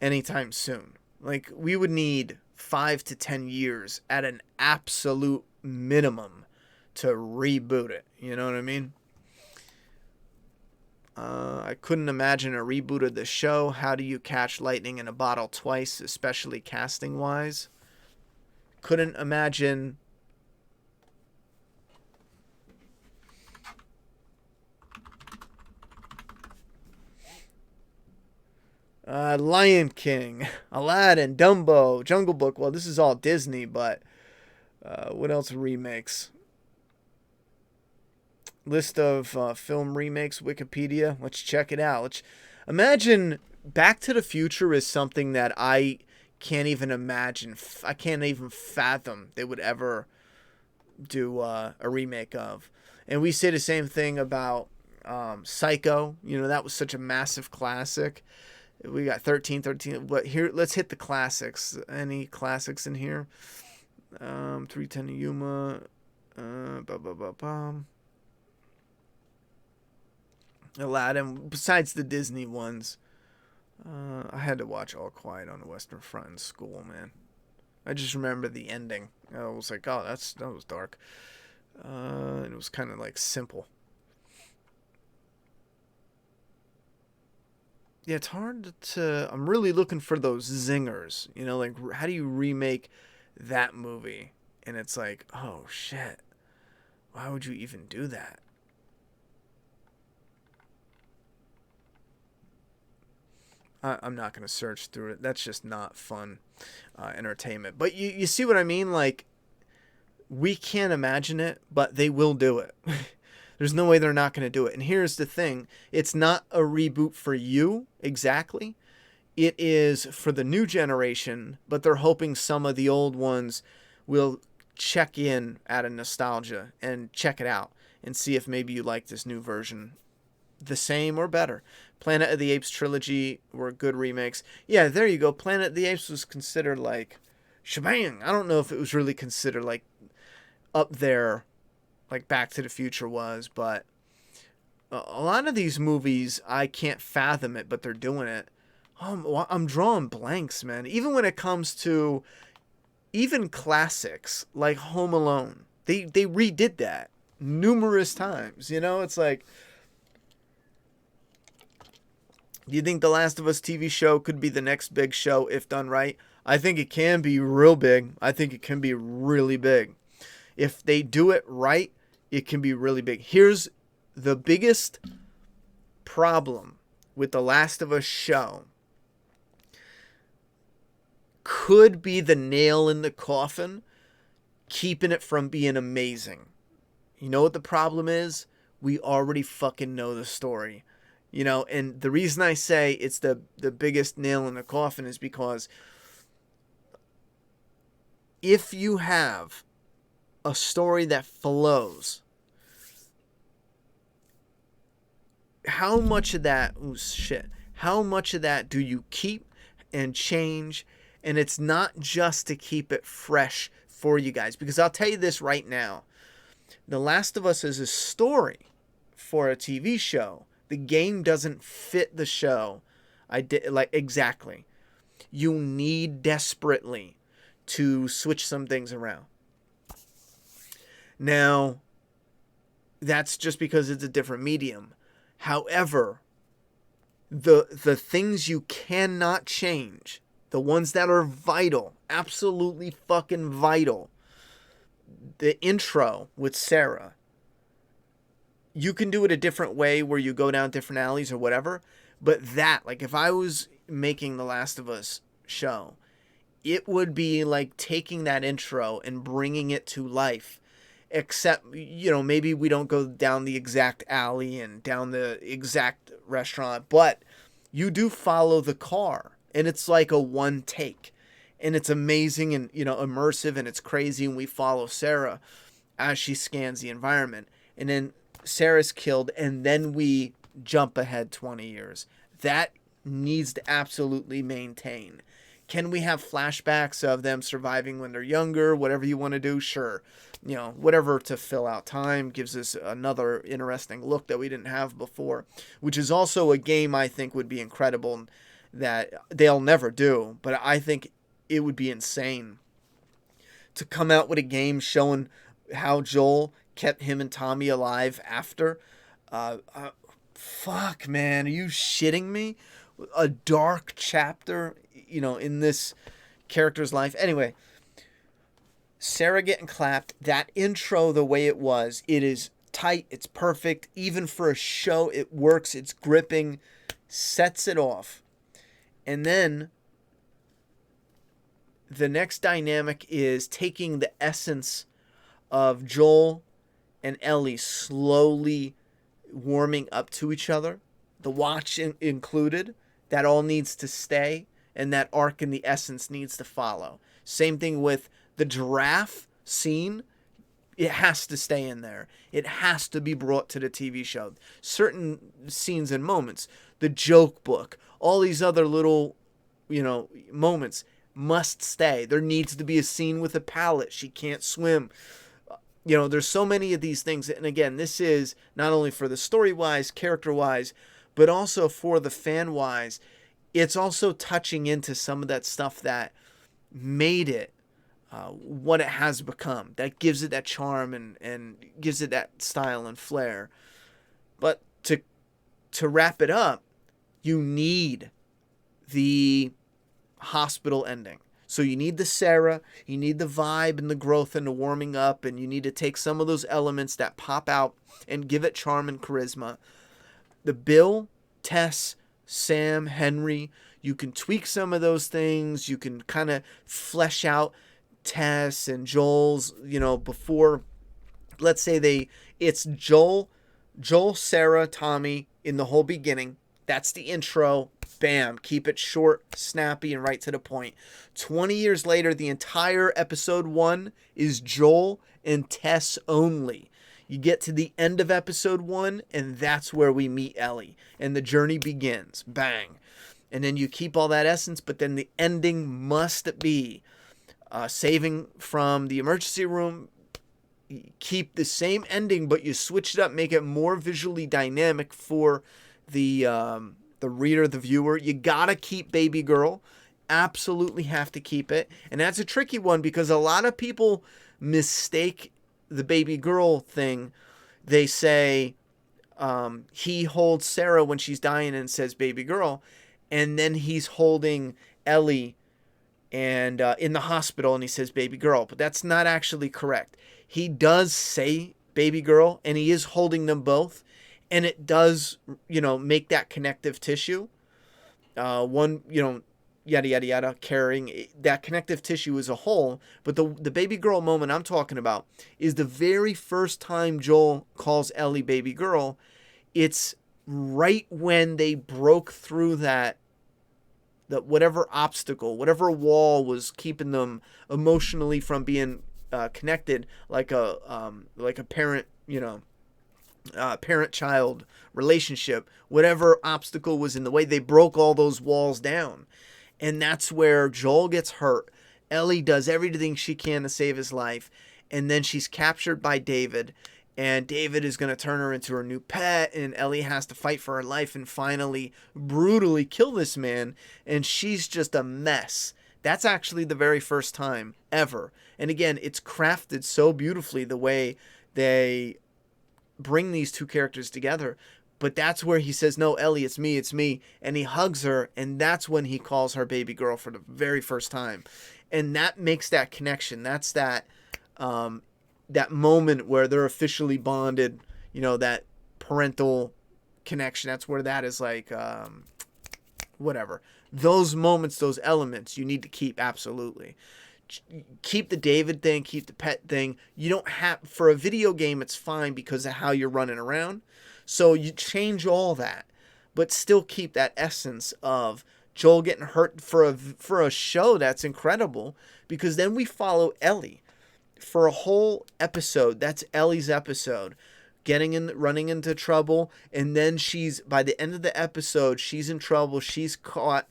anytime soon. Like, we would need 5 to 10 years at an absolute minimum to reboot it. You know what I mean? I couldn't imagine a reboot of the show. How do you catch lightning in a bottle twice, especially casting-wise? Couldn't imagine... Lion King, Aladdin, Dumbo, Jungle Book. Well, this is all Disney, but what else remakes? List of film remakes, Wikipedia. Let's check it out. Imagine Back to the Future is something that I can't even imagine. I can't even fathom they would ever do a remake of. And we say the same thing about Psycho. That was such a massive classic. We got 13, but here, let's hit the classics. Any classics in here? 310 to Yuma. Aladdin, besides the Disney ones. I had to watch All Quiet on the Western Front in school, man. I just remember the ending. I was like, oh, that was dark. It was kind of like simple. yeah, it's hard to. I'm really looking for those zingers. You know, like how do you remake that movie? And it's like, oh shit, why would you even do that? I'm not gonna search through it. That's just not fun entertainment. But you see what I mean? Like, we can't imagine it, but they will do it. There's no way they're not going to do it. And here's the thing. It's not a reboot for you, exactly. It is for the new generation, but they're hoping some of the old ones will check in out of nostalgia and check it out and see if maybe you like this new version the same or better. Planet of the Apes trilogy were good remakes. Yeah, there you go. Planet of the Apes was considered like shebang. I don't know if it was really considered like up there like Back to the Future was, but a lot of these movies, I can't fathom it, but they're doing it. I'm drawing blanks, man. Even when it comes to even classics like Home Alone, they redid that numerous times. You know, it's like, do you think The Last of Us TV show could be the next big show if done right? I think it can be real big. I think it can be really big. If they do it right, it can be really big. Here's the biggest problem with The Last of Us show. Could be the nail in the coffin, keeping it from being amazing. You know what the problem is? We already fucking know the story. You know, and the reason I say it's the biggest nail in the coffin is because if you have a story that flows, how much of that, how much of that do you keep and change? And it's not just to keep it fresh for you guys, because I'll tell you this right now. The Last of Us is a story for a TV show. The game doesn't fit the show. Exactly. You need desperately to switch some things around. Now, that's just because it's a different medium. However, the things you cannot change, the ones that are vital, absolutely fucking vital, the intro with Sarah, you can do it a different way where you go down different alleys or whatever, but that, like if I was making The Last of Us show, it would be like taking that intro and bringing it to life. Except, you know, maybe we don't go down the exact alley and down the exact restaurant, but you do follow the car, and it's like a one take, and it's amazing and, you know, immersive, and it's crazy, and we follow Sarah as she scans the environment, and then Sarah's killed, and then we jump ahead 20 years. That needs to absolutely maintain. Can we have flashbacks of them surviving when they're younger? Whatever you want to do, sure. You know, whatever to fill out time, gives us another interesting look that we didn't have before, which is also a game I think would be incredible that they'll never do, but I think it would be insane to come out with a game showing how Joel kept him and Tommy alive after. Fuck, man, are you shitting me? A dark chapter, you know, in this character's life. Anyway, Sarah getting clapped, that intro the way it was, it is tight, it's perfect. Even for a show, it works, it's gripping, sets it off. And then the next dynamic is taking the essence of Joel and Ellie slowly warming up to each other, the watch included. That all needs to stay, and that arc and the essence needs to follow. Same thing with the giraffe scene. It has to stay in there. It has to be brought to the TV show. Certain scenes and moments, the joke book, all these other little, you know, moments must stay. There needs to be a scene with a pallet. She can't swim. You know, there's so many of these things. And again, this is not only for the story-wise, character-wise, but also for the fan-wise. It's also touching into some of that stuff that made it what it has become. That gives it that charm and gives it that style and flair. But to wrap it up, you need the hospital ending. So you need the Sarah, you need the vibe and the growth and the warming up, and you need to take some of those elements that pop out and give it charm and charisma. The Bill, Tess, Sam, Henry, you can tweak some of those things. You can kind of flesh out Tess and Joel's, before, let's say it's Joel, Sarah, Tommy in the whole beginning. That's the intro. Bam. Keep it short, snappy, and right to the point. 20 years later, the entire episode 1 is Joel and Tess only. You get to the end of episode 1, and that's where we meet Ellie. And the journey begins. Bang. And then you keep all that essence, but then the ending must be saving from the emergency room. Keep the same ending, but you switch it up, make it more visually dynamic for the reader, the viewer. You gotta keep baby girl. Absolutely have to keep it. And that's a tricky one because a lot of people mistake the baby girl thing. They say he holds Sarah when she's dying and says baby girl, and then he's holding Ellie and in the hospital and he says baby girl, but that's not actually correct. He does say baby girl and he is holding them both, and it does, make that connective tissue. One, yada, yada, yada, carrying that connective tissue as a whole. But the baby girl moment I'm talking about is the very first time Joel calls Ellie baby girl. It's right when they broke through that whatever obstacle, whatever wall was keeping them emotionally from being connected, like a parent, parent-child relationship. Whatever obstacle was in the way, they broke all those walls down. And that's where Joel gets hurt. Ellie does everything she can to save his life. And then she's captured by David. And David is going to turn her into her new pet. And Ellie has to fight for her life and finally brutally kill this man. And she's just a mess. That's actually the very first time ever. And again, it's crafted so beautifully the way they bring these two characters together. But that's where he says, no, Ellie, it's me. And he hugs her. And that's when he calls her baby girl for the very first time. And that makes that connection. That's that moment where they're officially bonded, that parental connection. That's where that is like, whatever. Those moments, those elements you need to keep. Absolutely. Keep the David thing, keep the pet thing. You don't have, for a video game, it's fine because of how you're running around. So you change all that, but still keep that essence of Joel getting hurt for a show. That's incredible because then we follow Ellie for a whole episode. That's Ellie's episode, running into trouble. And then by the end of the episode, she's in trouble. She's caught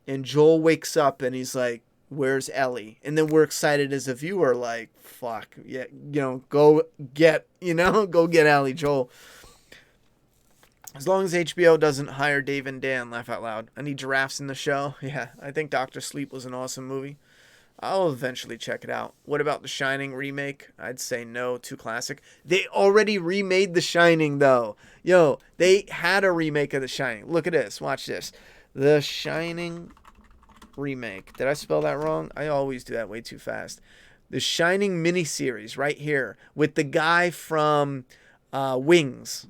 and Joel wakes up and he's like, where's Ellie? And then we're excited as a viewer, like, fuck, yeah, go get Ellie, Joel. As long as HBO doesn't hire Dave and Dan, laugh out loud. I need giraffes in the show. Yeah, I think Dr. Sleep was an awesome movie. I'll eventually check it out. What about The Shining remake? I'd say no, too classic. They already remade The Shining, though. They had a remake of The Shining. Look at this. Watch this. The Shining remake. Did I spell that wrong? I always do that way too fast. The Shining miniseries right here with the guy from Wings.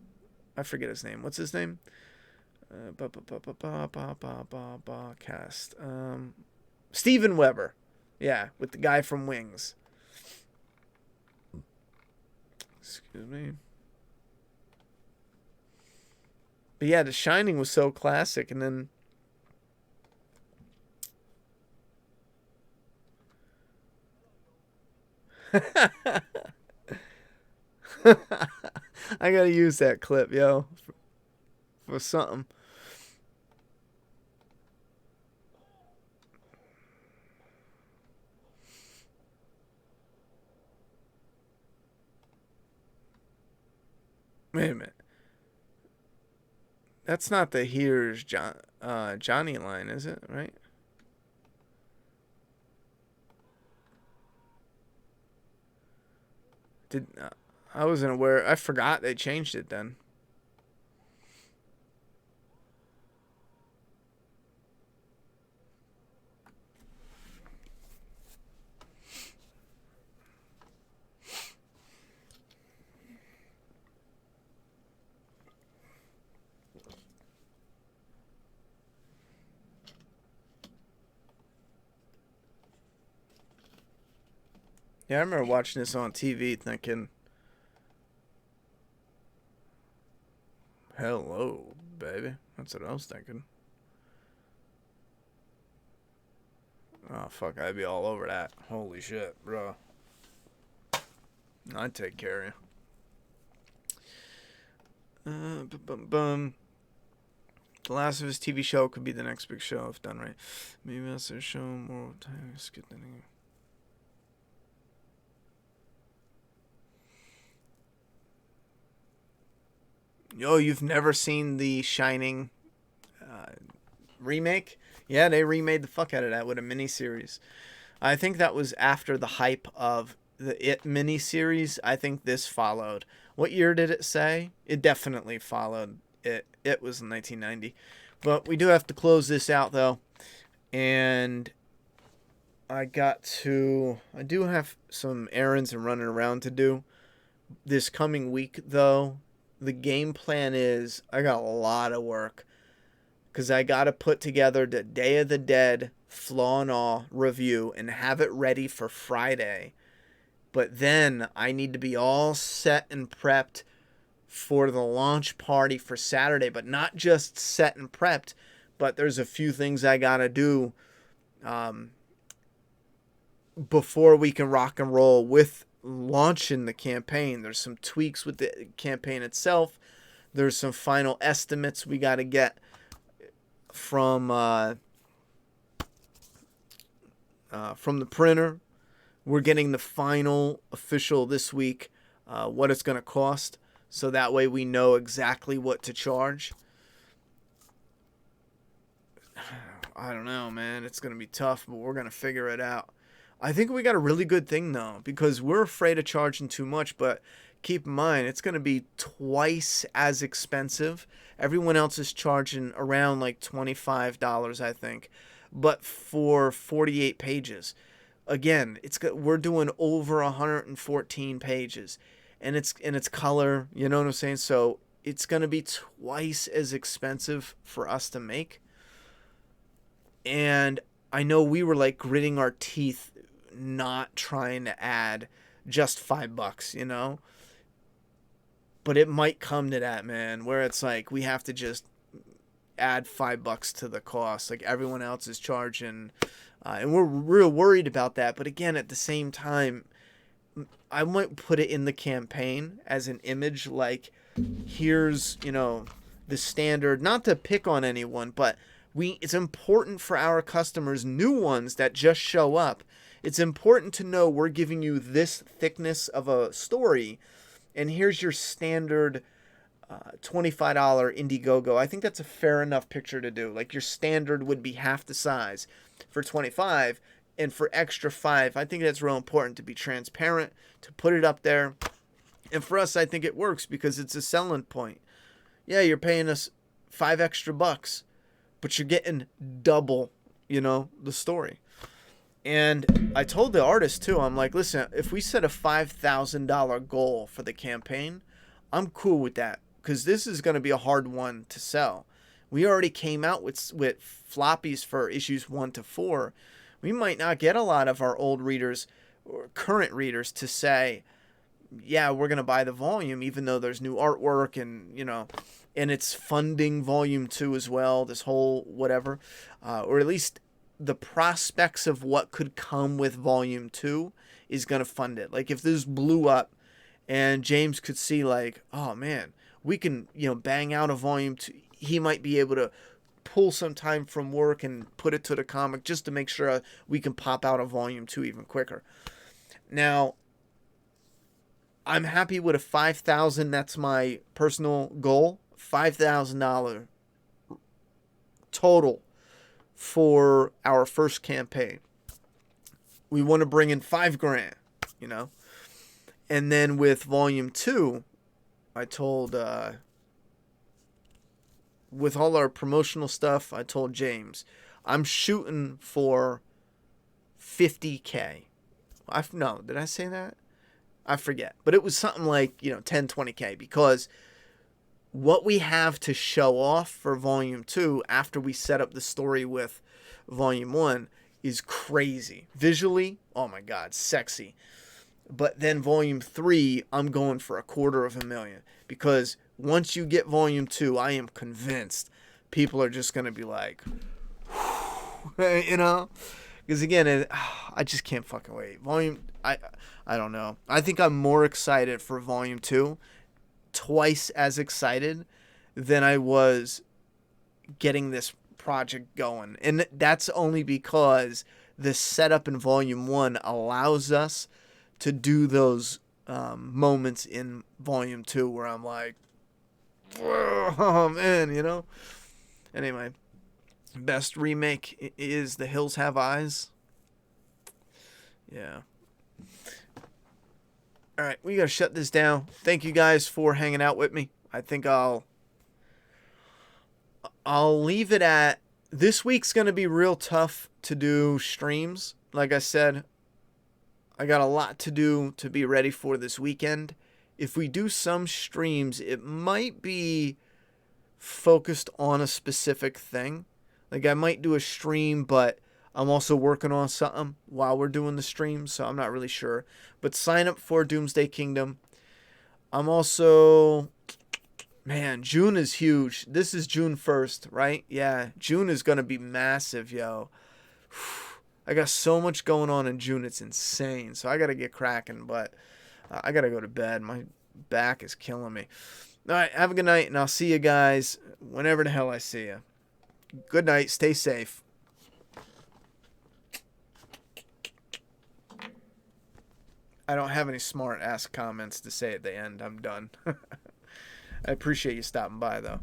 I forget his name. What's his name? Cast. Steven Weber. Yeah, with the guy from Wings. Excuse me. But yeah, The Shining was so classic, and then I gotta use that clip, for something. Wait a minute. That's not the Here's Johnny line, is it? Right? I wasn't aware. I forgot they changed it then. Yeah, I remember watching this on TV thinking, hello, baby. That's what I was thinking. Oh, fuck, I'd be all over that. Holy shit, bro. I'd take care of you. The Last of Us TV show could be the next big show if done right. Maybe that's a show more time. Skip the name. Yo, you've never seen the Shining remake? Yeah, they remade the fuck out of that with a miniseries. I think that was after the hype of the It miniseries. I think this followed. What year did it say? It definitely followed it. It was in 1990. But we do have to close this out, though. And I do have some errands and running around to do. This coming week, though, the game plan is I got a lot of work. Because I got to put together the Day of the Dead Flaw and All review and have it ready for Friday. But then I need to be all set and prepped for the launch party for Saturday. But not just set and prepped, but there's a few things I got to do before we can rock and roll with launching the campaign. There's some tweaks with the campaign itself. There's some final estimates we got to get from the printer. We're getting the final official this week, what it's going to cost, so that way we know exactly what to charge. I don't know, man. It's going to be tough, but we're going to figure it out. I think we got a really good thing, though, because we're afraid of charging too much, but keep in mind, it's going to be twice as expensive. Everyone else is charging around like $25, I think, but for 48 pages. Again, we're doing over 114 pages, and it's color. You know what I'm saying? So it's going to be twice as expensive for us to make. And I know we were like gritting our teeth, not trying to add just $5, you know. But it might come to that, man, where it's like we have to just add $5 to the cost, like everyone else is charging, and we're real worried about that. But again, at the same time, I might put it in the campaign as an image, like here's, you know, the standard. Not to pick on anyone, but it's important for our customers, new ones that just show up. It's important to know we're giving you this thickness of a story. And here's your standard $25 Indiegogo. I think that's a fair enough picture to do. Like your standard would be half the size for $25, and for extra $5. I think that's real important to be transparent, to put it up there. And for us, I think it works because it's a selling point. Yeah, you're paying us $5 extra, but you're getting double, you know, the story. And I told the artist, too, I'm like, listen, if we set a $5,000 goal for the campaign, I'm cool with that, because this is going to be a hard one to sell. We already came out with floppies for issues 1 to 4. We might not get a lot of our old readers or current readers to say, yeah, we're going to buy the volume, even though there's new artwork and, you know, and it's funding volume 2 as well, this whole whatever, or at least the prospects of what could come with volume 2 is going to fund it. Like if this blew up and James could see like, oh man, we can, you know, bang out a volume 2. He might be able to pull some time from work and put it to the comic just to make sure we can pop out a volume 2 even quicker. Now, I'm happy with a $5,000. That's my personal goal. $5,000 total for our first campaign. We want to bring in $5,000, you know. And then with volume 2, I told with all our promotional stuff, I told James, I'm shooting for $50K. No, did I say that? I forget. But it was something like, you know, 10, 20K, because what we have to show off for volume 2 after we set up the story with volume 1 is crazy. Visually, oh my God, sexy. But then volume 3, I'm going for $250,000, because once you get volume 2, I am convinced people are just going to be like, you know, because again, I just can't fucking wait. I don't know. I think I'm more excited for volume 2, twice as excited than I was getting this project going. And that's only because the setup in volume 1 allows us to do those moments in volume 2 where I'm like, oh man, you know. Anyway, best remake is The Hills Have Eyes. Yeah. All right, we gotta shut this down. Thank you guys for hanging out with me. I think I'll leave it at this week's gonna be real tough to do streams. Like I said, I got a lot to do to be ready for this weekend. If we do some streams, it might be focused on a specific thing. Like I might do a stream, but I'm also working on something while we're doing the stream, so I'm not really sure. But sign up for Doomsday Kingdom. I'm also... Man, June is huge. This is June 1st, right? Yeah, June is going to be massive, yo. I got so much going on in June, it's insane. So I got to get cracking, but I got to go to bed. My back is killing me. All right, have a good night, and I'll see you guys whenever the hell I see you. Good night. Stay safe. I don't have any smart-ass comments to say at the end. I'm done. I appreciate you stopping by, though.